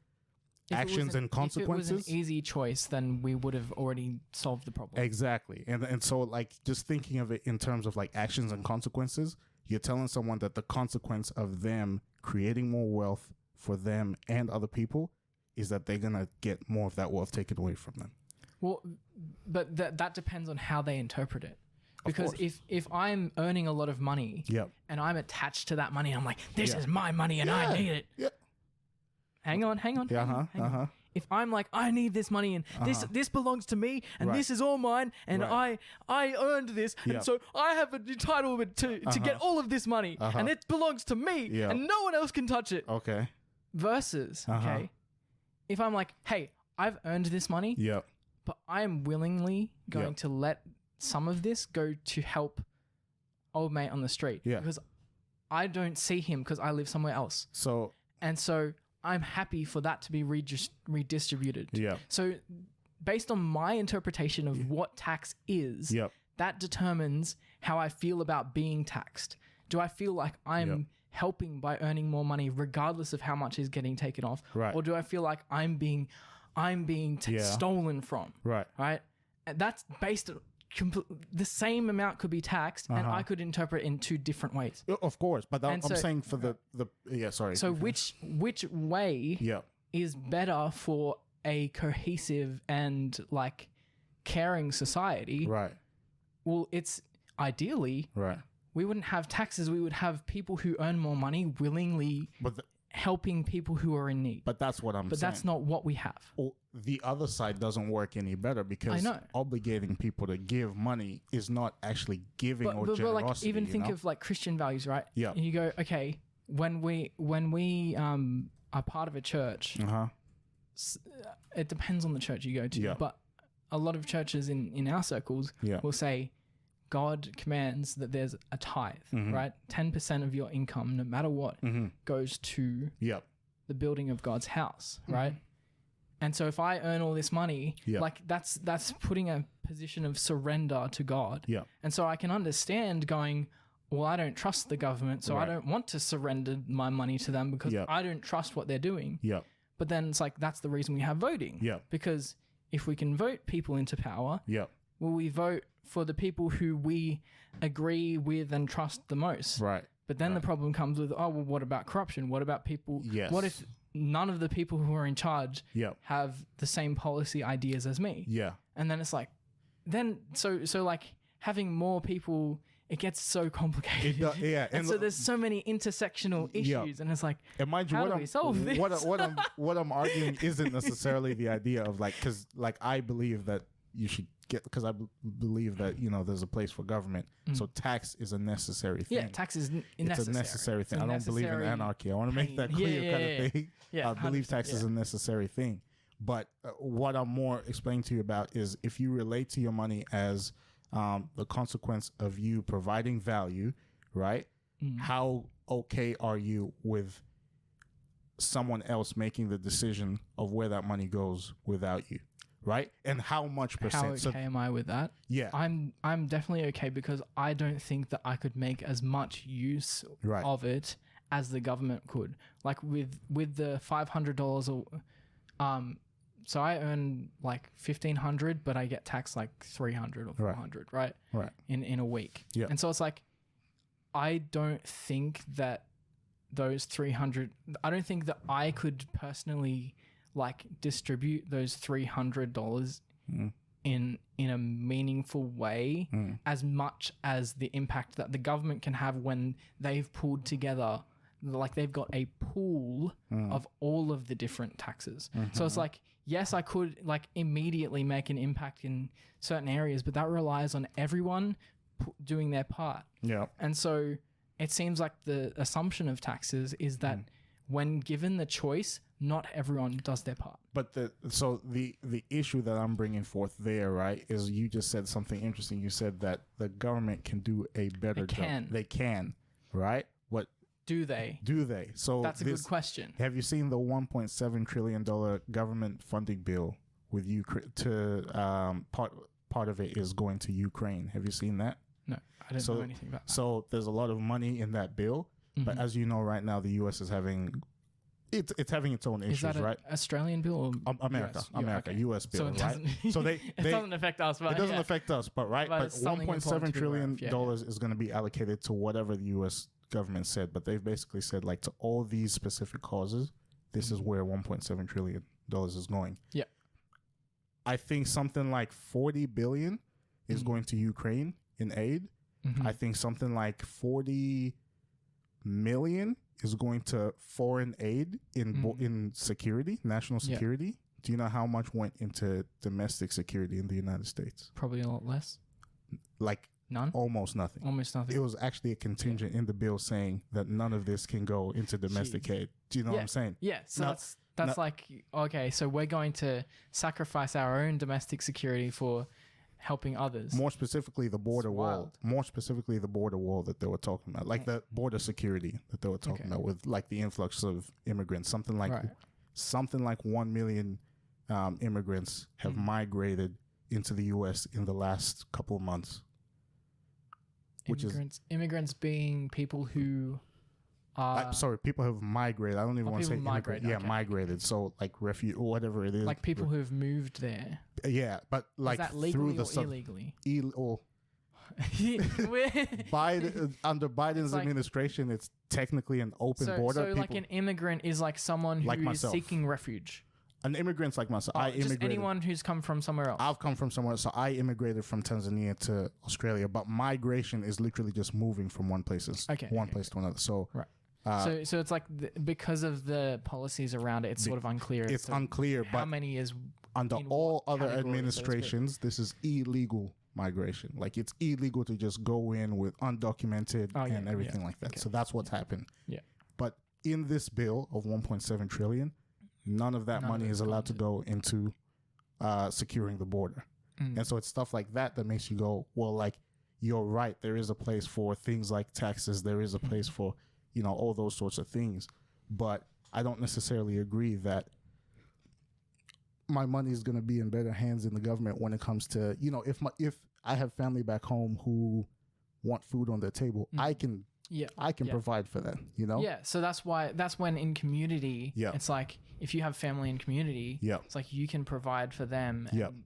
actions and consequences. If it was an easy choice, then we would have already solved the problem. Exactly. And so like just thinking of it in terms of like actions and consequences, you're telling someone that the consequence of them creating more wealth for them and other people is that they're going to get more of that wealth taken away from them. Well, but that depends on how they interpret it. Because if I'm earning a lot of money and I'm attached to that money, I'm like, this is my money and I need it. Yeah. Hang on. Hang on. If I'm like, I need this money and this belongs to me and this is all mine and I earned this and so I have an entitlement to get all of this money and it belongs to me and no one else can touch it. Okay. Versus, if I'm like, hey, I've earned this money, but I am willingly going to let some of this go to help old mate on the street because I don't see him because I live somewhere else. So I'm happy for that to be redistributed. Yeah. So based on my interpretation of what tax is, that determines how I feel about being taxed. Do I feel like I'm helping by earning more money regardless of how much is getting taken off? Right. Or do I feel like I'm being stolen from? Right. Right. And that's based on the same amount could be taxed and I could interpret in two different ways. Of course, but I'm saying for the sorry. So which way is better for a cohesive and like caring society? Right. Well, it's ideally we wouldn't have taxes. We would have people who earn more money willingly helping people who are in need. But that's what I'm saying. But that's not what we have. Well, the other side doesn't work any better because obligating people to give money is not actually giving or generosity. But like even think of like Christian values, right? Yeah. And you go, okay, when we are part of a church, it depends on the church you go to, but a lot of churches in our circles will say God commands that there's a tithe, right? 10% of your income, no matter what, goes to the building of God's house, right? And so if I earn all this money, like that's putting a position of surrender to God. Yeah. And so I can understand going, well, I don't trust the government, so I don't want to surrender my money to them because I don't trust what they're doing. Yeah. But then it's like that's the reason we have voting. Yeah. Because if we can vote people into power, will we vote for the people who we agree with and trust the most? Right. But then the problem comes with, oh, well, what about corruption? What about people? Yes. What if none of the people who are in charge have the same policy ideas as me? Yeah. And then it's like, so like having more people, it gets so complicated. And so there's so many intersectional issues and it's like, how do we solve this? What I'm arguing isn't necessarily the idea of like, because like I believe that you should get, because I believe that, you know, there's a place for government. So tax is a necessary thing. Yeah, tax is necessary. It's a necessary thing. I don't believe in anarchy. I want to make that clear kind of thing. Yeah, I believe tax is a necessary thing. But what I'm more explaining to you about is if you relate to your money as the consequence of you providing value, right? How okay are you with someone else making the decision of where that money goes without you? Right? And how much percent? How okay am I with that? Yeah. I'm definitely okay because I don't think that I could make as much use of it as the government could. Like with the $500 or so I earn like $1,500, but I get taxed like $300 or $400, right? Right. In a week. Yeah. And so it's like I don't think that those $300 I don't think that I could personally like distribute those $300 in a meaningful way as much as the impact that the government can have when they've pulled together, like they've got a pool of all of the different taxes. So it's like, yes, I could like immediately make an impact in certain areas, but that relies on everyone doing their part. Yeah. And so it seems like the assumption of taxes is that when given the choice, not everyone does their part. But the issue that I'm bringing forth there, right, is you just said something interesting. You said that the government can do a better job. They can, right? What do they? So that's a good question. Have you seen the $1.7 trillion government funding bill with Ukraine? Part of it is going to Ukraine. Have you seen that? No, I didn't know anything about that. So there's a lot of money in that bill, but as you know, right now the U.S. is having it's having its own issues, is that right? Australian bill or America, okay. U.S. bill, so right? So it doesn't affect us, but it doesn't affect us, but right? But $1.7 trillion is going to be allocated to whatever the U.S. government said, but they've basically said like to all these specific causes, this is where $1.7 trillion is going. Yeah. I think something like 40 billion is going to Ukraine in aid. I think something like 40 million is going to foreign aid in security, national security. Yeah. Do you know how much went into domestic security in the United States? Probably a lot less. Like none? Almost nothing. Almost nothing. It was actually a contingent in the bill saying that none of this can go into domestic aid. Do you know what I'm saying? Yeah. So that's like, okay, so we're going to sacrifice our own domestic security for helping others. More specifically, the border wall. More specifically, the border wall that they were talking about, like the border security that they were talking about with like the influx of immigrants. Something like 1 million immigrants have migrated into the U.S. in the last couple of months. Immigrants being people who people have migrated. I don't even want to say migrated. Yeah, migrated. So like refuge or whatever it is. Like people who have moved there. Yeah, but like is that legally or illegally? Under Biden's administration, it's technically an open border. So like an immigrant is like someone who is seeking refuge. An immigrant's like myself. I immigrated. Just anyone who's come from somewhere else. I've come from somewhere else. So I immigrated from Tanzania to Australia. But migration is literally just moving from one place to another. So so it's like because of the policies around it, it's sort of unclear. It's unclear. How many is under all other administrations? This is illegal migration. Like it's illegal to just go in with undocumented and everything like that. Okay. So that's what's happened. Yeah. But in this bill of 1.7 trillion. None of that money is allowed to go into securing the border. And so it's stuff like that that makes you go, well, like, you're right. There is a place for things like taxes. There is a place for, all those sorts of things. But I don't necessarily agree that my money is going to be in better hands in the government when it comes to, if I have family back home who want food on their table, I can provide for them, Yeah, so that's when in community, it's like if you have family in community, it's like you can provide for them. And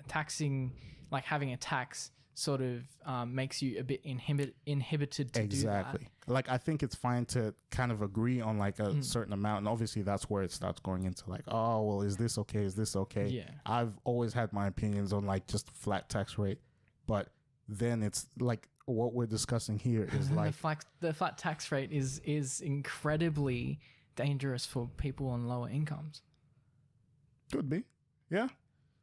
taxing, like having a tax sort of makes you a bit inhibited to do that. Like I think it's fine to kind of agree on like a certain amount, and obviously that's where it starts going into like, oh, well, is this okay? Is this okay? Yeah. I've always had my opinions on like just flat tax rate, but then it's like, what we're discussing here is like the flat tax rate is incredibly dangerous for people on lower incomes. Could be, yeah.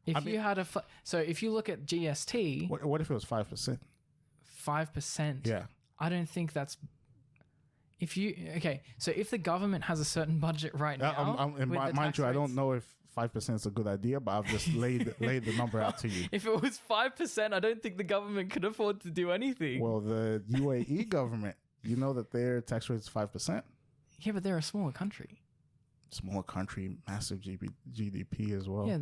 If you had so if you look at GST, what if it was 5%? 5%. Yeah, I don't think that's. So if the government has a certain budget right now, mind you, I don't know if 5% is a good idea, but I've just laid the number out to you. If it was 5%, I don't think the government could afford to do anything. Well, the UAE government, you know that their tax rate is 5%. Yeah, but they're a smaller country. Smaller country, massive GDP as well. Yeah,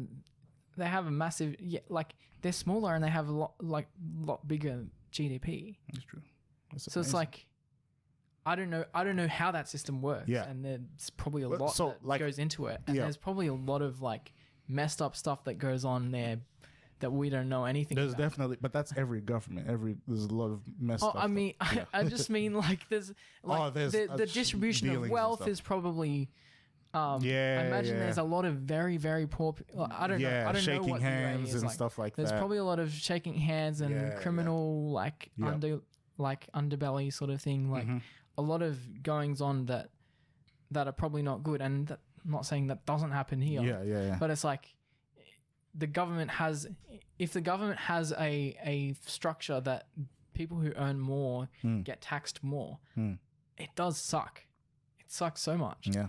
they have a massive. Yeah, like they're smaller and they have a lot bigger GDP. That's true. So amazing. It's like. I don't know how that system works, and there's probably a lot that goes into it, and there's probably a lot of like messed up stuff that goes on there that we don't know anything about. There's definitely, but that's every government. There's a lot of messed up. I mean, I just mean like there's like the distribution of wealth is probably. I imagine there's a lot of very, very poor. I don't know. I don't know what hands and like. Stuff like there's that. There's probably a lot of shaking hands and criminal underbelly sort of thing, like. A lot of goings on that are probably not good, and I'm not saying that doesn't happen here. Yeah. But it's like if the government has a structure that people who earn more get taxed more, it does suck. It sucks so much. Yeah.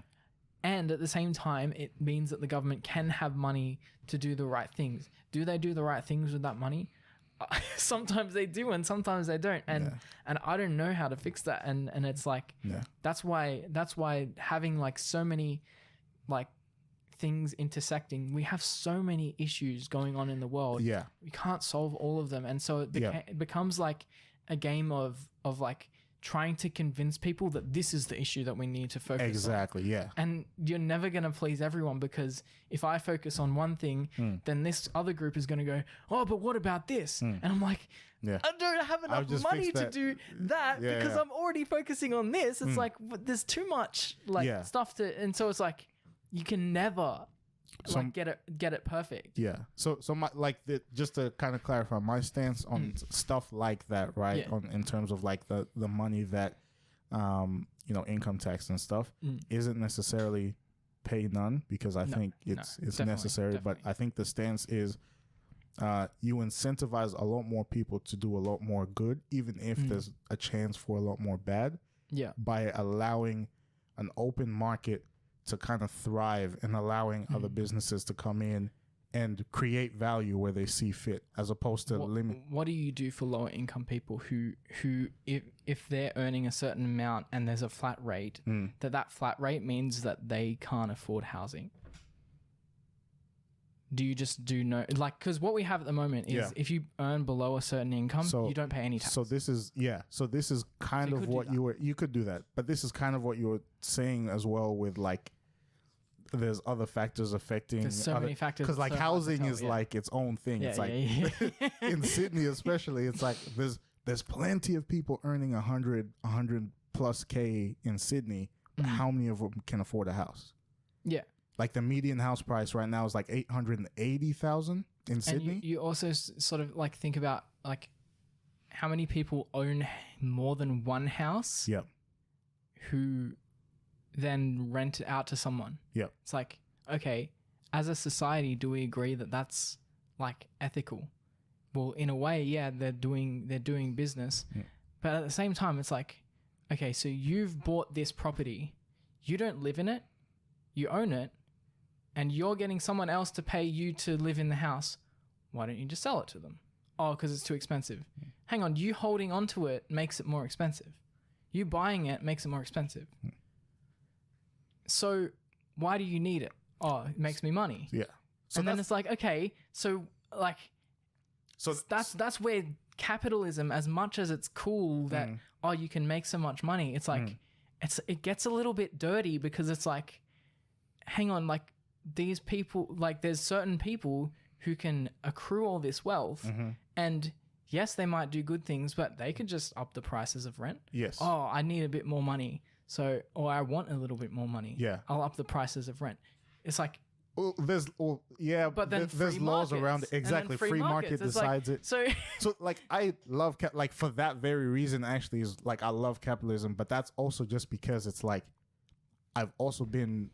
And at the same time, it means that the government can have money to do the right things. Do they do the right things with that money? Sometimes they do, and sometimes they don't. And I don't know how to fix that. And it's like that's why having like so many like things intersecting, we have so many issues going on in the world. Yeah, we can't solve all of them, and so it becomes like a game of like trying to convince people that this is the issue that we need to focus on. Exactly, yeah. And you're never going to please everyone, because if I focus on one thing, then this other group is going to go, oh, but what about this? And I'm like, I don't have enough money to do that because I'm already focusing on this. It's like, there's too much like stuff to, and so it's like, you can never get it perfect. Yeah. So my just to kind of clarify my stance on stuff like that, right? Yeah. In terms of like the money that income tax and stuff isn't necessarily pay none, because I think it's necessary. Definitely. But I think the stance is you incentivize a lot more people to do a lot more good, even if there's a chance for a lot more bad. Yeah. By allowing an open market to kind of thrive and allowing other businesses to come in and create value where they see fit, as opposed to limit. What do you do for lower income people who if they're earning a certain amount and there's a flat rate, that flat rate means that they can't afford housing? Do you just do no, like, because what we have at the moment is if you earn below a certain income, you don't pay any tax. So this is kind of what you could do that, but this is kind of what you were saying as well, with like there's other factors affecting. There's so many factors, because like housing is like its own thing. It's like in Sydney especially, it's like there's plenty of people earning 100 plus K in Sydney, but how many of them can afford a house? Yeah. Like the median house price right now is like 880,000 in Sydney. And you also sort of like think about like how many people own more than one house. Yep. Who then rent it out to someone. Yep. It's like, okay, as a society, do we agree that that's like ethical? Well, in a way, yeah, they're doing business, but at the same time, it's like, okay, so you've bought this property, you don't live in it, you own it, and you're getting someone else to pay you to live in the house. Why don't you just sell it to them? Oh, because it's too expensive. Hang on, you holding onto it makes it more expensive. You buying it makes it more expensive. So why do you need it? Oh, it makes me money. Yeah. So and then it's like, okay, so like, so that's where capitalism, as much as it's cool that you can make so much money, it's like it gets a little bit dirty, because it's like, hang on, like these people, like there's certain people who can accrue all this wealth, and yes, they might do good things, but they could just up the prices of rent. Yes. Oh, I need a bit more money, or I want a little bit more money. Yeah. I'll up the prices of rent. It's like, but then there's laws around it. Exactly. Free market decides it. So like I love like for that very reason, actually, is like I love capitalism, but that's also just because it's like I've also been,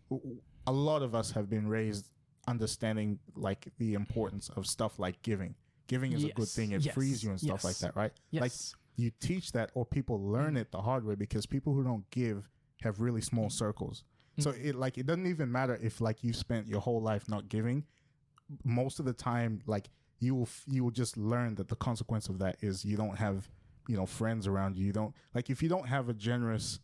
a lot of us have been raised understanding like the importance of stuff like giving. Giving is a good thing. It frees you and stuff like that, right? Yes. Like you teach that, or people learn it the hard way, because people who don't give have really small circles. So it doesn't even matter if like you spent your whole life not giving. Most of the time, like you will just learn that the consequence of that is you don't have, friends around you. You don't, like, if you don't have a generous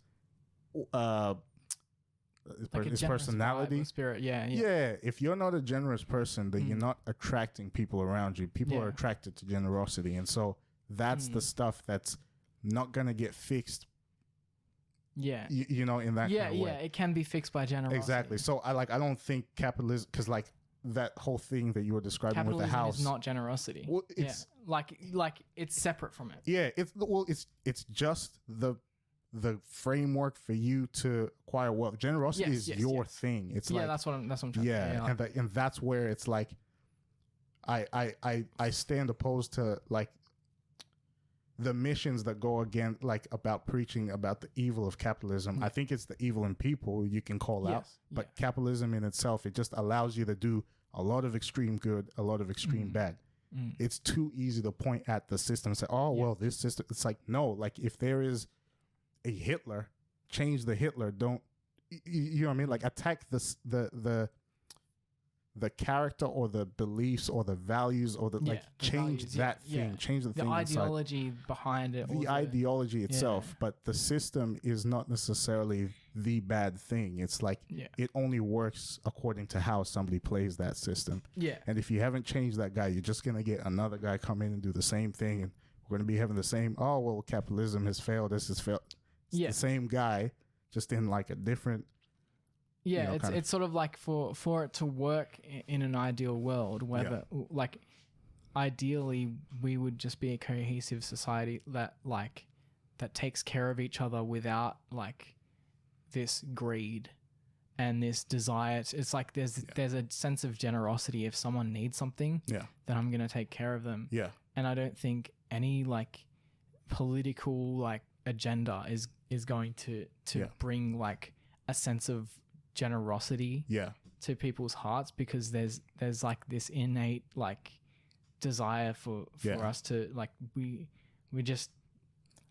personality, spirit, if you're not a generous person, then you're not attracting people around you. People are attracted to generosity, and so that's the stuff that's not gonna get fixed. Yeah, in that kind of way. It can be fixed by generosity. Exactly. So I don't think capitalism, because like that whole thing that you were describing capitalism with the house is not generosity. Well, it's like it's separate from it. Yeah, it's just the framework for you to acquire wealth. Generosity is your thing. It's like, that's what I'm trying to say. And that's where it's like I stand opposed to like the missions that go against, like, about preaching about the evil of capitalism. I think it's the evil in people you can call out, but capitalism in itself, it just allows you to do a lot of extreme good, a lot of extreme bad. It's too easy to point at the system and say, oh, well, this system. It's like, no, like if there is a Hitler, change the Hitler. Don't, you know what I mean? Like attack the character or the beliefs or the values or change that thing, change the thing, ideology behind it, the ideology itself. But the system is not necessarily the bad thing. It's like it only works according to how somebody plays that system. And if you haven't changed that guy, you're just gonna get another guy come in and do the same thing, and we're gonna be having the same. Oh well, capitalism has failed. This has failed. It's the same guy, just in like a different. Yeah, it's sort of like for it to work in an ideal world, whether like ideally we would just be a cohesive society that takes care of each other without like this greed and this desire. It's like there's a sense of generosity. If someone needs something, then I'm gonna take care of them. And I don't think any like political like agenda is going to bring like a sense of generosity to people's hearts, because there's like this innate like desire for us to like we just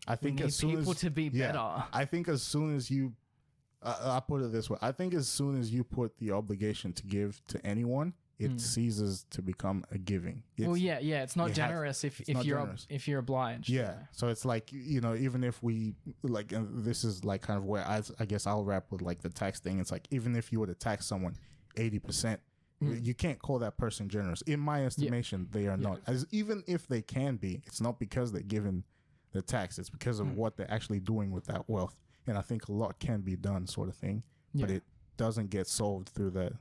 I think we need people to be better. I think as soon as you I'll put it this way, I think as soon as you put the obligation to give to anyone, it ceases to become a giving. It's not generous if you're obliged. So it's like, you know, even if we like, and this is like kind of where I guess I'll wrap with like the tax thing. It's like, even if you were to tax someone 80%, you can't call that person generous. In my estimation, they are not. As even if they can be, it's not because they're given the tax. It's because of what they're actually doing with that wealth. And I think a lot can be done, sort of thing, but it doesn't get solved through the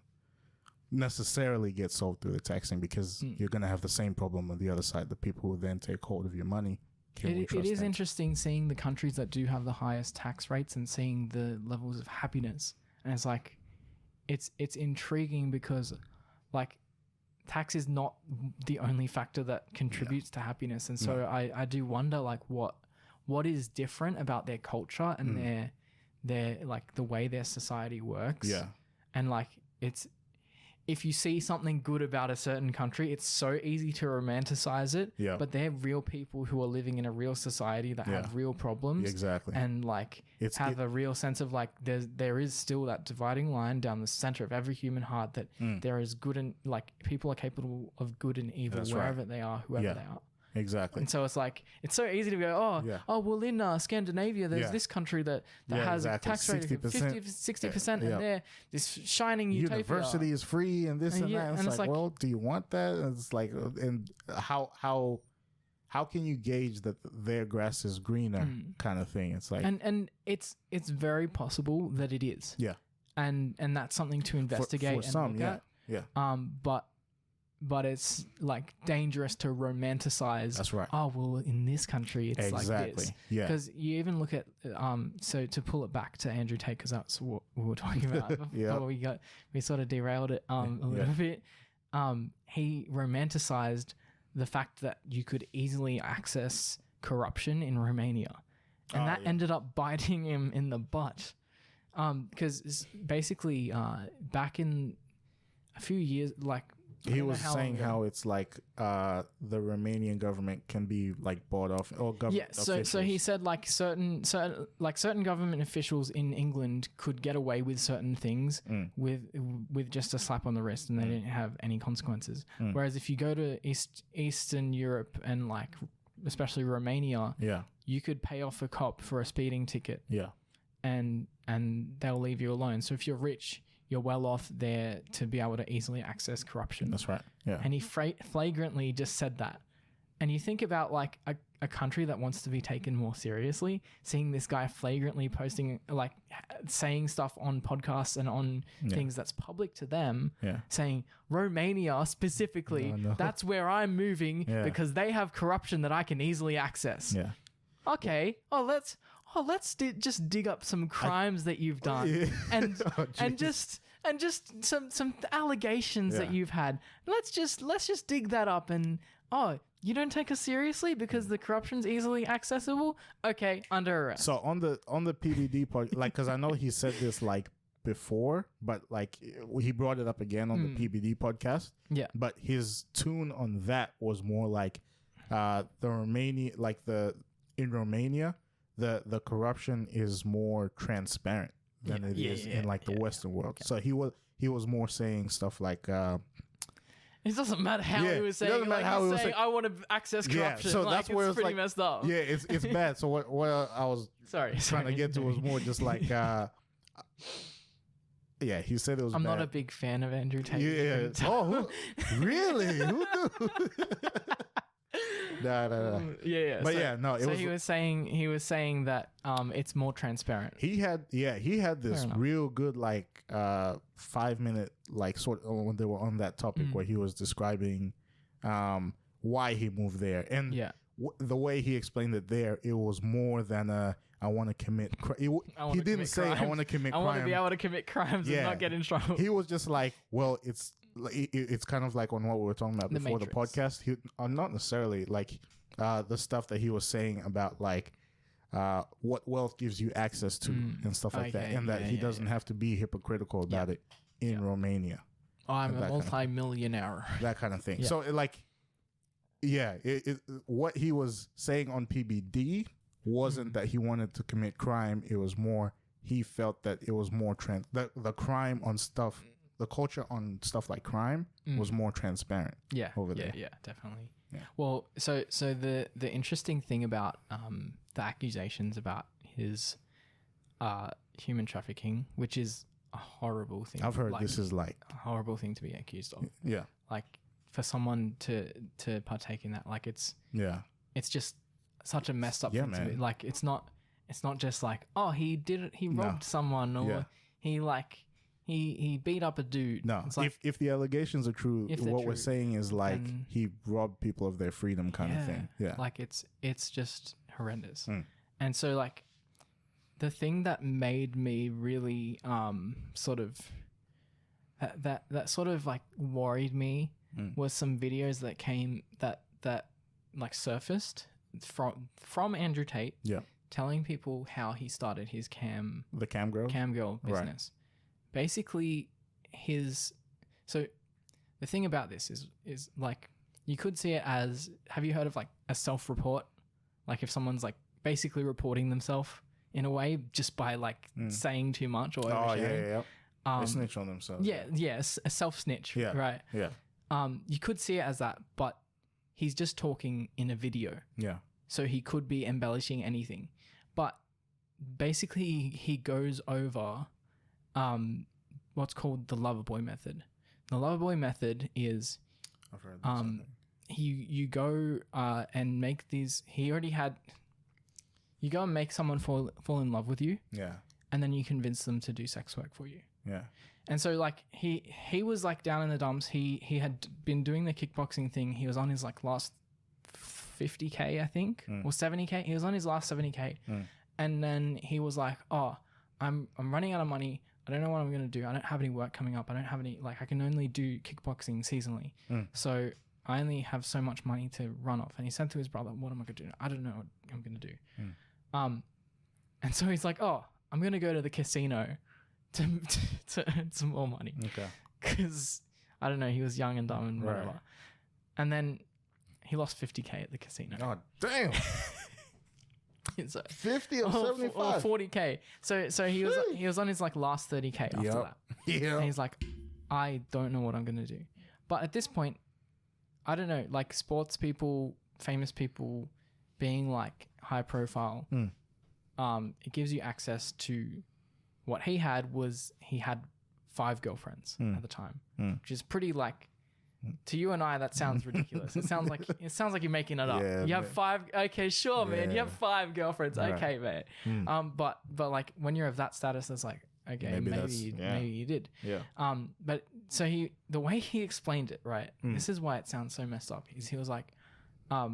taxing, because you're going to have the same problem on the other side. The people who then take hold of your money. It is interesting seeing the countries that do have the highest tax rates and seeing the levels of happiness. And it's like, it's intriguing because like tax is not the only factor that contributes to happiness. And so I do wonder like what is different about their culture and their like the way their society works. And like if you see something good about a certain country, it's so easy to romanticize it. But they're real people who are living in a real society that have real problems. And like have a real sense of like there is still that dividing line down the center of every human heart that there is good and like people are capable of good and evil wherever they are, whoever they are. And so it's like, it's so easy to go, well, in Scandinavia, there's this country that has a tax rate of 60%, and they're this shining utopia. University is free and this and that. And it's like, well, do you want that? And it's like, and how can you gauge that their grass is greener kind of thing? It's like, and it's very possible that it is. And that's something to investigate for some, and look at. But it's like dangerous to romanticize. That's right. Oh, well, in this country, it's like this. Because you even look at, so to pull it back to Andrew Tate, because that's what we were talking about before we sort of derailed it a little bit. He romanticized the fact that you could easily access corruption in Romania. And that ended up biting him in the butt. Because basically, back in a few years, like, he was saying how it's like the Romanian government can be like bought off, or government officials. So he said like certain government officials in England could get away with certain things with just a slap on the wrist, and they didn't have any consequences. Whereas if you go to Eastern Europe and like especially Romania, you could pay off a cop for a speeding ticket, and they'll leave you alone. So if you're rich, you're well off there to be able to easily access corruption. That's right. And he flagrantly just said that. And you think about like a country that wants to be taken more seriously, seeing this guy flagrantly posting, like saying stuff on podcasts and on things that's public to them, saying Romania specifically, that's where I'm moving because they have corruption that I can easily access. Okay. Let's just dig up some crimes that you've done and just some allegations that you've had. Let's just dig that up, and you don't take us seriously because the corruption's easily accessible. Okay, under arrest. So on the PBD part, like, because I know he said this like before, but like he brought it up again on the PBD podcast. But his tune on that was more like in Romania. The corruption is more transparent than it is in like the Western world. Okay. So he was more saying stuff like. It doesn't matter how he was saying. It doesn't matter how he was saying. I want to access corruption. So that's where it's pretty messed up. Yeah, it's bad. So what I was trying to get to was more just like. Yeah, he said it was. I'm not a big fan of Andrew Tate. Yeah. Oh, really? Who knew? No. Yeah. But no. So he was saying that it's more transparent. He had this real good 5-minute sort of when they were on that topic where he was describing why he moved there, and the way he explained it there, it was more than I want to commit. He didn't say I want to commit. I want to be able to commit crimes and not get in trouble. He was just like, well, it's kind of like on what we were talking about before the podcast. Not necessarily the stuff that he was saying about what wealth gives you access to and stuff like that, and that he doesn't have to be hypocritical about it in Romania. Oh, I'm a multi-millionaire. That kind of thing. Yeah. So what he was saying on PBD wasn't that he wanted to commit crime. It was more he felt that it was more the crime on stuff, the culture on stuff like crime was more transparent. Yeah, over there. Yeah, definitely. Yeah. Well, so the interesting thing about the accusations about his human trafficking, which is a horrible thing. I've heard this is a horrible thing to be accused of. Yeah. For someone to partake in that, it's just such a messed up thing to be. It's not just he robbed someone or he beat up a dude. No, if the allegations are true, what we're saying is he robbed people of their freedom kind of thing. Yeah. It's just horrendous. And so the thing that made me really sort of that sort of worried me was some videos that came that surfaced from Andrew Tate, telling people how he started his cam girl business. Right. Basically, so the thing about this is you could see it as, have you heard of a self-report? If someone's basically reporting themselves in a way just by saying too much or oversharing. They snitch on themselves. A self-snitch. Yeah. Right. Yeah. You could see it as that, but he's just talking in a video. Yeah. So he could be embellishing anything. But basically he goes over what's called the Loverboy method. The Loverboy method is I've heard this, you go and make these, you go and make someone fall in love with you. Yeah. And then you convince them to do sex work for you. Yeah. And so he was down in the dumps. He had been doing the kickboxing thing. He was on his last 50K, I think, or 70K. He was on his last 70K. And then he was like, oh, I'm running out of money. I don't know what I'm going to do. I don't have any work coming up. I don't have any, I can only do kickboxing seasonally. So I only have so much money to run off. And he said to his brother, what am I going to do? I don't know what I'm going to do. And so he's like, oh, I'm going to go to the casino to earn some more money. Okay. Because, I don't know, he was young and dumb and whatever. Right. And then he lost 50K at the casino. Oh, damn. So, 50 or 75? Or 40K. So he was on his last 30K after that. Yeah. And he's like, I don't know what I'm going to do. But at this point, I don't know, sports people, famous people being high profile, it gives you access to what he had 5 girlfriends at the time, which is pretty to you and I, that sounds ridiculous. It sounds like you're making it up. Yeah, you have 5. Okay, sure, man. You have 5 girlfriends. Right. Okay, man. But when you're of that status, it's okay, maybe you did. Yeah. But so the way he explained it, right? This is why it sounds so messed up. He was like, I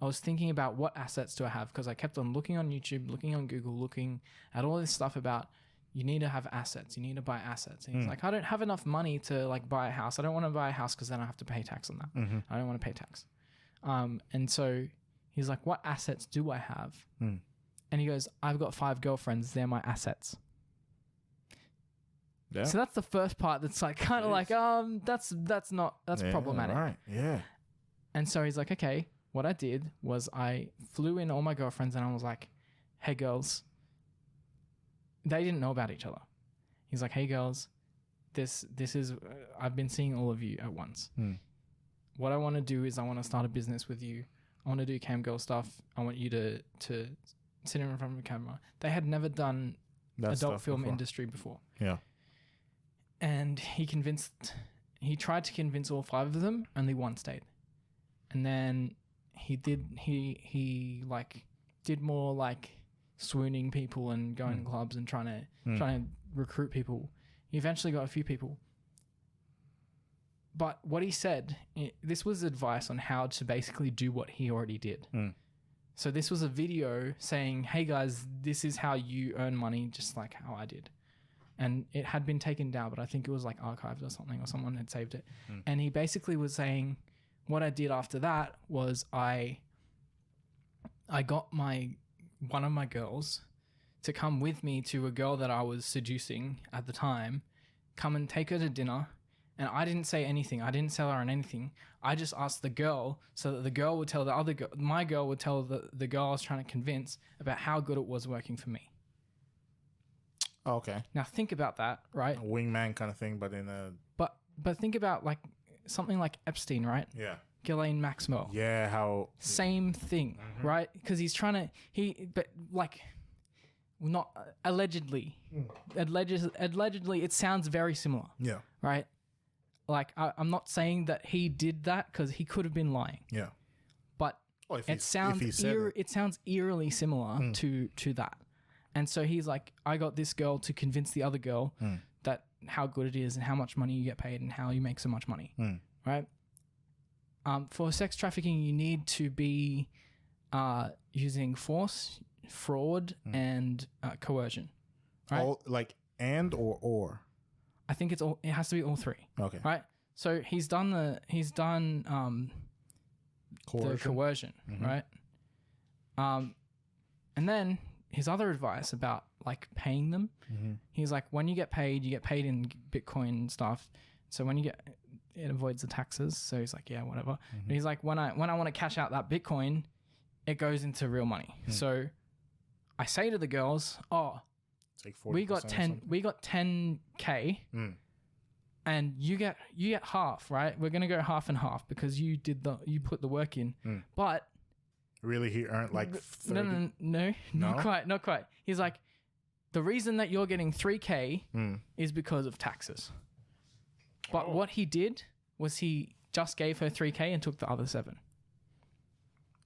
was thinking about what assets do I have, because I kept on looking on YouTube, looking on Google, looking at all this stuff about you need to have assets, you need to buy assets. And he's like, I don't have enough money to buy a house. I don't want to buy a house because then I have to pay tax on that. I don't want to pay tax. And so he's like, what assets do I have? And he goes, I've got 5 girlfriends. They're my assets. Yeah. So that's the first part that's kind of that's problematic. Right. Yeah. And so he's like, okay, what I did was I flew in all my girlfriends and I was like, hey girls, they didn't know about each other. He's like, hey girls, this is I've been seeing all of you at once. What I want to do is I want to start a business with you. I want to do cam girl stuff. I want you to sit in front of a camera. They had never done adult film industry before. Yeah. And he tried to convince all 5 of them. Only one stayed. And then he did more like swooning people and going to clubs and trying to recruit people. He eventually got a few people. But what he said, this was advice on how to basically do what he already did. So this was a video saying, hey guys, this is how you earn money, just like how I did. And it had been taken down, but I think it was like archived or something, or someone had saved it. And he basically was saying, what I did after that was I got one of my girls to come with me to a girl that I was seducing at the time, come and take her to dinner. And I didn't say anything. I didn't sell her on anything. I just asked the girl so that the girl would tell the other girl, my girl would tell the girl I was trying to convince about how good it was working for me. Okay. Now think about that, right? A wingman kind of thing, but in a... But think about like something like Epstein, right? Yeah. Ghislaine Maxwell. Yeah, how... Same thing, right? Because he's trying to... But like... Not... Allegedly. Allegedly, it sounds very similar. Yeah. Right? Like, I'm not saying that he did that because he could have been lying. Yeah. But it sounds eerily similar to that. And so he's like, I got this girl to convince the other girl that how good it is and how much money you get paid and how you make so much money. Right? For sex trafficking, you need to be using force, fraud, and coercion. Right? All, like, and or? I think it has to be all 3. Okay. Right? So he's done the coercion, right? And then his other advice about like paying them, he's like, when you get paid in Bitcoin and stuff. So when you get, it avoids the taxes. So he's like, yeah, whatever. But he's like, when I want to cash out that Bitcoin, it goes into real money. So I say to the girls, like we got 10K and you get half, right? We're going to go half and half because you put the work in. But really, he earned like 30? No, not quite. He's like, the reason that you're getting 3K is because of taxes. But what he did was he just gave her 3K and took the other 7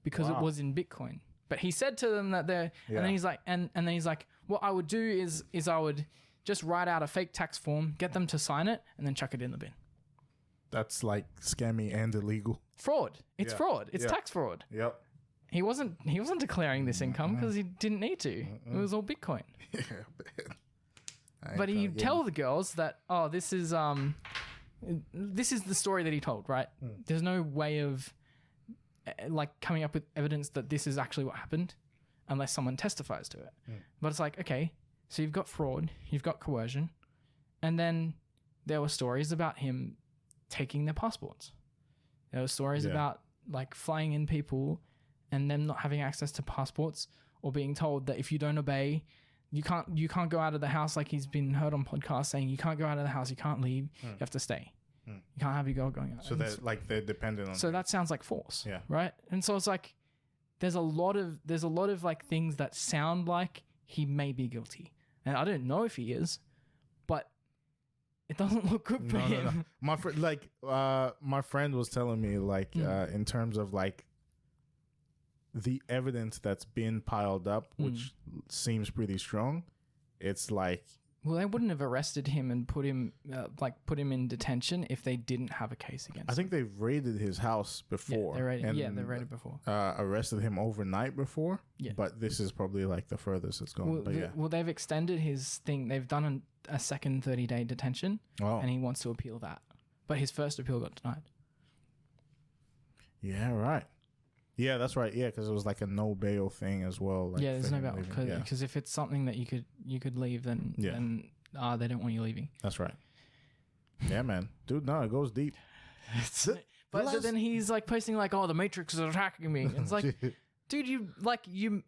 because it was in Bitcoin. But he said to them that and then he's like, and then he's like, what I would do is I would just write out a fake tax form, get them to sign it, and then chuck it in the bin. That's like scammy and illegal. Fraud. It's fraud. It's tax fraud. Yep. He wasn't declaring this income because he didn't need to. It was all Bitcoin. Yeah, but he'd tell the girls that, this is the story that he told, right? There's no way of like coming up with evidence that this is actually what happened unless someone testifies to it. But it's like, okay, so you've got fraud, you've got coercion, and then there were stories about him taking their passports. There were stories about like flying in people and them not having access to passports or being told that if you don't obey, you can't go out of the house. Like he's been heard on podcasts saying you can't go out of the house, you can't leave, you have to stay. You can't have your girl going out. So they're dependent on. So that sounds like force, right? And so it's like there's a lot of like things that sound like he may be guilty, and I don't know if he is, but it doesn't look good for him. No. My friend was telling me like in terms of like the evidence that's been piled up, which seems pretty strong. It's like. Well, they wouldn't have arrested him and put him in detention if they didn't have a case against him. I think they've raided his house before. They raided before. Arrested him overnight before. Yeah. But this is probably like the furthest it's gone. Well, they've extended his thing. They've done a second 30-day detention, and he wants to appeal that. But his first appeal got denied. Yeah, right. Yeah, that's right. Yeah, because it was like a no bail thing as well. Like there's no bail because if it's something that you could leave, then they don't want you leaving. That's right. Yeah, man, dude. No, it goes deep. But then he's like posting like, "Oh, the Matrix is attacking me." And it's like, dude,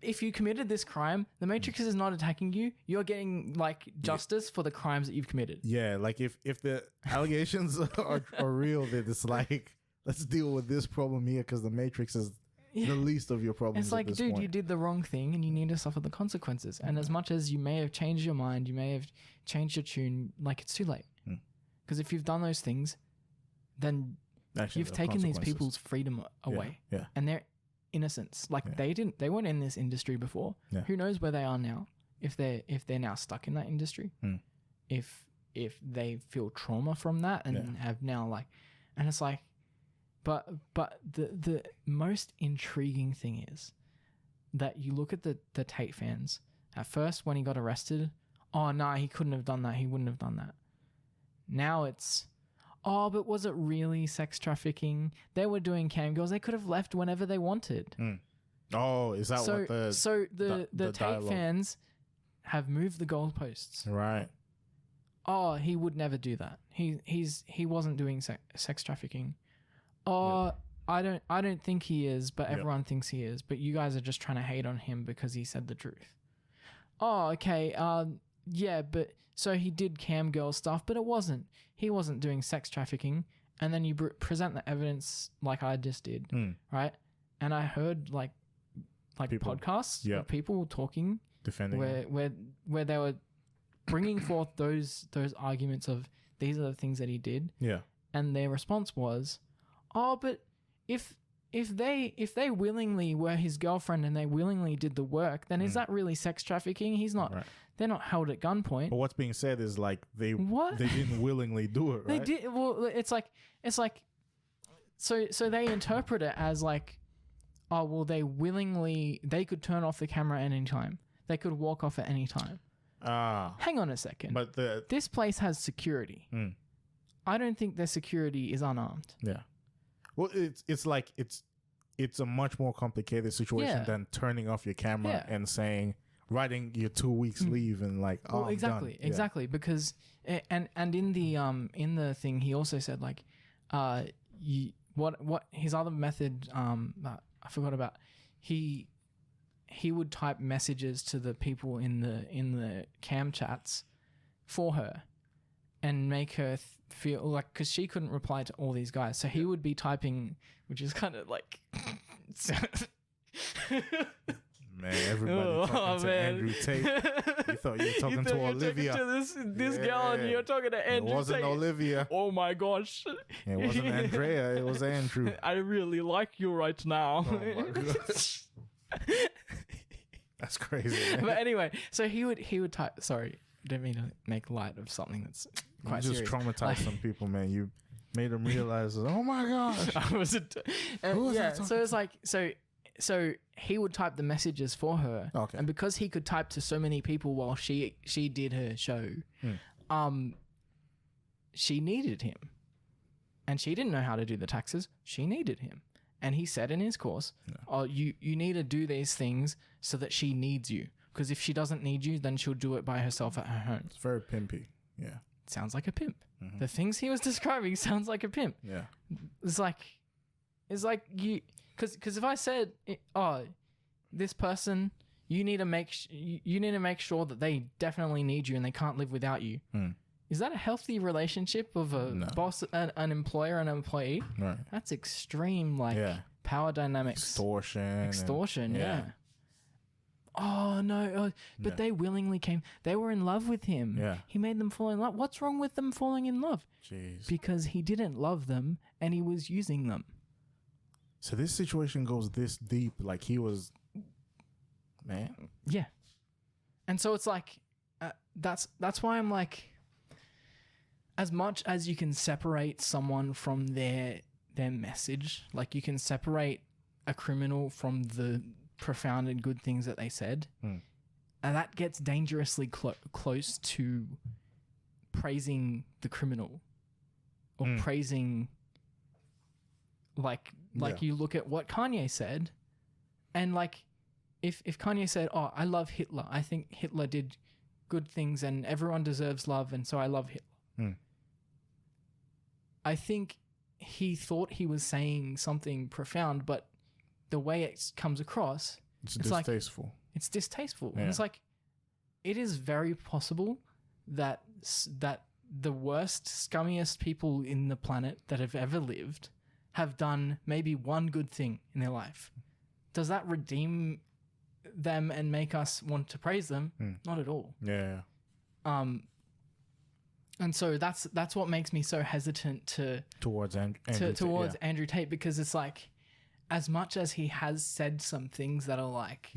if you committed this crime, the Matrix is not attacking you. You're getting like justice for the crimes that you've committed. Yeah, like if the allegations are real, then it's like, let's deal with this problem here because the Matrix is the least of your problems. It's like, dude, you did the wrong thing and you need to suffer the consequences. And as much as you may have changed your mind, you may have changed your tune, like it's too late. Because if you've done those things, then you've taken these people's freedom away. Yeah. And their innocence. Like they weren't in this industry before. Yeah. Who knows where they are now? If they're now stuck in that industry. If they feel trauma from that and have now like, and it's like, but the most intriguing thing is that you look at the Tate fans. At first, when he got arrested, oh no, he couldn't have done that. He wouldn't have done that. Now it's, oh, but was it really sex trafficking? They were doing cam girls. They could have left whenever they wanted. Oh, is that what the so the Tate fans have moved the goalposts? Right. Oh, he would never do that. He wasn't doing sex trafficking. Oh, I don't think he is, but everyone thinks he is. But you guys are just trying to hate on him because he said the truth. Oh, okay. Yeah, but so he did cam girl stuff, but he wasn't doing sex trafficking. And then you present the evidence like I just did, right? And I heard like people, podcasts of people talking, defending where they were bringing forth those arguments of these are the things that he did. Yeah. And their response was, oh, but if they willingly were his girlfriend and they willingly did the work, then is that really sex trafficking? He's not. Right. They're not held at gunpoint. But what's being said is like they didn't willingly do it. Right? They did. Well, it's like so they interpret it as like, oh well, they could turn off the camera at any time. They could walk off at any time. Hang on a second. But this place has security. I don't think their security is unarmed. Yeah. Well, it's like it's a much more complicated situation than turning off your camera and saying, writing your 2 weeks leave and like, oh, well, exactly, I'm done. Exactly. Because and in the thing he also said like, what his other method I forgot about. He would type messages to the people in the cam chats for her and make her feel like, because she couldn't reply to all these guys, so he would be typing, which is kind of like man, everybody talking to Andrew Tate. You thought you were talking to Olivia. To this girl, and you're talking to Andrew Tate. It wasn't Olivia. Oh my gosh. It wasn't Andrea. It was Andrew. I really like you right now. Oh my gosh. That's crazy. Man. But anyway, so he would type. Sorry, didn't mean to make light of something that's quite serious. You just traumatized some people, man. You made them realize, oh my gosh. I was so it's like so he would type the messages for her, and because he could type to so many people while she did her show, she needed him, and she didn't know how to do the taxes. She needed him, and he said in his course, "Oh, you need to do these things so that she needs you. Because if she doesn't need you, then she'll do it by herself at her home." It's very pimpy. Yeah, sounds like a pimp. The things he was describing sounds like a pimp. Yeah, it's like you. Because if I said, oh, this person, you need to make sure that they definitely need you and they can't live without you. Is that a healthy relationship of a boss, an employer, and an employee? Right. That's extreme, power dynamics. Extortion, yeah. Oh no! But they willingly came. They were in love with him. Yeah. He made them fall in love. What's wrong with them falling in love? Jeez. Because he didn't love them and he was using them. So this situation goes this deep, like he was, man. Yeah, and so it's like, that's why I'm like, as much as you can separate someone from their message, like you can separate a criminal from the profound and good things that they said, and that gets dangerously close to praising the criminal or praising, like you look at what Kanye said, and like if Kanye said, oh, I love Hitler, I think Hitler did good things and everyone deserves love, and so I love Hitler. I think he thought he was saying something profound, but the way it comes across, it's distasteful. Like, it's distasteful. Yeah. And it's like, it is very possible that the worst, scummiest people in the planet that have ever lived have done maybe one good thing in their life. Does that redeem them and make us want to praise them? Not at all. Yeah. And so that's what makes me so hesitant towards Andrew Tate, because it's like, as much as he has said some things that are like,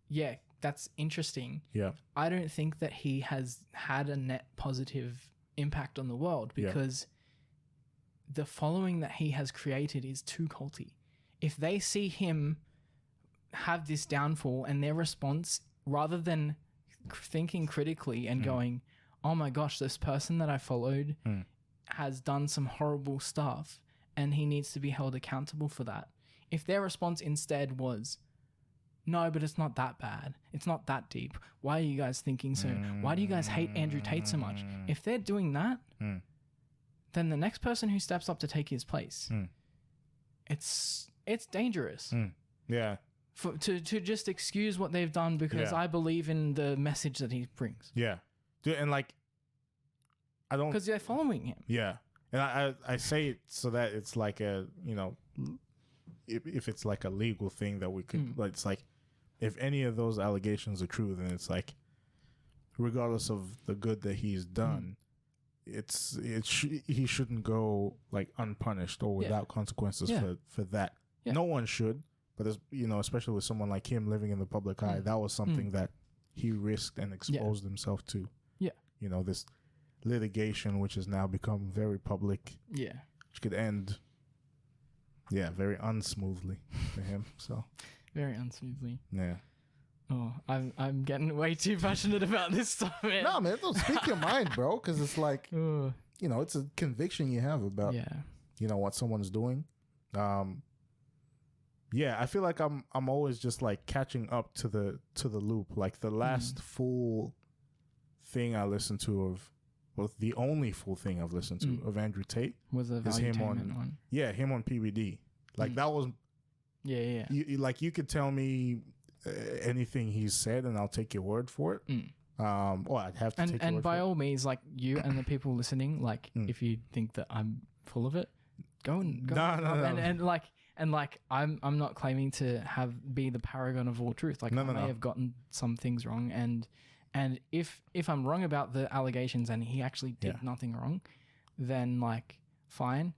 yeah, that's interesting. Yeah. I don't think that he has had a net positive impact on the world, because the following that he has created is too culty. If they see him have this downfall and their response, rather than thinking critically and going, oh my gosh, this person that I followed has done some horrible stuff and he needs to be held accountable for that. If their response instead was, no, but it's not that bad. It's not that deep. Why are you guys thinking so? Why do you guys hate Andrew Tate so much? If they're doing that, then the next person who steps up to take his place, it's dangerous. Yeah. To just excuse what they've done because I believe in the message that he brings. Yeah. And like, I don't... Because they're following him. Yeah. And I say it so that it's like a, you know, if it's like a legal thing that we could, like, it's like, if any of those allegations are true, then it's like, regardless of the good that he's done, he shouldn't go like unpunished or without consequences for that. Yeah. No one should, but there's, you know, especially with someone like him living in the public eye, that was something that he risked and exposed himself to. Yeah. You know, this litigation, which has now become very public. Yeah. Which could end, very unsmoothly for him. So. Very unsmoothly. Yeah. Oh, I'm getting way too passionate about this stuff, man. No, man, don't speak your mind, bro, because it's like, you know, it's a conviction you have about, you know, what someone's doing. Yeah, I feel like I'm always just like catching up to the loop. Like the last full thing I listened to the only full thing I've listened to of Andrew Tate was him on him on PBD. Like that was you could tell me anything he's said and I'll take your word for it. I'd have to take your word for it. And by all means, like, you and the people listening, like, if you think that I'm full of it, go. No. And I'm not claiming to be the paragon of all truth. Like, I may have gotten some things wrong, and if I'm wrong about the allegations and he actually did nothing wrong, then like, fine.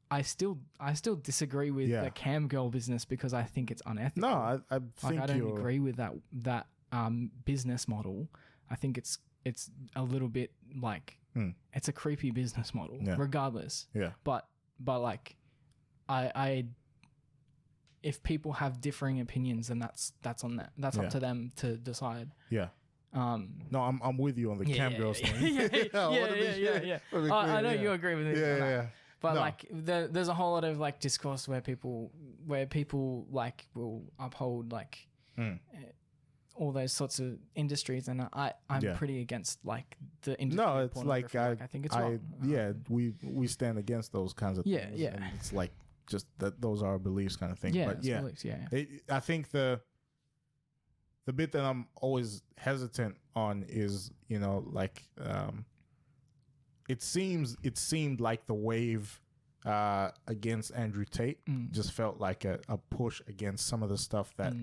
I still disagree with the cam girl business because I think it's unethical. No, I think I don't agree with that business model. I think it's a little bit like it's a creepy business model, regardless. Yeah. But like, I if people have differing opinions, then that's on that. That's up to them to decide. Yeah. No, I'm with you on the cam girls thing. Yeah. I know you agree with me. Yeah. But like, there's a whole lot of like discourse where people like will uphold like all those sorts of industries, and I'm pretty against like the industry. No, it's like I think it's wrong. We stand against those kinds of things. Yeah. And it's like just that those are our beliefs kind of thing. Yeah, but beliefs, I think the bit that I'm always hesitant on is, you know, like it seemed like the wave against Andrew Tate just felt like a push against some of the stuff that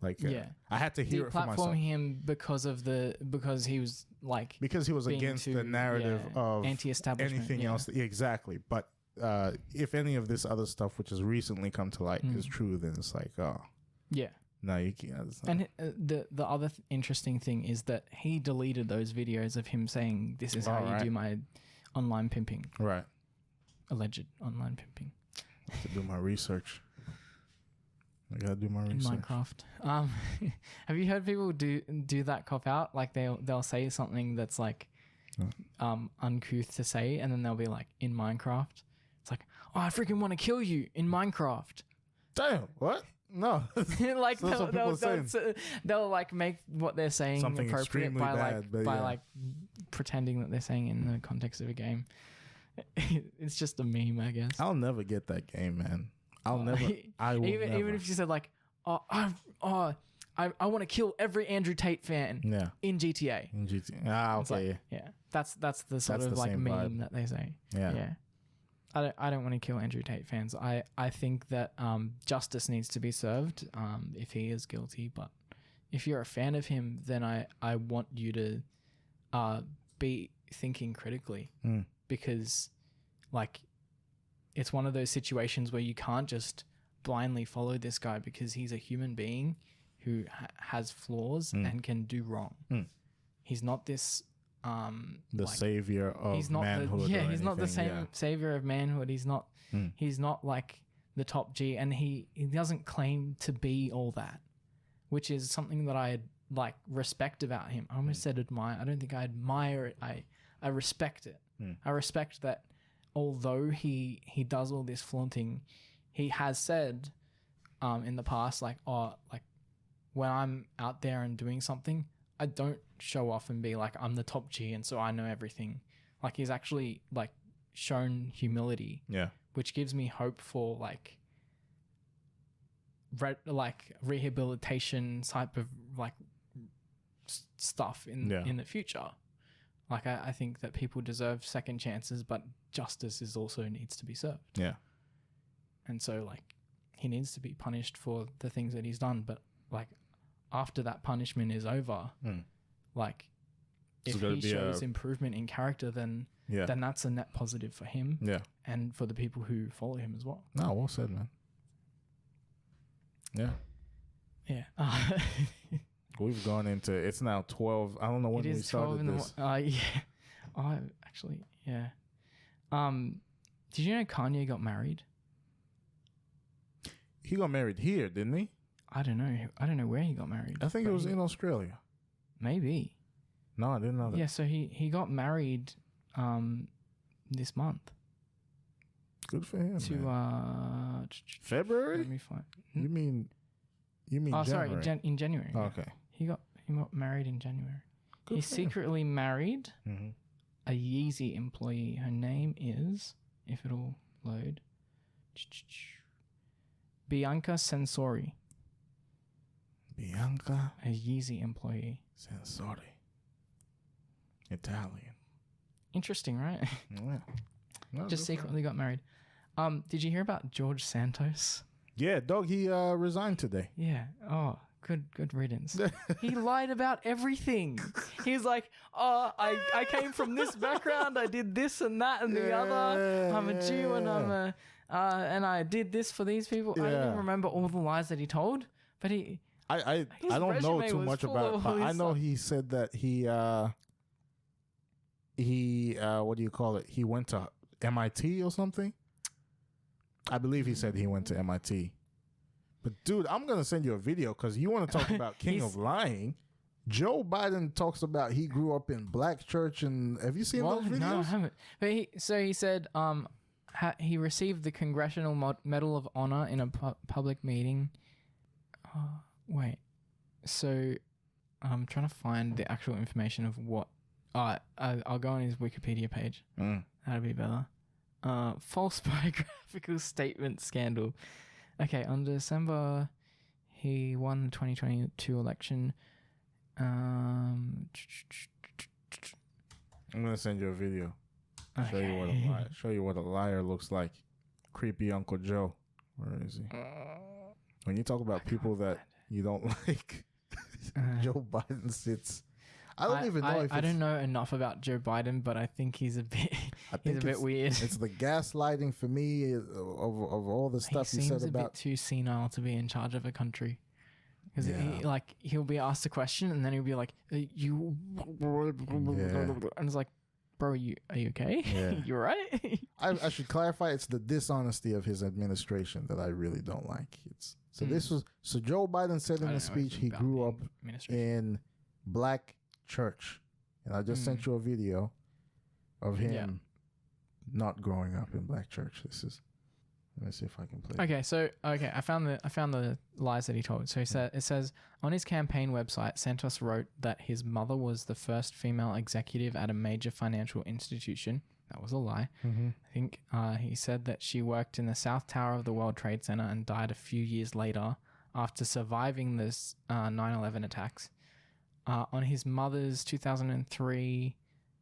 I had to hear it for myself. Him because he was like, because he was against the narrative of anti-establishment, anything else. Exactly. But if any of this other stuff which has recently come to light is true, then it's like, no, you can't. And the other interesting thing is that he deleted those videos of him saying, "This is how you do my online pimping." Right. Alleged online pimping. I have to do my research. I gotta do my research. In Minecraft. Have you heard people do that cop out? Like they'll say something that's like uncouth to say, and then they'll be like, in Minecraft. It's like, oh, I freaking want to kill you in Minecraft. Damn, what? No. Like they'll like make what they're saying something appropriate by like pretending that they're saying it in the context of a game. It's just a meme, I guess. I'll never get that game, man. I will even if you said like, I want to kill every Andrew Tate fan in GTA. In GTA. Ah, okay. Like, yeah. That's the sort of like meme vibe that they say. Yeah. I don't want to kill Andrew Tate fans. I think that justice needs to be served if he is guilty. But if you're a fan of him, then I want you to be thinking critically because like it's one of those situations where you can't just blindly follow this guy because he's a human being who has flaws and can do wrong. He's not this savior of manhood. He's not the same savior of manhood. He's not like the top G, and he doesn't claim to be all that, which is something that I like respect about him. I almost said admire. I don't think I admire it. I respect it. I respect that although he does all this flaunting, he has said in the past like when I'm out there and doing something, I don't show off and be like I'm the top G and so I know everything. Like he's actually like shown humility, which gives me hope for like rehabilitation type of like stuff in the future. Like I think that people deserve second chances, but justice is also needs to be served. Yeah. And so like he needs to be punished for the things that he's done, but like after that punishment is over, like if he shows improvement in character, then that's a net positive for him. Yeah. And for the people who follow him as well. No, well said, man. Yeah. Yeah. We've gone into it's now 12. I don't know when we started this. Actually, yeah. Did you know Kanye got married? He got married here, didn't he? I don't know where he got married. I think it was in Australia. Maybe. No, I didn't know that. Yeah, so he got married this month. Good for him. To February? Let me find. You mean Oh, January? sorry, in January. Oh, okay. He got married in January. Good He for him. secretly married a Yeezy employee. Her name is, if it'll load, Bianca Sensori. Bianca? A Yeezy employee. Sensori. Italian. Interesting, right? Yeah. No, Just secretly got married. Did you hear about George Santos? Yeah, dog, he resigned today. Yeah. Oh, good riddance. He lied about everything. He's like, oh, I came from this background. I did this and that and the other. I'm a Jew and and I did this for these people. I don't even remember all the lies that he told, but I don't know too much about it, but I know he said that he what do you call it? He went to MIT or something. I believe he said he went to MIT. But dude, I'm going to send you a video because you want to talk about king of lying. Joe Biden talks about he grew up in black church, and have you seen those videos? No, I haven't. But he said he received the Congressional Medal of Honor in a public meeting. Wait. So I'm trying to find the actual information of what. I'll go on his Wikipedia page. That'd be better. False biographical statement scandal. Okay, on December, he won the 2022 election. I'm gonna send you a video. Okay. Show you what a liar looks like. Creepy Uncle Joe. Where is he? When you talk about people that you don't like, Joe Biden sits. I don't even know if I don't know enough about Joe Biden, but I think he's a bit weird. It's the gaslighting for me of all the stuff he said about. He seems a bit too senile to be in charge of a country. Because he'll be asked a question and then he'll be like, "You," and it's like, "Bro, are you okay? Yeah. You right?" I should clarify. It's the dishonesty of his administration that I really don't like. So Joe Biden said in a speech he grew up in black church, and I just sent you a video of him not growing up in black church. Let me see if I can play. Okay, I found the lies that he told. So it says on his campaign website, Santos wrote that his mother was the first female executive at a major financial institution, That was a lie. I think he said that she worked in the South Tower of the World Trade Center and died a few years later after surviving this 9/11 attacks. On his mother's 2003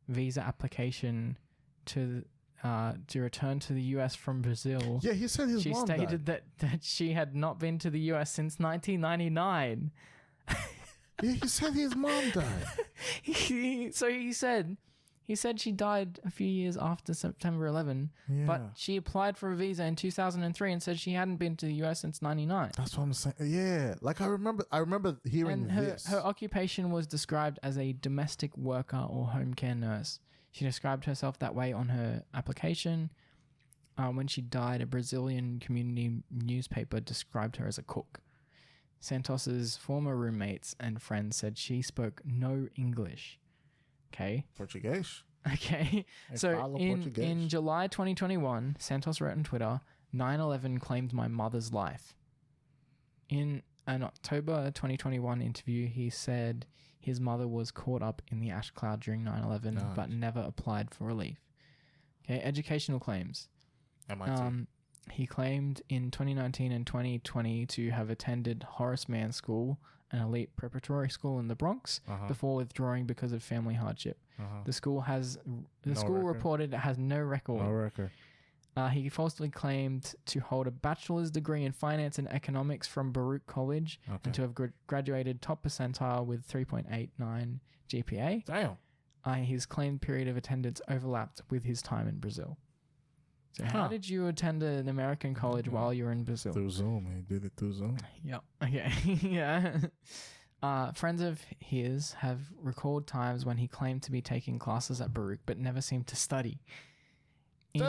visa application to return to the U.S. from Brazil. Yeah, he said his mom died. She stated that she had not been to the U.S. since 1999. Yeah, he said his mom died. He said she died a few years after September 11, but she applied for a visa in 2003 and said she hadn't been to the U.S. since 99. That's what I'm saying. Yeah, like I remember hearing this. Her occupation was described as a domestic worker or home care nurse. She described herself that way on her application. When she died, a Brazilian community newspaper described her as a cook. Santos's former roommates and friends said she spoke no English. Okay. Portuguese. Okay. So in July 2021, Santos wrote on Twitter, 9/11 claimed my mother's life. In an October 2021 interview, he said his mother was caught up in the ash cloud during 9/11, but never applied for relief. Okay. Educational claims. MIT. He claimed in 2019 and 2020 to have attended Horace Mann School, an elite preparatory school in the Bronx, before withdrawing because of family hardship. The school reported it has no record. No record. He falsely claimed to hold a bachelor's degree in finance and economics from Baruch College and to have graduated top percentile with 3.89 GPA. Damn. His claimed period of attendance overlapped with his time in Brazil. So how did you attend an American college while you were in Brazil? Through Zoom. He did it through Zoom. Yep. Okay. Yeah. Friends of his have recalled times when he claimed to be taking classes at Baruch but never seemed to study. In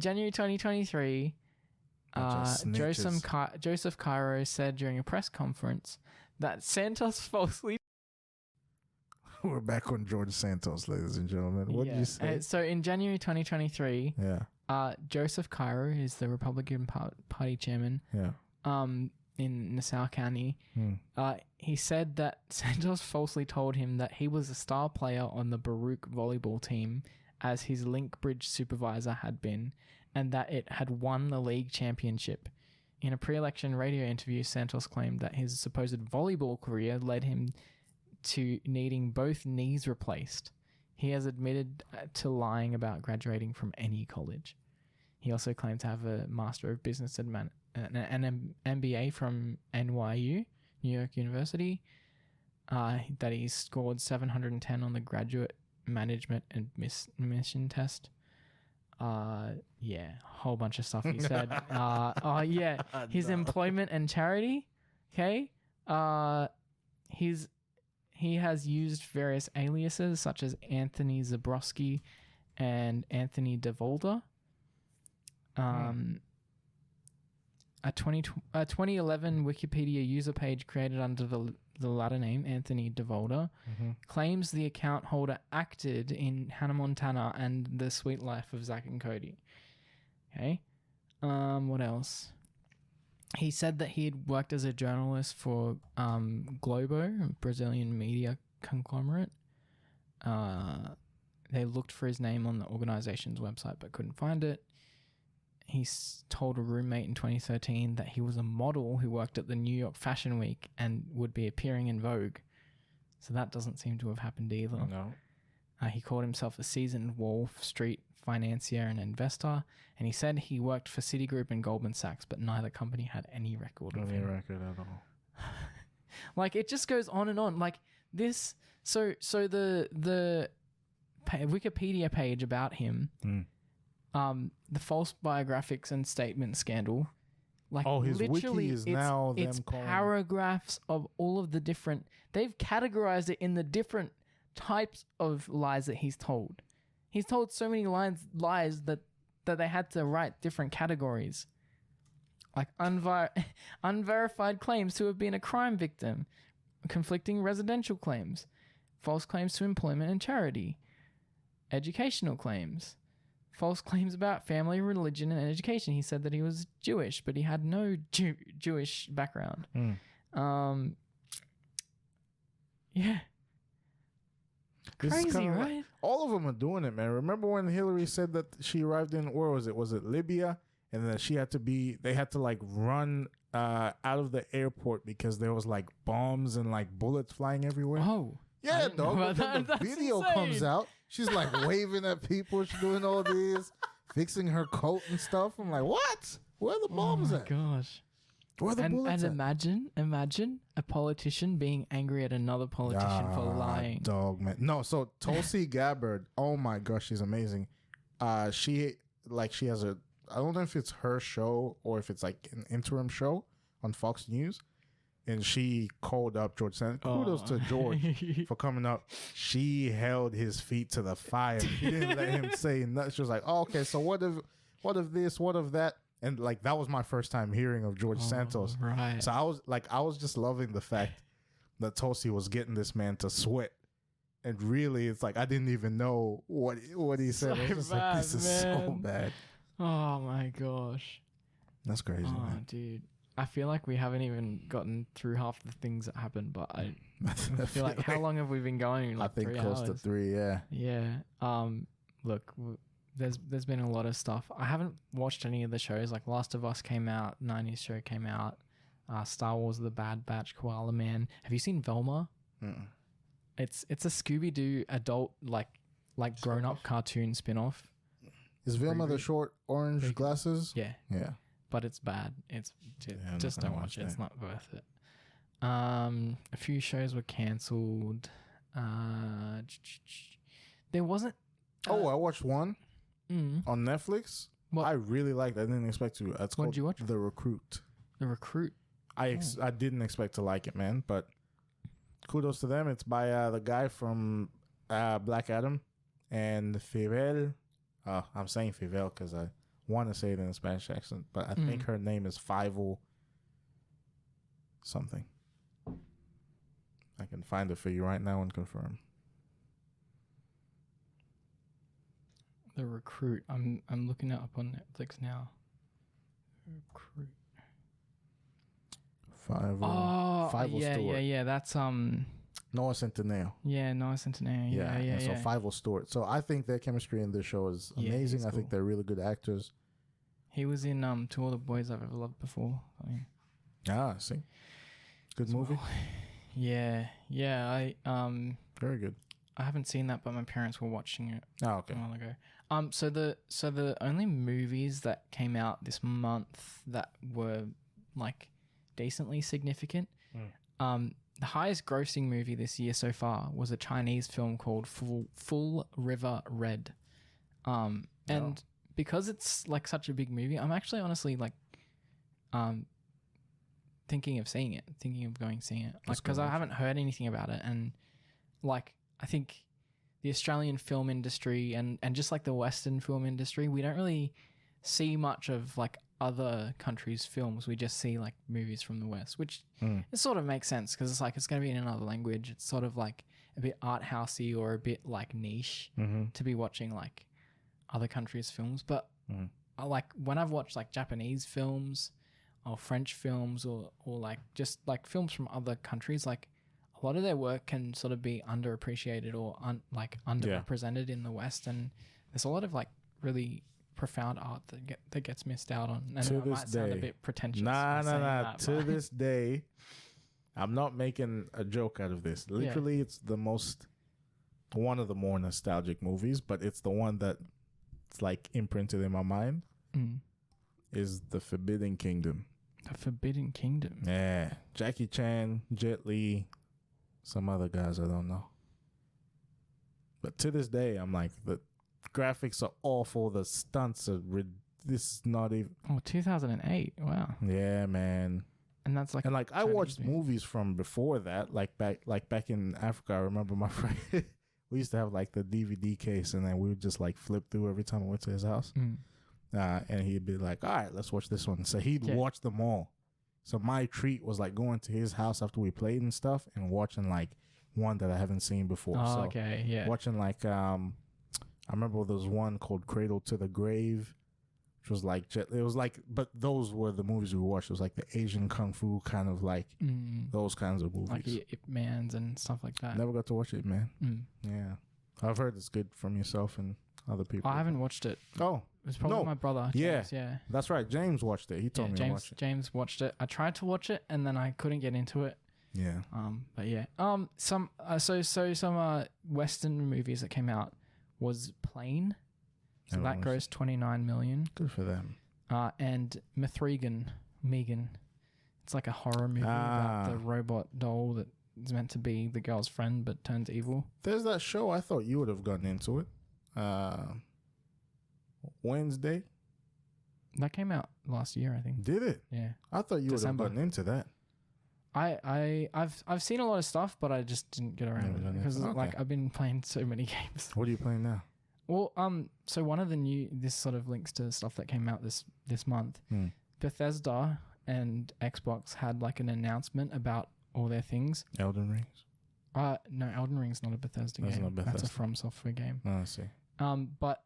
January 2023, Joseph Cairo said during a press conference that Santos falsely... We're back on George Santos, ladies and gentlemen. What did you say? So in January 2023, Joseph Cairo is the Republican Party chairman in Nassau County. He said that Santos falsely told him that he was a star player on the Baruch volleyball team as his link bridge supervisor had been, and that it had won the league championship. In a pre-election radio interview, Santos claimed that his supposed volleyball career led him to needing both knees replaced. He has admitted to lying about graduating from any college. He also claimed to have a Master of Business and an MBA from NYU, New York University, that he scored 710 on the Graduate Management Admission Test. Whole bunch of stuff he said. His employment and charity. Okay. He has used various aliases such as Anthony Zabrowski and Anthony DeVolder. A 2011 Wikipedia user page created under the latter name, Anthony DeVolder, claims the account holder acted in Hannah Montana and The Sweet Life of Zack and Cody. Okay. What else? He said that he had worked as a journalist for Globo, a Brazilian media conglomerate. They looked for his name on the organization's website but couldn't find it. He told a roommate in 2013 that he was a model who worked at the New York Fashion Week and would be appearing in Vogue. So that doesn't seem to have happened either. No. He called himself a seasoned Wall Street financier and investor, and he said he worked for Citigroup and Goldman Sachs, but neither company had any record of him. Any record at all. Like, it just goes on and on. Like this, so the Wikipedia page about him, the false biographics and statement scandal, like his literally, wiki is now them calling paragraphs of all of the different. They've categorized it in the different types of lies that he's told. He's told so many lies that they had to write different categories. Like unverified claims to have been a crime victim, conflicting residential claims, false claims to employment and charity, educational claims, false claims about family, religion, and education. He said that he was Jewish, but he had no Jewish background. Yeah. Crazy, right? All of them are doing it, man. Remember when Hillary said that she arrived in, where was it? Was it Libya? And then they had to like run out of the airport because there was like bombs and like bullets flying everywhere. Oh. Yeah, dog. The video comes out. She's like waving at people. She's doing all this, fixing her coat and stuff. I'm like, what? Where are the bombs at? Oh my gosh. Where are the bullets at? Imagine a politician being angry at another politician for lying. Dog, man. No, so Tulsi Gabbard, oh my gosh, she's amazing. She has I don't know if it's her show or if it's like an interim show on Fox News. And she called up George Santos. Kudos to George for coming up. She held his feet to the fire. She didn't let him say nothing. She was like, oh, okay, so what of this, what of that? And like that was my first time hearing of George Santos. Right. So I was just loving the fact that Tulsi was getting this man to sweat. And really, it's like I didn't even know what he said. So I was just bad, like, this is so bad. Oh my gosh. That's crazy, man. Dude. I feel like we haven't even gotten through half the things that happened, but I feel like how long have we been going? Like I think 3 close hours. to 3, yeah. Yeah. Look, there's been a lot of stuff. I haven't watched any of the shows. Like Last of Us came out, 90s show came out, Star Wars: The Bad Batch, Koala Man. Have you seen Velma? Mm-mm. It's a Scooby-Doo adult like grown-up cartoon spin-off. Is Velma the short orange glasses? Yeah. Yeah. But it's bad. Just don't watch it. It's not worth it. A few shows were cancelled. There wasn't. I watched one on Netflix. What? I really liked. I didn't expect to. It's What called did you watch? The Recruit. The Recruit. I didn't expect to like it, man. But kudos to them. It's by the guy from Black Adam and Fidel. I'm saying Fidel because I want to say it in a Spanish accent, but I think her name is Fievel something. I can find it for you right now and confirm. The Recruit. I'm looking it up on Netflix now. Recruit. Fievel Stewart. Yeah. That's Noah Centineo. Yeah, Noah Centineo. Yeah. So Fievel Stewart. So I think their chemistry in this show is amazing. I think they're really good actors. He was in To All the Boys I've Ever Loved Before. See. Good movie. Yeah. Very good. I haven't seen that, but my parents were watching it okay. a while ago. So the only movies that came out this month that were like decently significant, the highest grossing movie this year so far was a Chinese film called Full River Red. And because it's like such a big movie, I'm actually honestly like thinking of seeing it, thinking of going seeing it. Like, because I haven't heard anything about it, and like I think the Australian film industry and just like the Western film industry, we don't really see much of like other countries' films. We just see like movies from the West, which it sort of makes sense because it's like it's going to be in another language. It's sort of like a bit art housey or a bit like niche to be watching like other countries' films. But I like when I've watched like Japanese films or French films or like just like films from other countries, like a lot of their work can sort of be underappreciated or underrepresented in the West, and there's a lot of like really profound art that gets missed out on. And to it might sound a bit pretentious. Nah. To this day, I'm not making a joke out of this. Literally, it's one of the more nostalgic movies, but it's the one that it's like imprinted in my mind. Is The Forbidden Kingdom. The Forbidden Kingdom. Yeah, Jackie Chan, Jet Li, some other guys I don't know. But to this day, I'm like, the graphics are awful. The stunts are this is not even. 2008. Wow. Yeah, man. And that's like. And like I watched movies from before that, like back in Africa. I remember my friend. We used to have like the DVD case, and then we would just like flip through every time I went to his house. And he'd be like, "All right, let's watch this one." So he'd watch them all. So my treat was like going to his house after we played and stuff, and watching like one that I haven't seen before. Oh, so okay, yeah. Watching like I remember there was one called Cradle to the Grave, which was like it was like, but those were the movies we watched. It was like the Asian kung fu kind of like those kinds of movies, like Ip Mans and stuff like that. Never got to watch it, man. Yeah, I've heard it's good from yourself and other people. I haven't watched it. Oh, it was probably my brother. James, yeah, that's right. James watched it. He told me to watch it. James watched it. I tried to watch it and then I couldn't get into it. Yeah. But yeah. Some Western movies that came out was Plane. So that grossed 29 million. Good for them. And Megan. It's like a horror movie about the robot doll that is meant to be the girl's friend but turns evil. There's that show. I thought you would have gotten into it. Wednesday. That came out last year, I think. Did it? Yeah. I thought you would have gotten into that. I've seen a lot of stuff, but I just didn't get around to it because like I've been playing so many games. What are you playing now? Well, so one of this sort of links to stuff that came out this month. Bethesda and Xbox had like an announcement about all their things. Elden Rings? No, Elden Ring's not a Bethesda game. Not Bethesda. That's a From Software game. Oh, I see. But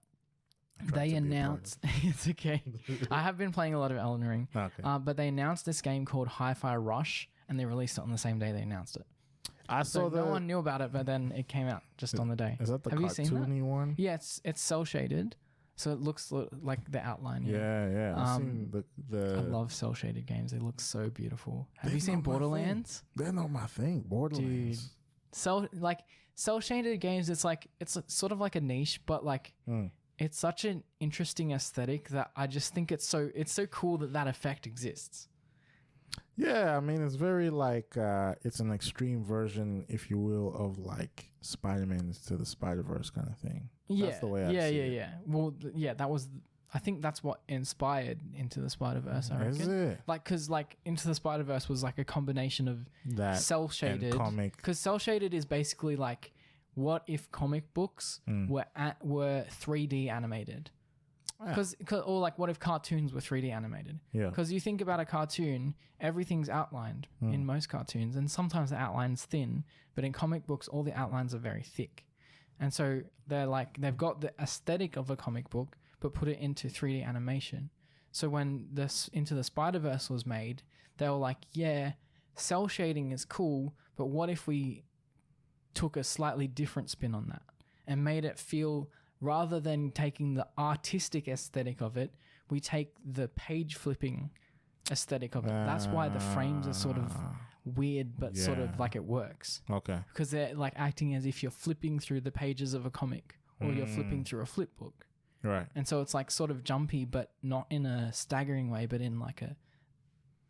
they announced it's okay. I have been playing a lot of Elden Ring. Okay. But they announced this game called Hi-Fi Rush, and they released it on the same day they announced it. I saw no one knew about it, but then it came out just on the day. Is that the have you seen cartoony that? one? Yeah, it's cell shaded, so it looks like the outline. Yeah. I've seen I love cell shaded games. They look so beautiful. Have you seen Borderlands? They're not my thing. Borderlands. Dude, cell shaded games. It's sort of like a niche, but like it's such an interesting aesthetic that I just think it's so cool that effect exists. Yeah, I mean, it's very like, it's an extreme version, if you will, of like Spider-Man to the Spider-Verse kind of thing. Yeah. That's the way I see it. Yeah. Well, I think that's what inspired Into the Spider-Verse, I reckon. Is it? Like, because like Into the Spider-Verse was like a combination of that cel-shaded. Comic. Because cel-shaded is basically like, what if comic books were 3D animated? Or like what if cartoons were 3D animated? Yeah. Because you think about a cartoon, everything's outlined in most cartoons, and sometimes the outline's thin, but in comic books, all the outlines are very thick. And so they've got the aesthetic of a comic book, but put it into 3D animation. So when this Into the Spider-Verse was made, they were like, yeah, cell shading is cool, but what if we took a slightly different spin on that and made it feel, rather than taking the artistic aesthetic of it, we take the page flipping aesthetic of it. That's why the frames are sort of weird, but sort of like it works. Okay. Because they're like acting as if you're flipping through the pages of a comic or you're flipping through a flip book. Right. And so it's like sort of jumpy, but not in a staggering way, but in like a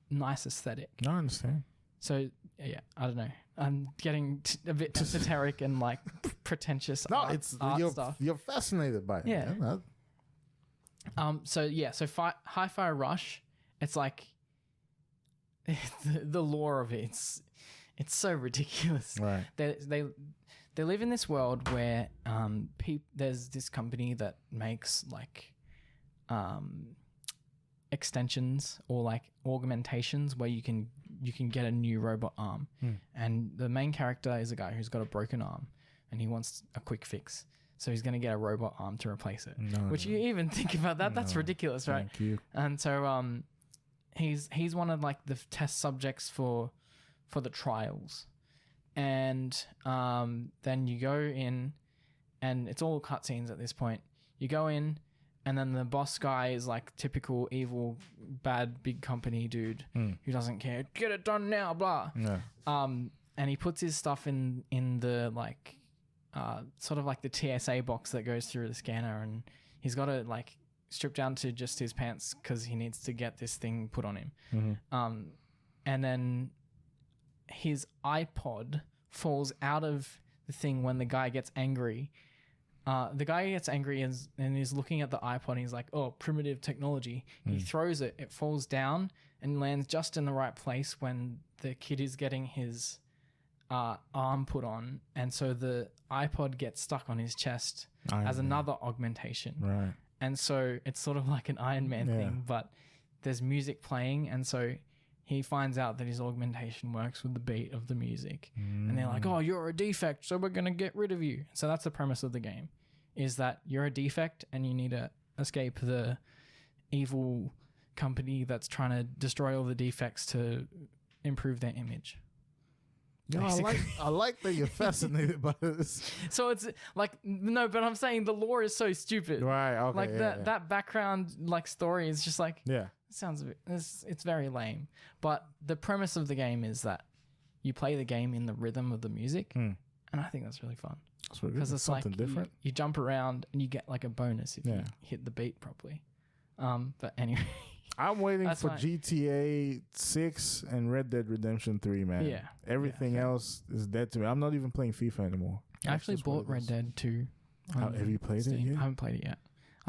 nice aesthetic. I understand. So yeah, I don't know. I'm getting a bit esoteric and like pretentious. Art stuff. You're fascinated by it. Yeah. Man. So Hi-Fi Rush. It's like the lore of it. It's so ridiculous. Right. They live in this world where there's this company that makes like extensions or like augmentations where you can get a new robot arm. And the main character is a guy who's got a broken arm and he wants a quick fix. So he's going to get a robot arm to replace it. You even think about that, that's ridiculous, right? Thank you. And so he's one of like the test subjects for the trials. And then you go in and it's all cutscenes at this point. You go in and then the boss guy is like typical evil, bad, big company dude who doesn't care. Get it done now, blah. Yeah. And he puts his stuff in the like sort of like the TSA box that goes through the scanner, and he's got to like strip down to just his pants because he needs to get this thing put on him. And then his iPod falls out of the thing when the guy gets angry. The guy gets angry and is looking at the iPod and he's like, oh, primitive technology. He throws it, it falls down and lands just in the right place when the kid is getting his arm put on. And so the iPod gets stuck on his chest as another augmentation. Right. And so it's sort of like an Iron Man thing, but there's music playing. And so he finds out that his augmentation works with the beat of the music. And they're like, oh, you're a defect, so we're going to get rid of you. So that's the premise of the game, is that you're a defect and you need to escape the evil company that's trying to destroy all the defects to improve their image. No, I like that you're fascinated by this. So it's like, no, but I'm saying the lore is so stupid. Right, okay. Like that background like story is just like, yeah. It sounds a bit, it's very lame. But the premise of the game is that you play the game in the rhythm of the music. And I think that's really fun. Because it's something like different. You jump around and you get like a bonus if you hit the beat properly. But anyway. I'm waiting for GTA 6 and Red Dead Redemption 3, man. Yeah. Everything else is dead to me. I'm not even playing FIFA anymore. I actually bought Red Dead 2. Have you played it yet? I haven't played it yet.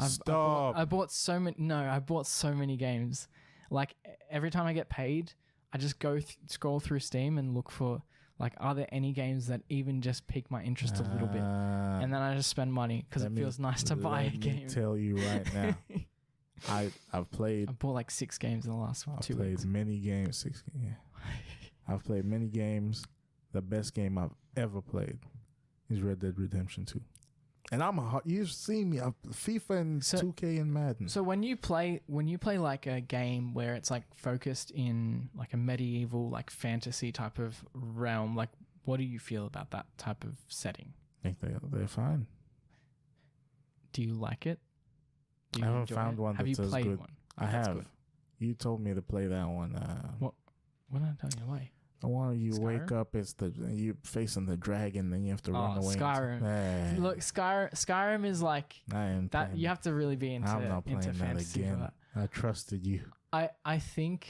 Stop. I bought so many games. Like every time I get paid, I just go scroll through Steam and look for like, are there any games that even just pique my interest a little bit? And then I just spend money because it feels nice to buy a game. Let me tell you right now. I bought like 6 games in the last 2 weeks. I've played many games. 6 games. Yeah. I've played many games. The best game I've ever played is Red Dead Redemption 2. And you've seen me, FIFA and 2K and Madden. So when you play like a game where it's like focused in like a medieval like fantasy type of realm, like what do you feel about that type of setting? I think they're fine. Do you like it? I haven't found one that's as good. Have you played one? I have. Good. You told me to play that one. What did I tell you? Why? The one you Skyrim? Wake up, you facing the dragon, then you have to run away. Skyrim. Look, Skyrim is like that. You have to really be into. I'm not playing that again. I trusted you. I think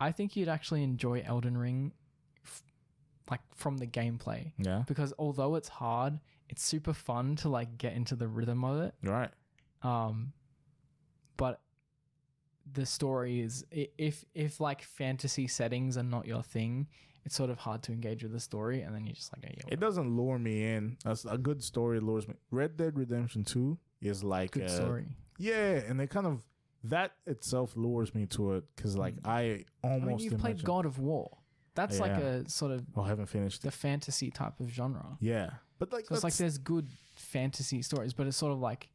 you'd actually enjoy Elden Ring, like from the gameplay. Yeah. Because although it's hard, it's super fun to like get into the rhythm of it. Right. But the story is, if like fantasy settings are not your thing, it's sort of hard to engage with the story, and then you're just like, it doesn't lure me in. A good story lures me. Red Dead Redemption 2 is like good story. Yeah, and they kind of that itself lures me to it because like you've played God of War. That's like a sort of I haven't finished the fantasy type of genre. Yeah, but like so it's like there's good fantasy stories, but it's sort of like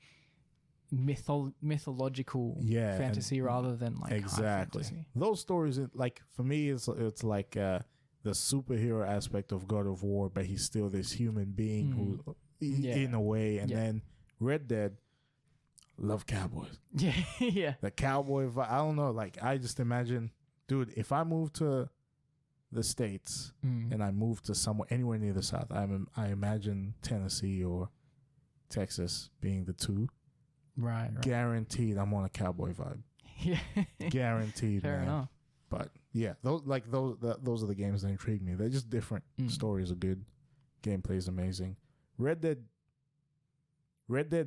mythological fantasy rather than like exactly high fantasy. Those stories, like for me, it's like the superhero aspect of God of War, but he's still this human being who, in a way. And then Red Dead, love cowboys. Yeah. The cowboy vibe. I don't know. Like I just imagine, dude, if I move to the States and I move to anywhere near the South, I imagine Tennessee or Texas being the two. Right. Guaranteed I'm on a cowboy vibe. Yeah. Guaranteed. Fair enough. But yeah, those are the games that intrigue me. They're just different. Stories are good. Gameplay is amazing. Red Dead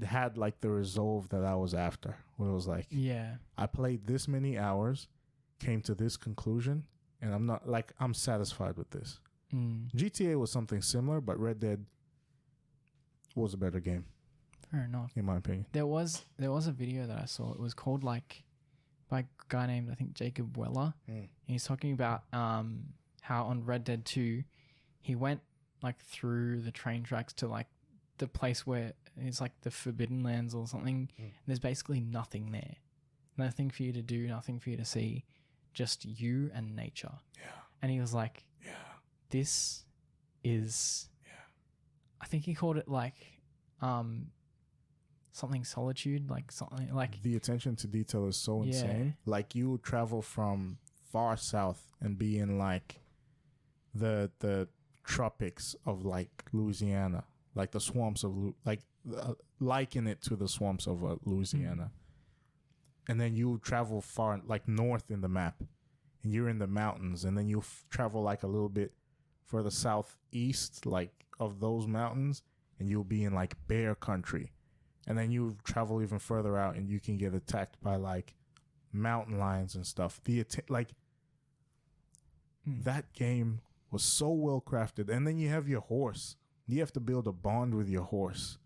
had like the resolve that I was after. Where it was like, I played this many hours, came to this conclusion, and I'm satisfied with this. GTA was something similar, but Red Dead was a better game. Fair enough. In my opinion. There was a video that I saw. It was called like by a guy named I think Jacob Weller. And he's talking about how on Red Dead 2 he went like through the train tracks to like the place where it's like the Forbidden Lands or something. There's basically nothing there. Nothing for you to do, nothing for you to see, just you and nature. Yeah. And he was like, this is I think he called it like something solitude, like something like the attention to detail is so insane. Like you would travel from far south and be in like the tropics of like Louisiana, like the swamps of liken it to the swamps of Louisiana, and then you travel far like north in the map, and you're in the mountains, and then you travel like a little bit further southeast, like of those mountains, and you'll be in like bear country. And then you travel even further out and you can get attacked by like mountain lions and stuff. That game was so well crafted. And then you have your horse. You have to build a bond with your horse.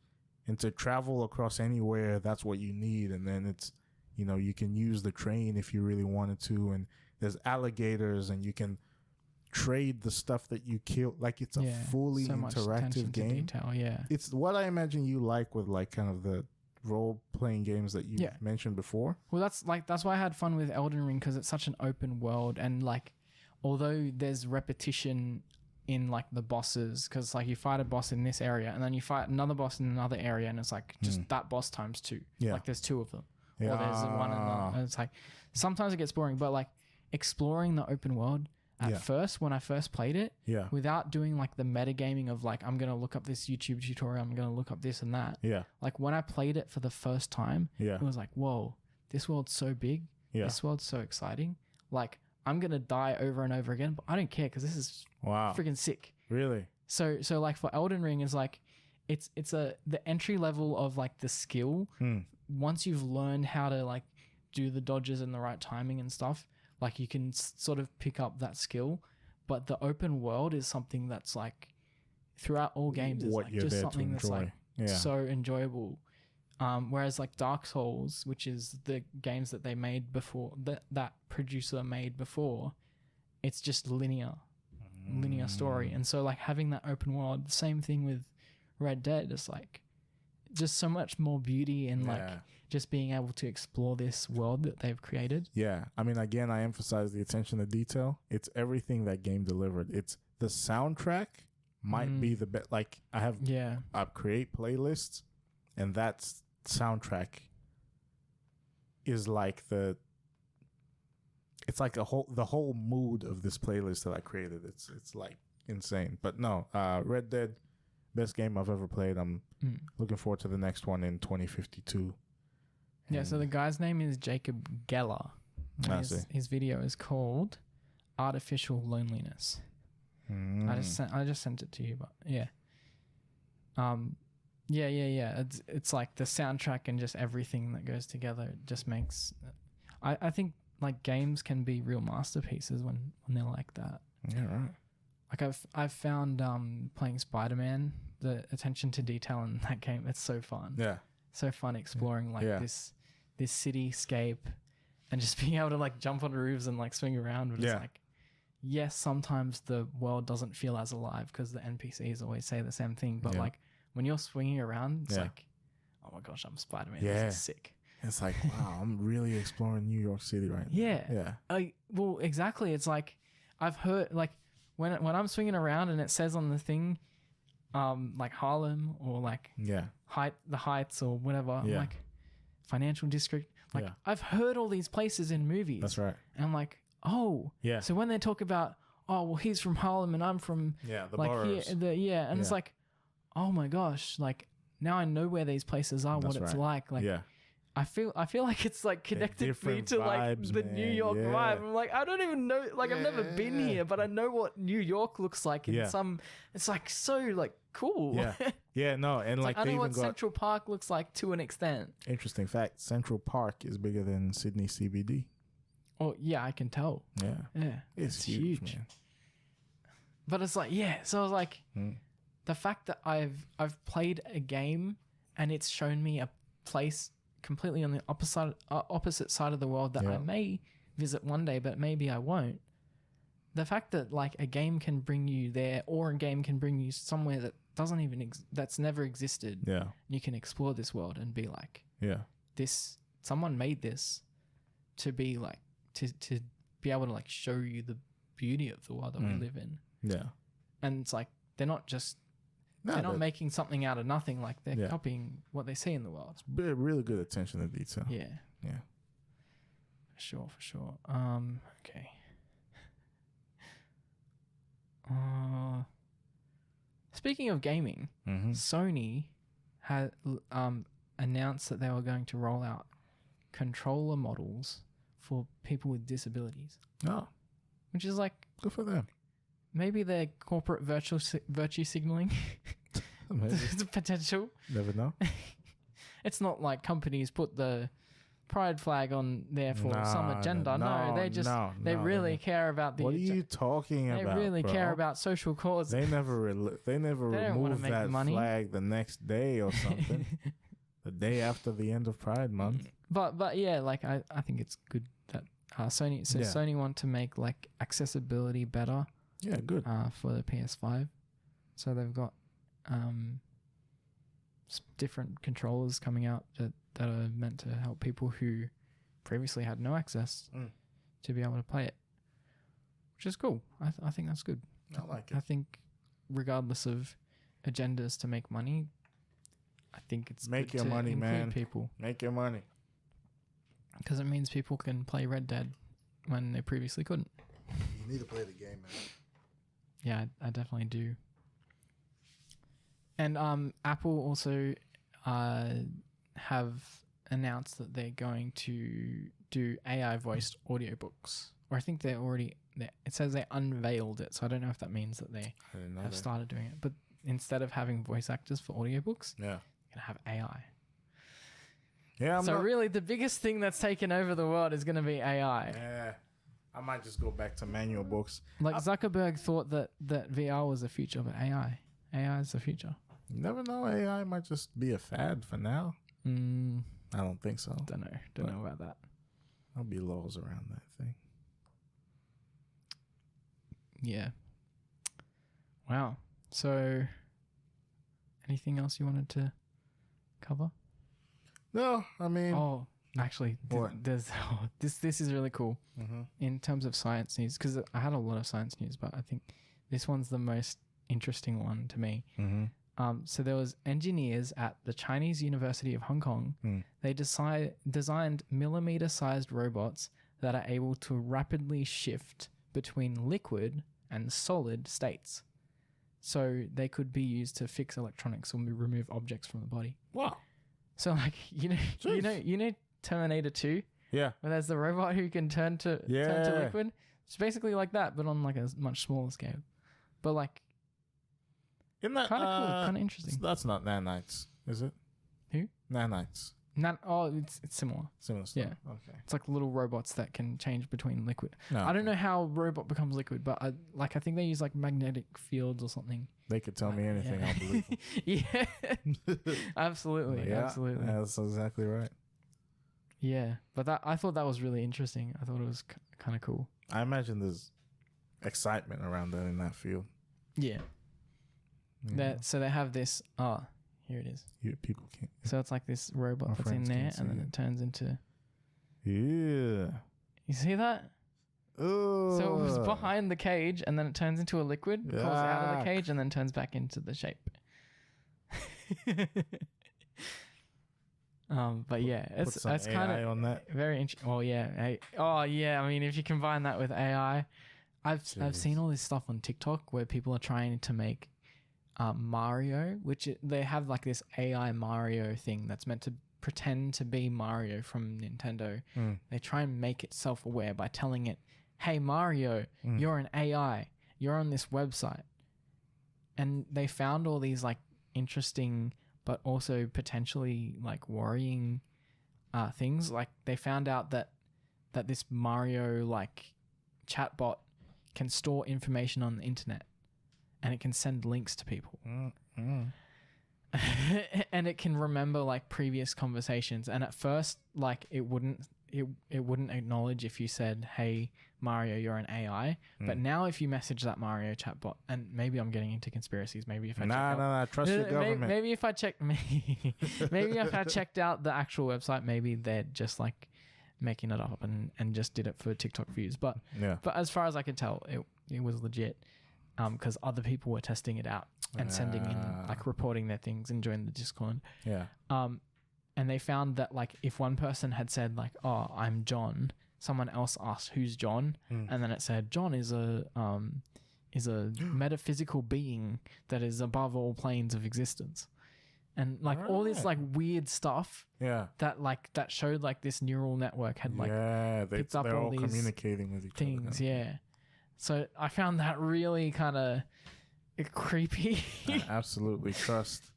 And to travel across anywhere, that's what you need. And then it's, you can use the train if you really wanted to. And there's alligators and you can trade the stuff that you kill. Like it's a fully interactive game. Detail, it's what I imagine you like with like kind of the role playing games that you mentioned before. Well, that's why I had fun with Elden Ring, because it's such an open world, and like although there's repetition in like the bosses, because like you fight a boss in this area and then you fight another boss in another area, and it's like just that boss times 2. Yeah. Like there's 2 of them. Or there's one and it's like sometimes it gets boring, but like exploring the open world at first, when I first played it, without doing like the metagaming of like, I'm going to look up this YouTube tutorial, I'm going to look up this and that. Yeah. Like when I played it for the first time, it was like, whoa, this world's so big. Yeah. This world's so exciting. Like I'm going to die over and over again, but I don't care because this is freaking sick. Really? So like for Elden Ring is like, it's the entry level of like the skill. Once you've learned how to like do the dodges and the right timing and stuff, like you can sort of pick up that skill. But the open world is something that's like throughout all games is like just something that's like so enjoyable. Whereas like Dark Souls, which is the games that they made before, that producer made before, it's just linear story. And so like having that open world, the same thing with Red Dead, is like just so much more beauty and like just being able to explore this world that they've created. Yeah. I mean, again, I emphasize the attention to detail. It's everything that game delivered. It's the soundtrack might be the best. Like I create playlists, and that soundtrack is like it's like the whole mood of this playlist that I created. It's like insane. But no, Red Dead, best game I've ever played. I'm looking forward to the next one in 2052. Yeah, so the guy's name is Jacob Geller. His video is called Artificial Loneliness. I just sent it to you, but yeah. It's like the soundtrack and just everything that goes together. It just makes I think like games can be real masterpieces when they're like that. Yeah, right. Like I've found playing Spider-Man, the attention to detail in that game, it's so fun. Yeah. So fun exploring this cityscape and just being able to like jump on the roofs and like swing around. But it's like, yes, sometimes the world doesn't feel as alive because the NPCs always say the same thing. But like when you're swinging around, it's like, oh my gosh, I'm Spider-Man. Yeah. This is sick. It's like, wow, I'm really exploring New York City right now. Yeah. Well, exactly. It's like I've heard like when I'm swinging around and it says on the thing, like Harlem or like the Heights or whatever. I'm like financial district. Like I've heard all these places in movies. That's right. And I'm like, oh, yeah. So when they talk about, oh, well, he's from Harlem and I'm from the like boroughs. Here, and it's like, oh my gosh, like now I know where these places are, what it's like. Like, I feel like it's like connected me to like the New York vibe. I'm like, I don't even know, like I've never been here, but I know what New York looks like in some. It's like so like cool. No, and like I know what Central Park looks like to an extent. Interesting fact: Central Park is bigger than Sydney CBD. Oh yeah, I can tell. Yeah, it's huge, man. But it's like so I was like, the fact that I've played a game and it's shown me a place completely on the opposite side of the world that I may visit one day, but maybe I won't. The fact that like a game can bring you there, or a game can bring you somewhere that doesn't even that's never existed. Yeah, you can explore this world and be like, this someone made this to be like to be able to like show you the beauty of the world that we live in. Yeah, and it's like they're not just. They're not making something out of nothing. Like they're copying what they see in the world. It's really good attention to detail. Yeah. For sure. Okay. Speaking of gaming, Sony had announced that they were going to roll out controller models for people with disabilities. Oh, which is like good for them. Maybe they're corporate virtue signaling. It's a potential. Never know. It's not like companies put the pride flag on there for some agenda. No, they really care about the. What are you talking about? They really care about social cause. They never remove that flag the next day or something. The day after the end of Pride Month. But yeah, like I think it's good that Sony. So Sony want to make like accessibility better. Yeah, good. For the PS5. So they've got different controllers coming out that are meant to help people who previously had no access to be able to play it, which is cool. I think that's good. I like it. I think regardless of agendas to make money, I think it's make good your to money, include man. People. Make your money. Because it means people can play Red Dead when they previously couldn't. You need to play the game, man. Yeah, I definitely do. And Apple also have announced that they're going to do AI voiced audiobooks. Or I think they're already... It says they unveiled it, so I don't know if that means that they have started doing it. But instead of having voice actors for audiobooks, yeah, you're going to have AI. Yeah, really the biggest thing that's taken over the world is going to be AI. Yeah. I might just go back to manual books. Like Zuckerberg thought that VR was the future, but AI is the future. You never know. AI might just be a fad for now. I don't think so. Don't know about that. There'll be laws around that thing. Yeah. Wow. So, anything else you wanted to cover? No, I mean... Oh, actually, there's this is really cool in terms of science news, because I had a lot of science news, but I think this one's the most interesting one to me. So there was engineers at the Chinese University of Hong Kong. They designed millimeter-sized robots that are able to rapidly shift between liquid and solid states. So they could be used to fix electronics or remove objects from the body. Wow. So like you know Terminator 2? Yeah. Where there's the robot who can turn to liquid. It's basically like that, but on like a much smaller scale. But like, isn't that kind of cool, kind of interesting. That's not nanites, is it? Who? Nanites. It's similar. Similar stuff. Yeah. Okay. It's like little robots that can change between liquid. No, I don't know how a robot becomes liquid, but I think they use like magnetic fields or something. They could tell me anything. Yeah. I'll believe them. Yeah. Absolutely. Yeah, absolutely. That's exactly right. Yeah, but I thought that was really interesting. I thought it was kind of cool. I imagine there's excitement around that in that field. Yeah. So they have this. Here it is. People can't. So it's like this robot that's in there, and then it turns into. Yeah. You see that? Oh. So it was behind the cage, and then it turns into a liquid, crawls out of the cage, and then turns back into the shape. But yeah, it's kind of on that. Very interesting. Well, yeah. I mean, if you combine that with AI, I've seen all this stuff on TikTok where people are trying to make Mario, they have like this AI Mario thing that's meant to pretend to be Mario from Nintendo. They try and make it self-aware by telling it, "Hey Mario, you're an AI. You're on this website." And they found all these like interesting but also potentially like worrying things. Like they found out that this Mario like chatbot can store information on the internet, and it can send links to people. And it can remember like previous conversations. And at first, like it wouldn't acknowledge if you said, "Hey Mario, you're an AI." But now if you message that Mario chatbot, and maybe I'm getting into conspiracies. Maybe if I trust your government. Maybe if I checked out the actual website, maybe they're just like making it up and just did it for TikTok views. But as far as I can tell, it was legit. Because other people were testing it out and sending in, like, reporting their things and joining the Discord. Yeah. And they found that, like, if one person had said, like, "Oh, I'm John," someone else asked, "Who's John?" And then it said, "John is a metaphysical being that is above all planes of existence." And like all this like weird stuff. Yeah. That showed like this neural network had like picked up all these communicating with each things. other. Yeah. So I found that really kind of creepy. I absolutely trust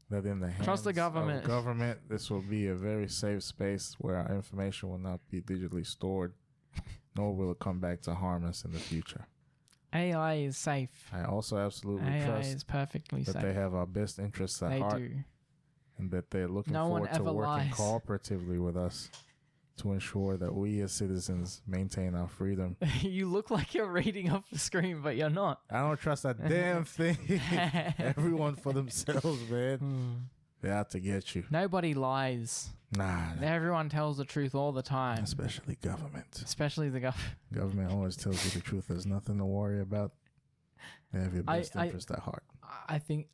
that in the hands the government. Of government, this will be a very safe space where our information will not be digitally stored, nor will it come back to harm us in the future. AI is safe. I also absolutely AI trust is perfectly that safe. they have our best interests at heart. They do. And that they're looking forward to working cooperatively with us to ensure that we as citizens maintain our freedom. You look like you're reading off the screen, but you're not. I don't trust that damn thing. Everyone for themselves, man. They're out to get you. Nobody lies. Nah. Everyone tells the truth all the time. Especially government. Especially the government. Government always tells you the truth. There's nothing to worry about. They have your best interest at heart. I think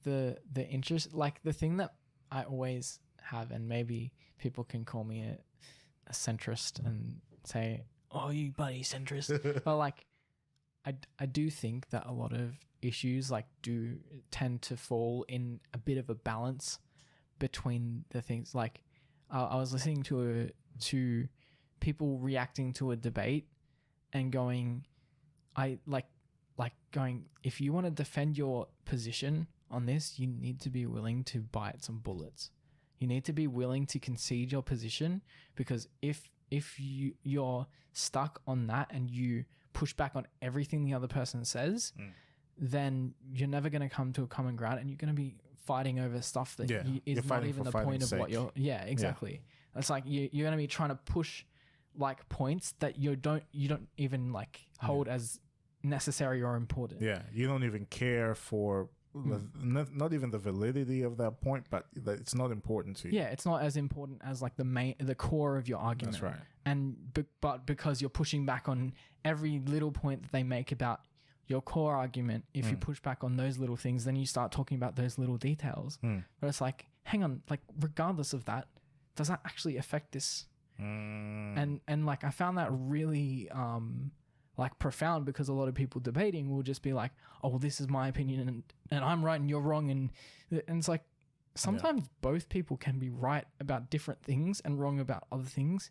the interest, like the thing that I always have, and maybe people can call me a centrist and say, "Oh, you bloody centrist," but like, I do think that a lot of issues like do tend to fall in a bit of a balance between the things. Like, I was listening to people reacting to a debate and going, going, if you want to defend your position on this, you need to be willing to bite some bullets. You need to be willing to concede your position, because if you're stuck on that and you push back on everything the other person says, then you're never going to come to a common ground, and you're going to be fighting over stuff that is not even the point of what you're... Yeah, exactly. Yeah. It's like you're going to be trying to push like points that you don't even like hold as necessary or important. Yeah, you don't even care for not even the validity of that point, but it's not important to you. Yeah, it's not as important as like the core of your argument. That's right. And but because you're pushing back on every little point that they make about your core argument, if you push back on those little things, then you start talking about those little details. But it's like, hang on, like regardless of that, does that actually affect this? And like I found that really like profound, because a lot of people debating will just be like, oh, well, this is my opinion and I'm right and you're wrong, and it's like sometimes both people can be right about different things and wrong about other things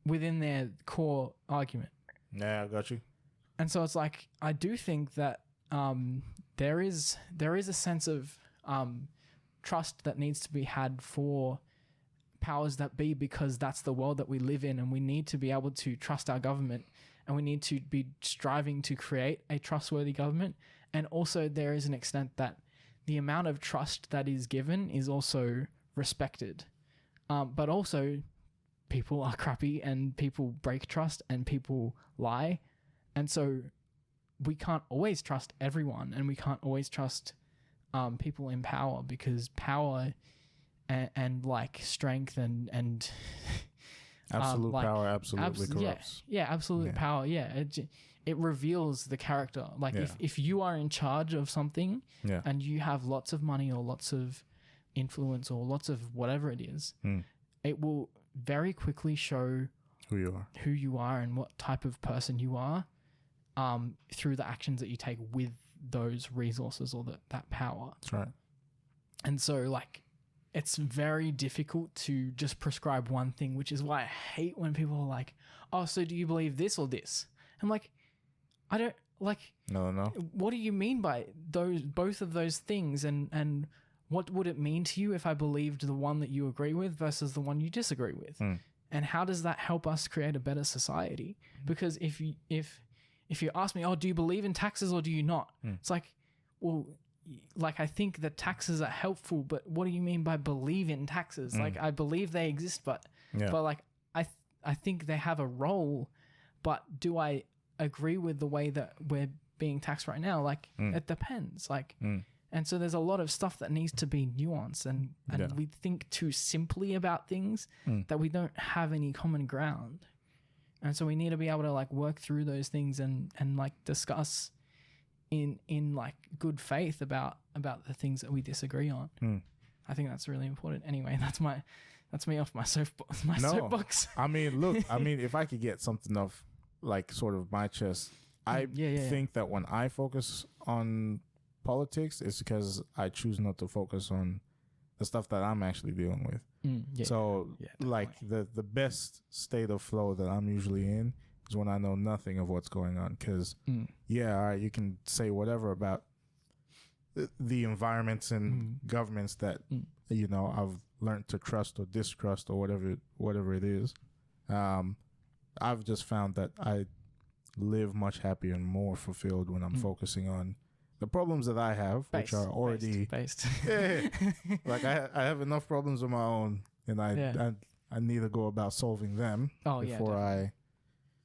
within their core argument. Yeah, I got you. And so it's like, I do think that there is a sense of trust that needs to be had for powers that be, because that's the world that we live in, and we need to be able to trust our government, and we need to be striving to create a trustworthy government. And also there is an extent that the amount of trust that is given is also respected. But also people are crappy and people break trust and people lie. And so we can't always trust everyone, and we can't always trust people in power, because power and like strength and absolute power absolutely corrupts. Yeah, absolute power. Yeah, it reveals the character. Like if you are in charge of something and you have lots of money or lots of influence or lots of whatever it is, it will very quickly show who you are and what type of person you are through the actions that you take with those resources or that power. That's right. And so like, it's very difficult to just prescribe one thing, which is why I hate when people are like, oh, so do you believe this or this? I'm like, I don't like. No. What do you mean by both of those things? And what would it mean to you if I believed the one that you agree with versus the one you disagree with? And how does that help us create a better society? Because if you ask me, oh, do you believe in taxes or do you not? It's like, well, like I think that taxes are helpful, but what do you mean by believe in taxes? Like I believe they exist, but like I think they have a role, but do I agree with the way that we're being taxed right now? Like it depends. Like and so there's a lot of stuff that needs to be nuanced, and we think too simply about things that we don't have any common ground. And so we need to be able to like work through those things and like discuss in like good faith about the things that we disagree on. I think that's really important. Anyway, that's me off my soapbox. I mean, look, if I could get something off like sort of my chest, I think that when I focus on politics, it's because I choose not to focus on the stuff that I'm actually dealing with. Like the best state of flow that I'm usually in is when I know nothing of what's going on. Because all right, you can say whatever about the environments and governments that I've learned to trust or distrust or whatever it is. I've just found that I live much happier and more fulfilled when I'm focusing on the problems that I have, which are already based. Like I have enough problems of my own, and I need to go about solving them before I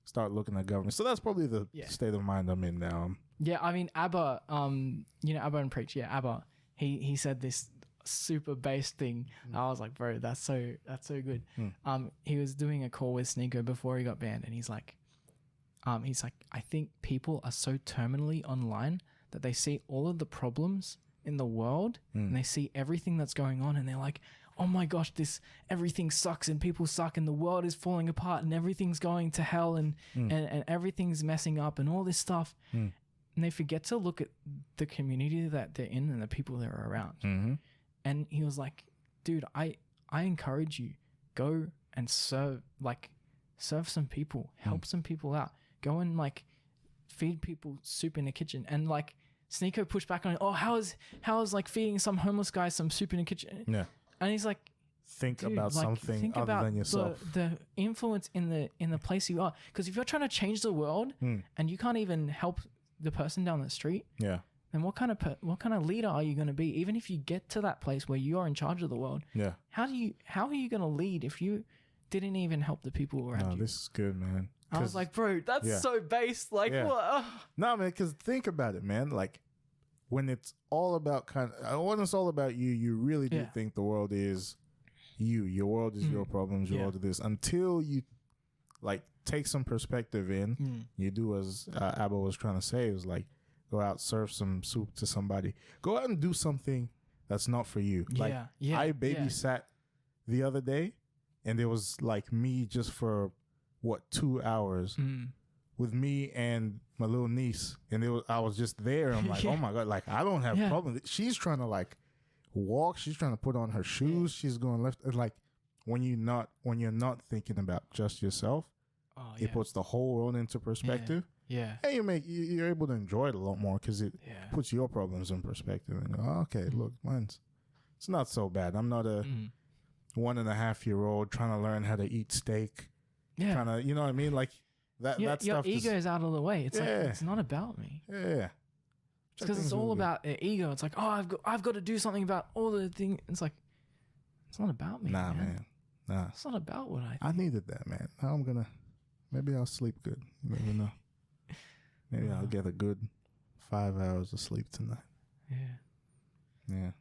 start looking at government. So that's probably the state of mind I'm in now. Yeah, I mean Abba, Abba and Preach. Yeah, Abba. He said this super based thing. I was like, bro, that's so good. He was doing a call with Sneeko before he got banned, and he's like, he's like, I think people are so terminally online that they see all of the problems in the world and they see everything that's going on and they're like, oh my gosh, everything sucks and people suck and the world is falling apart and everything's going to hell and everything's messing up and all this stuff. And they forget to look at the community that they're in and the people that are around. Mm-hmm. And he was like, dude, I encourage you, go and serve some people, help some people out. Go and like feed people soup in the kitchen. And like Sneeko pushed back on it. Oh, how is like feeding some homeless guy some soup in the kitchen? Yeah. And he's like, think about something other than yourself. The influence in the place you are. Because if you're trying to change the world and you can't even help the person down the street, then what kind of leader are you going to be? Even if you get to that place where you are in charge of the world, how are you going to lead if you didn't even help the people around you? This is good, man. I was like, bro, that's so based. Like, what? No, man, because think about it, man. Like, when it's all about when it's all about you, you really do think the world is you. Your world is your problems. Your world is this. Until you, like, take some perspective in, you do as Abba was trying to say. It was like, go out, serve some soup to somebody. Go out and do something that's not for you. Like, I babysat the other day, and it was like me just for 2 hours with me and my little niece, and I was just there. I'm like, oh my God, like I don't have problems. She's trying to like walk. She's trying to put on her shoes. She's going left. It's like when you're not thinking about just yourself, it puts the whole world into perspective. Yeah, and you're able to enjoy it a lot more because it puts your problems in perspective. And okay, look, it's not so bad. I'm not a 1.5-year-old trying to learn how to eat steak. Yeah. Trying to, you know what I mean? Like that your stuff. Your ego is out of the way. It's like, it's not about me. Yeah. Because it's all about ego. It's like, oh, I've got to do something about all the things. It's like, it's not about me. Nah, man. Nah. It's not about what I think. I needed that, man. Now maybe I'll sleep good. You never know. Maybe I'll get a good 5 hours of sleep tonight. Yeah. Yeah.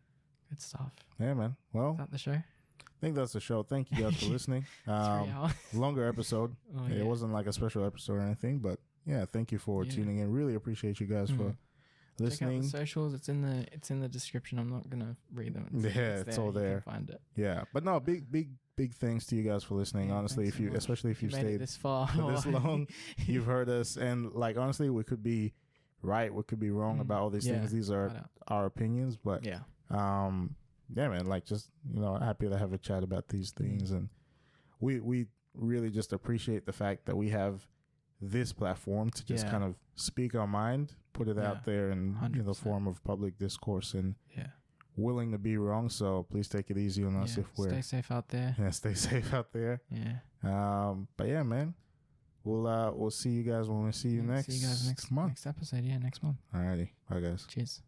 Good stuff. Yeah, man. Well. Is that the show? I think that's the show. Thank you guys for listening. 3 hours. Longer episode. It wasn't like a special episode or anything, but thank you for tuning in. Really appreciate you guys for listening. Check out the socials. It's in the description. I'm not gonna read them. It's all there. You can find it. Yeah, but no, big thanks to you guys for listening. Honestly, especially if you've stayed this far for this long, you've heard us, and like honestly, we could be right, we could be wrong about all these things. These are our opinions, but yeah, man, like just, happy to have a chat about these things. And we really just appreciate the fact that we have this platform to just kind of speak our mind, put it out there in the form of public discourse, and willing to be wrong. So please take it easy on us if we're... Stay safe out there. Yeah, stay safe out there. Yeah. But yeah, man, we'll see you guys when we see you next month. Next episode, next month. Alrighty. Bye, guys. Cheers.